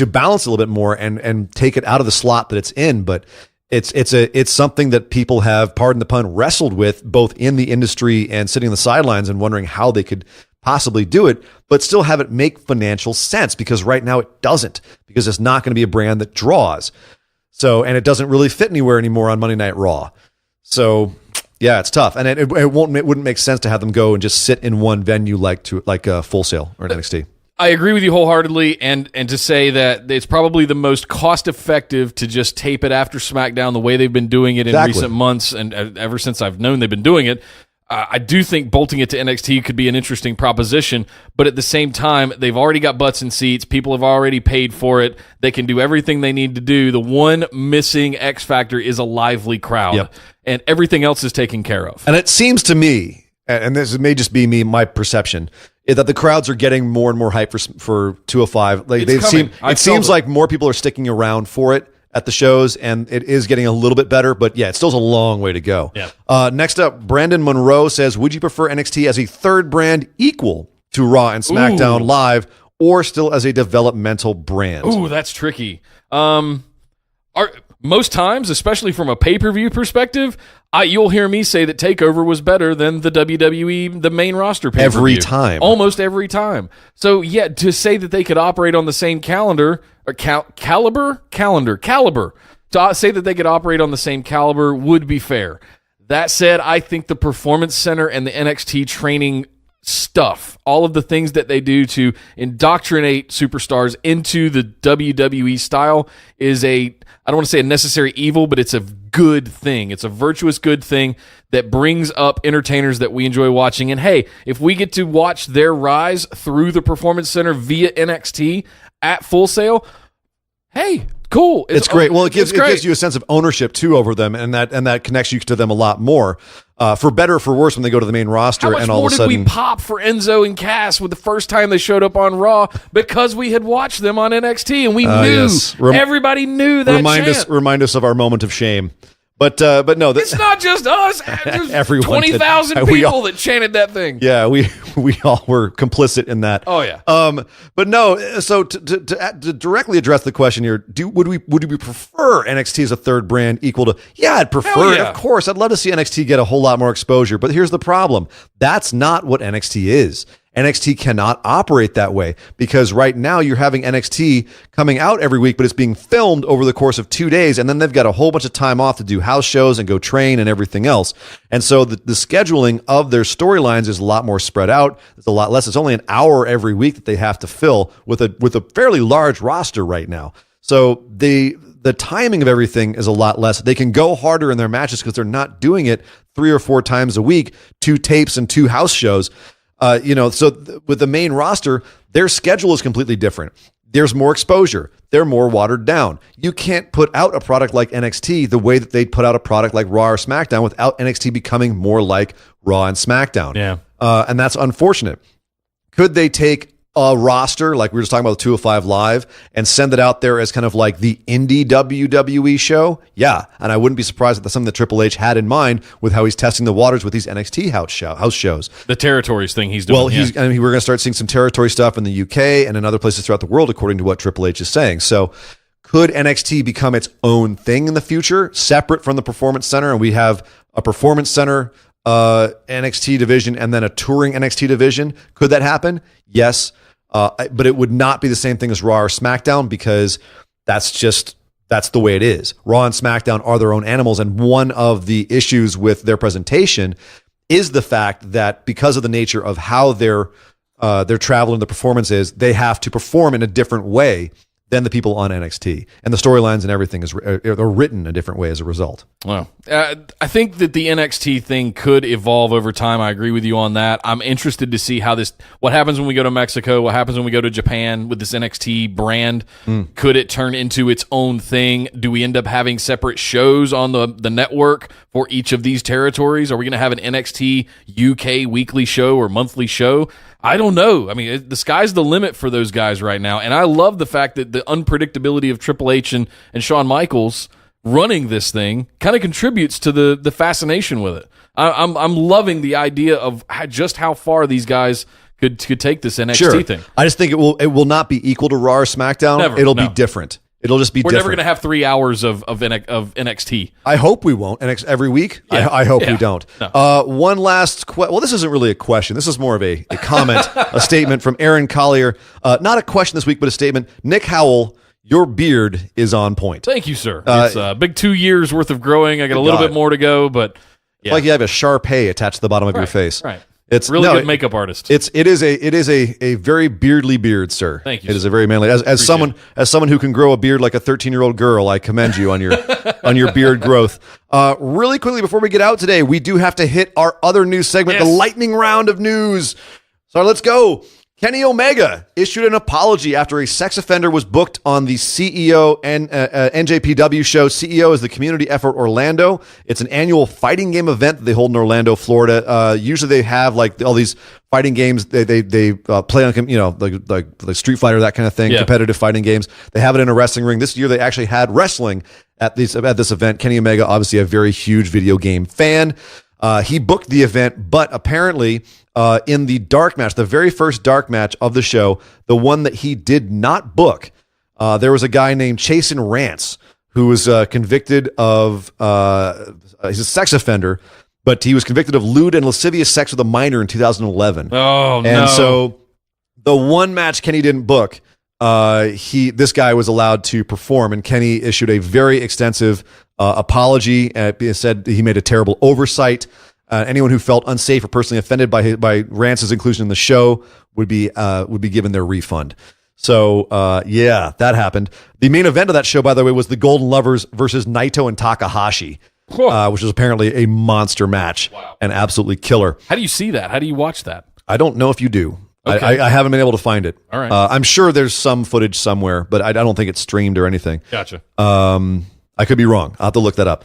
Speaker 3: balance a little bit more and take it out of the slot that it's in. But it's something that people have, pardon the pun, wrestled with both in the industry and sitting on the sidelines and wondering how they could possibly do it, but still have it make financial sense, because right now it doesn't, because it's not going to be a brand that draws. So, and it doesn't really fit anywhere anymore on Monday Night Raw. So yeah, it's tough. And it wouldn't make sense to have them go and just sit in one venue like Full Sail or an NXT.
Speaker 1: I agree with you wholeheartedly, and to say that it's probably the most cost-effective to just tape it after SmackDown the way they've been doing it in recent months, and ever since I've known they've been doing it. I do think bolting it to NXT could be an interesting proposition, but at the same time, they've already got butts in seats. People have already paid for it. They can do everything they need to do. The one missing X factor is a lively crowd, and everything else is taken care of.
Speaker 3: And it seems to me, and this may just be my perception, is that the crowds are getting more and more hype for 205. It seems like more people are sticking around for it at the shows, and it is getting a little bit better, but yeah, it still has a long way to go.
Speaker 1: Yeah.
Speaker 3: Next up, Brandon Monroe says, would you prefer NXT as a third brand equal to Raw and SmackDown Live, or still as a developmental brand?
Speaker 1: Ooh, that's tricky. Most times, especially from a pay-per-view perspective, you'll hear me say that TakeOver was better than the WWE, the main roster pay-per-view.
Speaker 3: Every time.
Speaker 1: Almost every time. So, yeah, to say that they could operate on the same calendar, or caliber? To say that they could operate on the same caliber would be fair. That said, I think the Performance Center and the NXT training stuff, all of the things that they do to indoctrinate superstars into the WWE style is I don't want to say a necessary evil, but it's a good thing. It's a virtuous good thing that brings up entertainers that we enjoy watching. And hey, if we get to watch their rise through the Performance Center via NXT at Full Sail, hey, cool.
Speaker 3: It's great. Well, it gives you a sense of ownership too over them, and that connects you to them a lot more. For better or for worse, when they go to the main roster, and all of a sudden,
Speaker 1: did we pop for Enzo and Cass with the first time they showed up on Raw because we had watched them on NXT and we knew everybody knew that.
Speaker 3: Remind us of our moment of shame. But no,
Speaker 1: it's not just us. There's 20,000 people that chanted that thing.
Speaker 3: Yeah, we all were complicit in that.
Speaker 1: Oh yeah.
Speaker 3: But no. So to directly address the question here, would we prefer NXT as a third brand equal to? Yeah, I'd prefer it. Of course, I'd love to see NXT get a whole lot more exposure. But here's the problem: that's not what NXT is. NXT cannot operate that way because right now you're having NXT coming out every week, but it's being filmed over the course of 2 days, and then they've got a whole bunch of time off to do house shows and go train and everything else. And so the scheduling of their storylines is a lot more spread out. It's a lot less. It's only an hour every week that they have to fill with a fairly large roster right now. So the timing of everything is a lot less. They can go harder in their matches because they're not doing it 3 or 4 times a week, 2 tapes and 2 house shows. With the main roster, their schedule is completely different. There's more exposure. They're more watered down. You can't put out a product like NXT the way that they'd put out a product like Raw or SmackDown without NXT becoming more like Raw and SmackDown.
Speaker 1: Yeah.
Speaker 3: And that's unfortunate. Could they take a roster like we were just talking about the 205 Live and send it out there as kind of like the indie WWE show? Yeah. And I wouldn't be surprised if that's something that Triple H had in mind with how he's testing the waters with these NXT house shows.
Speaker 1: The territories thing he's doing.
Speaker 3: Well, we're going to start seeing some territory stuff in the UK and in other places throughout the world, according to what Triple H is saying. So could NXT become its own thing in the future, separate from the Performance Center? And we have a Performance Center NXT division and then a touring NXT division. Could that happen? Yes. But it would not be the same thing as Raw or SmackDown because that's the way it is. Raw and SmackDown are their own animals. And one of the issues with their presentation is the fact that because of the nature of how their travel and the performance is, they have to perform in a different way than the people on NXT. And the storylines and everything are written a different way as a result.
Speaker 1: Well, I think that the NXT thing could evolve over time. I agree with you on that. I'm interested to see what happens when we go to Mexico, what happens when we go to Japan with this NXT brand. Could it turn into its own thing? Do we end up having separate shows on the network for each of these territories? Are we going to have an NXT UK weekly show or monthly show? I don't know. I mean, the sky's the limit for those guys right now. And I love the fact that the unpredictability of Triple H and Shawn Michaels running this thing kind of contributes to the fascination with it. I'm loving the idea of just how far these guys could take this NXT thing.
Speaker 3: I just think it will not be equal to Raw or SmackDown.
Speaker 1: Never,
Speaker 3: It'll be different. It'll just be different.
Speaker 1: We're never going to have 3 hours of NXT.
Speaker 3: I hope we won't. Every week? Yeah. I hope we don't. No. One last question. Well, this isn't really a question. This is more of a comment, a statement from Aaron Collier. Not a question this week, but a statement. Nick Howell, your beard is on point.
Speaker 1: Thank you, sir. It's a big 2 years worth of growing. I got a little bit more to go, but
Speaker 3: yeah. It's like you have a Shar-Pei attached to the bottom of your face.
Speaker 1: Right. It's really good makeup artist.
Speaker 3: It is a very beardly beard, sir.
Speaker 1: Thank you.
Speaker 3: It is a very manly. As someone who can grow a beard like a 13-year-old girl, I commend you on your beard growth. Really quickly before we get out today, we do have to hit our other news segment, the lightning round of news. So let's go. Kenny Omega issued an apology after a sex offender was booked on the CEO and NJPW show. CEO is the Community Effort Orlando. It's an annual fighting game event that they hold in Orlando, Florida. Usually they have like all these fighting games. They play on, like Street Fighter, that kind of thing, competitive fighting games. They have it in a wrestling ring. This year they actually had wrestling at this event. Kenny Omega, obviously a very huge video game fan. He booked the event, but apparently in the dark match, the very first dark match of the show, the one that he did not book, there was a guy named Chasen Rance who was convicted of, he's a sex offender, but he was convicted of lewd and lascivious sex with a minor in 2011.
Speaker 1: Oh, no.
Speaker 3: And so the one match Kenny didn't book, this guy was allowed to perform, and Kenny issued a very extensive apology. It said he made a terrible oversight. Anyone who felt unsafe or personally offended by Rance's inclusion in the show would be given their refund. So that happened. The main event of that show, by the way, was the Golden Lovers versus Naito and Takahashi, which was apparently a monster match and absolutely killer.
Speaker 1: How do you see that? How do you watch that?
Speaker 3: I don't know if you do.
Speaker 1: Okay.
Speaker 3: I haven't been able to find it.
Speaker 1: All right.
Speaker 3: I'm sure there's some footage somewhere, but I don't think it's streamed or anything.
Speaker 1: Gotcha.
Speaker 3: I could be wrong. I'll have to look that up.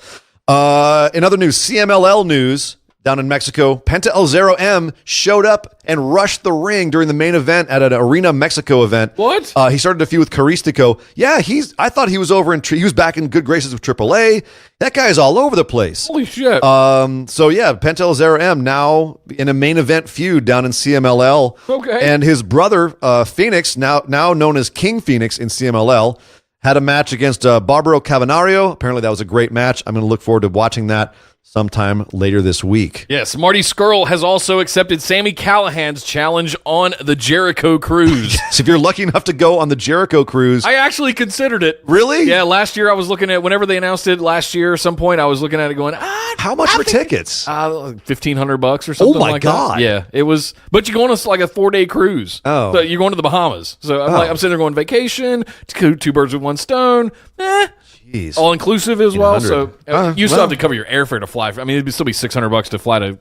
Speaker 3: In other news, CMLL news down in Mexico, Penta El Zero M showed up and rushed the ring during the main event at an Arena Mexico event.
Speaker 1: What?
Speaker 3: He started a feud with Caristico. Yeah, I thought he was he was back in good graces with AAA. That guy is all over the place.
Speaker 1: Holy shit.
Speaker 3: Penta El Zero M now in a main event feud down in CMLL.
Speaker 1: Okay.
Speaker 3: And his brother, Phoenix, now known as King Phoenix in CMLL, had a match against Barbaro Cavanario. Apparently that was a great match. I'm going to look forward to watching that sometime later this week.
Speaker 1: Yes, Marty Scurll has also accepted Sami Callihan's challenge on the Jericho Cruise.
Speaker 3: So if you're lucky enough to go on the Jericho Cruise.
Speaker 1: I actually considered it.
Speaker 3: Really?
Speaker 1: Yeah, last year I was looking at, whenever they announced it last year, at some point I was looking at it going,
Speaker 3: how much were tickets?
Speaker 1: $1,500 or something
Speaker 3: Oh my
Speaker 1: like
Speaker 3: God.
Speaker 1: that. Yeah, it was, but you're going on like a 4-day cruise.
Speaker 3: Oh.
Speaker 1: So you're going to the Bahamas. So I'm sitting there going vacation, two birds with one stone.
Speaker 3: Jeez.
Speaker 1: All inclusive as well. So you still
Speaker 3: well.
Speaker 1: have to cover your airfare to fly. I mean, it'd still be $600 to fly to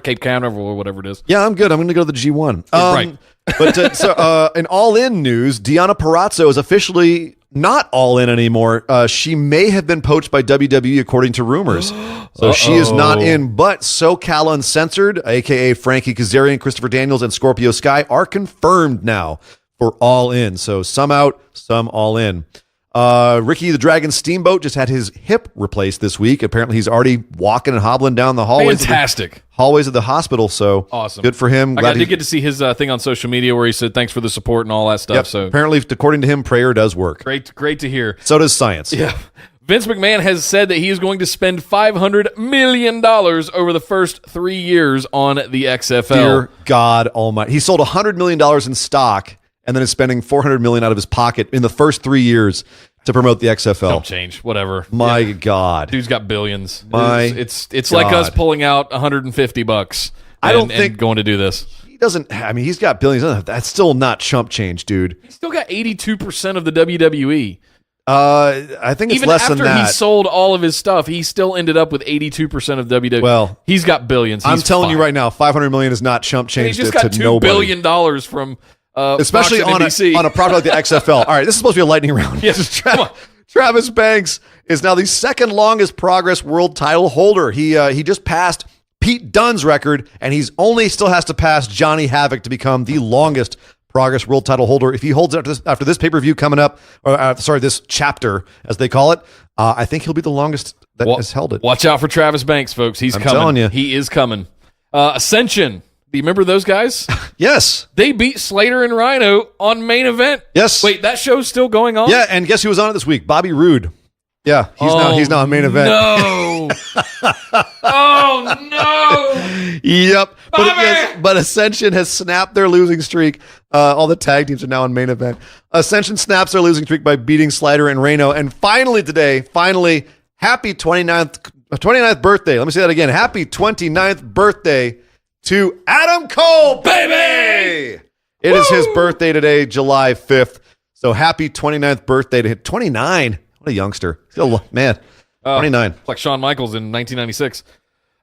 Speaker 1: Cape Canaveral or whatever it is.
Speaker 3: Yeah, I'm good. I'm going to go to the G1.
Speaker 1: Right.
Speaker 3: But in all-in news, Deonna Purrazzo is officially not all-in anymore. She may have been poached by WWE, according to rumors. So she is not in. But SoCal Uncensored, a.k.a. Frankie Kazarian, Christopher Daniels, and Scorpio Sky are confirmed now for all-in. So some out, some all-in. Ricky the Dragon Steamboat just had his hip replaced this week. Apparently he's already walking and hobbling down the hallways.
Speaker 1: Fantastic.
Speaker 3: Hallways of the hospital. So
Speaker 1: awesome.
Speaker 3: Good for him.
Speaker 1: I did get to see his thing on social media where he said thanks for the support and all that stuff.
Speaker 3: Yep.
Speaker 1: So
Speaker 3: apparently, according to him, prayer does work.
Speaker 1: Great to hear.
Speaker 3: So does science.
Speaker 1: Yeah. Vince McMahon has said that he is going to spend $500 million over the first 3 years on the XFL.
Speaker 3: Dear God Almighty. He sold $100 million in stock and then is spending $400 million out of his pocket in the first 3 years to promote the XFL.
Speaker 1: Don't change, whatever.
Speaker 3: My God.
Speaker 1: Dude's got billions. It's
Speaker 3: God.
Speaker 1: like us pulling out $150
Speaker 3: I don't
Speaker 1: and
Speaker 3: think
Speaker 1: going to do this.
Speaker 3: He doesn't, I mean, he's got billions. That's still not chump change, dude.
Speaker 1: He's still got 82% of the WWE.
Speaker 3: I think it's
Speaker 1: Even
Speaker 3: less than
Speaker 1: after
Speaker 3: that.
Speaker 1: he sold all of his stuff, he still ended up with 82% of WWE.
Speaker 3: Well,
Speaker 1: he's got billions.
Speaker 3: I'm
Speaker 1: He's
Speaker 3: telling you
Speaker 1: fine.
Speaker 3: right now, $500 million is not chump
Speaker 1: And
Speaker 3: change
Speaker 1: he just
Speaker 3: to
Speaker 1: got $2
Speaker 3: nobody.
Speaker 1: billion from
Speaker 3: Especially
Speaker 1: Fox and NBC.
Speaker 3: on a product like the XFL. All right, this is supposed to be a lightning round.
Speaker 1: Yes, come on.
Speaker 3: Travis Banks is now the second longest progress world title holder. He just passed Pete Dunne's record, and he's only still has to pass Johnny Havoc to become the longest progress world title holder. If he holds it after this pay-per-view coming up, or this chapter, as they call it, I think he'll be the longest that has held it.
Speaker 1: Watch out for Travis Banks, folks. He's coming.
Speaker 3: telling you.
Speaker 1: He is coming. Ascension. Do you remember those guys?
Speaker 3: Yes.
Speaker 1: They beat Slater and Rhino on Main Event.
Speaker 3: Yes.
Speaker 1: Wait, that show's still going on?
Speaker 3: Yeah, and guess who was on it this week? Bobby Roode. Yeah, he's now on Main Event.
Speaker 1: No. Oh, no.
Speaker 3: Yep.
Speaker 1: Bobby!
Speaker 3: But Ascension has snapped their losing streak. All the tag teams are now in Main Event. Ascension snaps their losing streak by beating Slater and Rhino. And finally today, happy 29th birthday. Let me say that again. Happy 29th birthday to Adam Cole, baby! It is his birthday today, July 5th. So happy 29th birthday to him. 29. What a youngster. Still, man, 29.
Speaker 1: Like Shawn Michaels in 1996.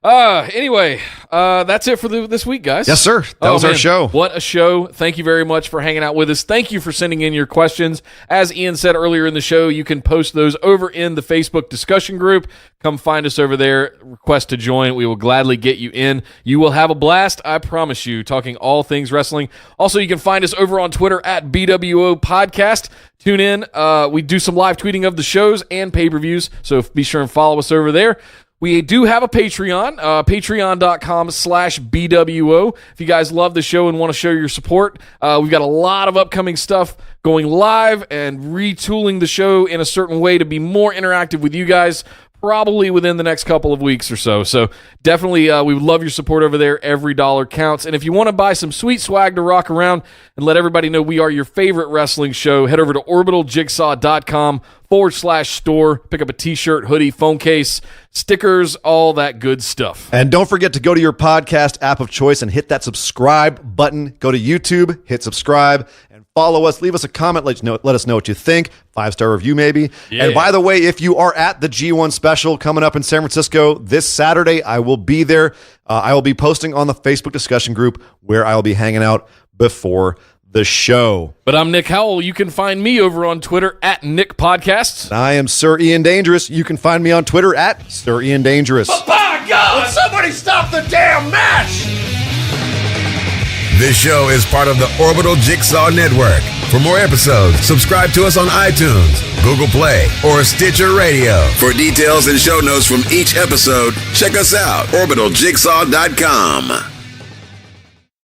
Speaker 1: Anyway, that's it for this week, guys.
Speaker 3: Yes, sir. That was our
Speaker 1: man.
Speaker 3: show.
Speaker 1: What a show. Thank you very much for hanging out with us. Thank you for sending in your questions. As Ian said earlier in the show, you can post those over in the Facebook discussion group. Come find us over there. Request to join. We will gladly get you in. You will have a blast, I promise you, talking all things wrestling. Also, you can find us over on Twitter at BWO Podcast. Tune in. We do some live tweeting of the shows and pay-per-views, so be sure and follow us over there. We do have a Patreon, patreon.com/BWO. If you guys love the show and want to show your support, we've got a lot of upcoming stuff going live and retooling the show in a certain way to be more interactive with you guys, probably within the next couple of weeks or so. So definitely, we would love your support over there. Every dollar counts. And if you want to buy some sweet swag to rock around and let everybody know we are your favorite wrestling show, head over to orbitaljigsaw.com/store. Pick up a t-shirt, hoodie, phone case, stickers, all that good stuff.
Speaker 3: And don't forget to go to your podcast app of choice and hit that subscribe button. Go to YouTube, hit subscribe, and follow us. Leave us a comment. Let us know what you think. 5-star review, maybe.
Speaker 1: Yeah.
Speaker 3: And by the way, if you are at the G1 special coming up in San Francisco this Saturday, I will be there. I will be posting on the Facebook discussion group where I will be hanging out before the show.
Speaker 1: But I'm Nick Howell. You can find me over on Twitter at Nick Podcasts.
Speaker 3: I am Sir Ian Dangerous. You can find me on Twitter at Sir Ian Dangerous.
Speaker 1: By God!
Speaker 3: Somebody stop the damn match!
Speaker 5: This show is part of the Orbital Jigsaw Network. For more episodes, subscribe to us on iTunes, Google Play, or Stitcher Radio. For details and show notes from each episode, check us out, orbitaljigsaw.com.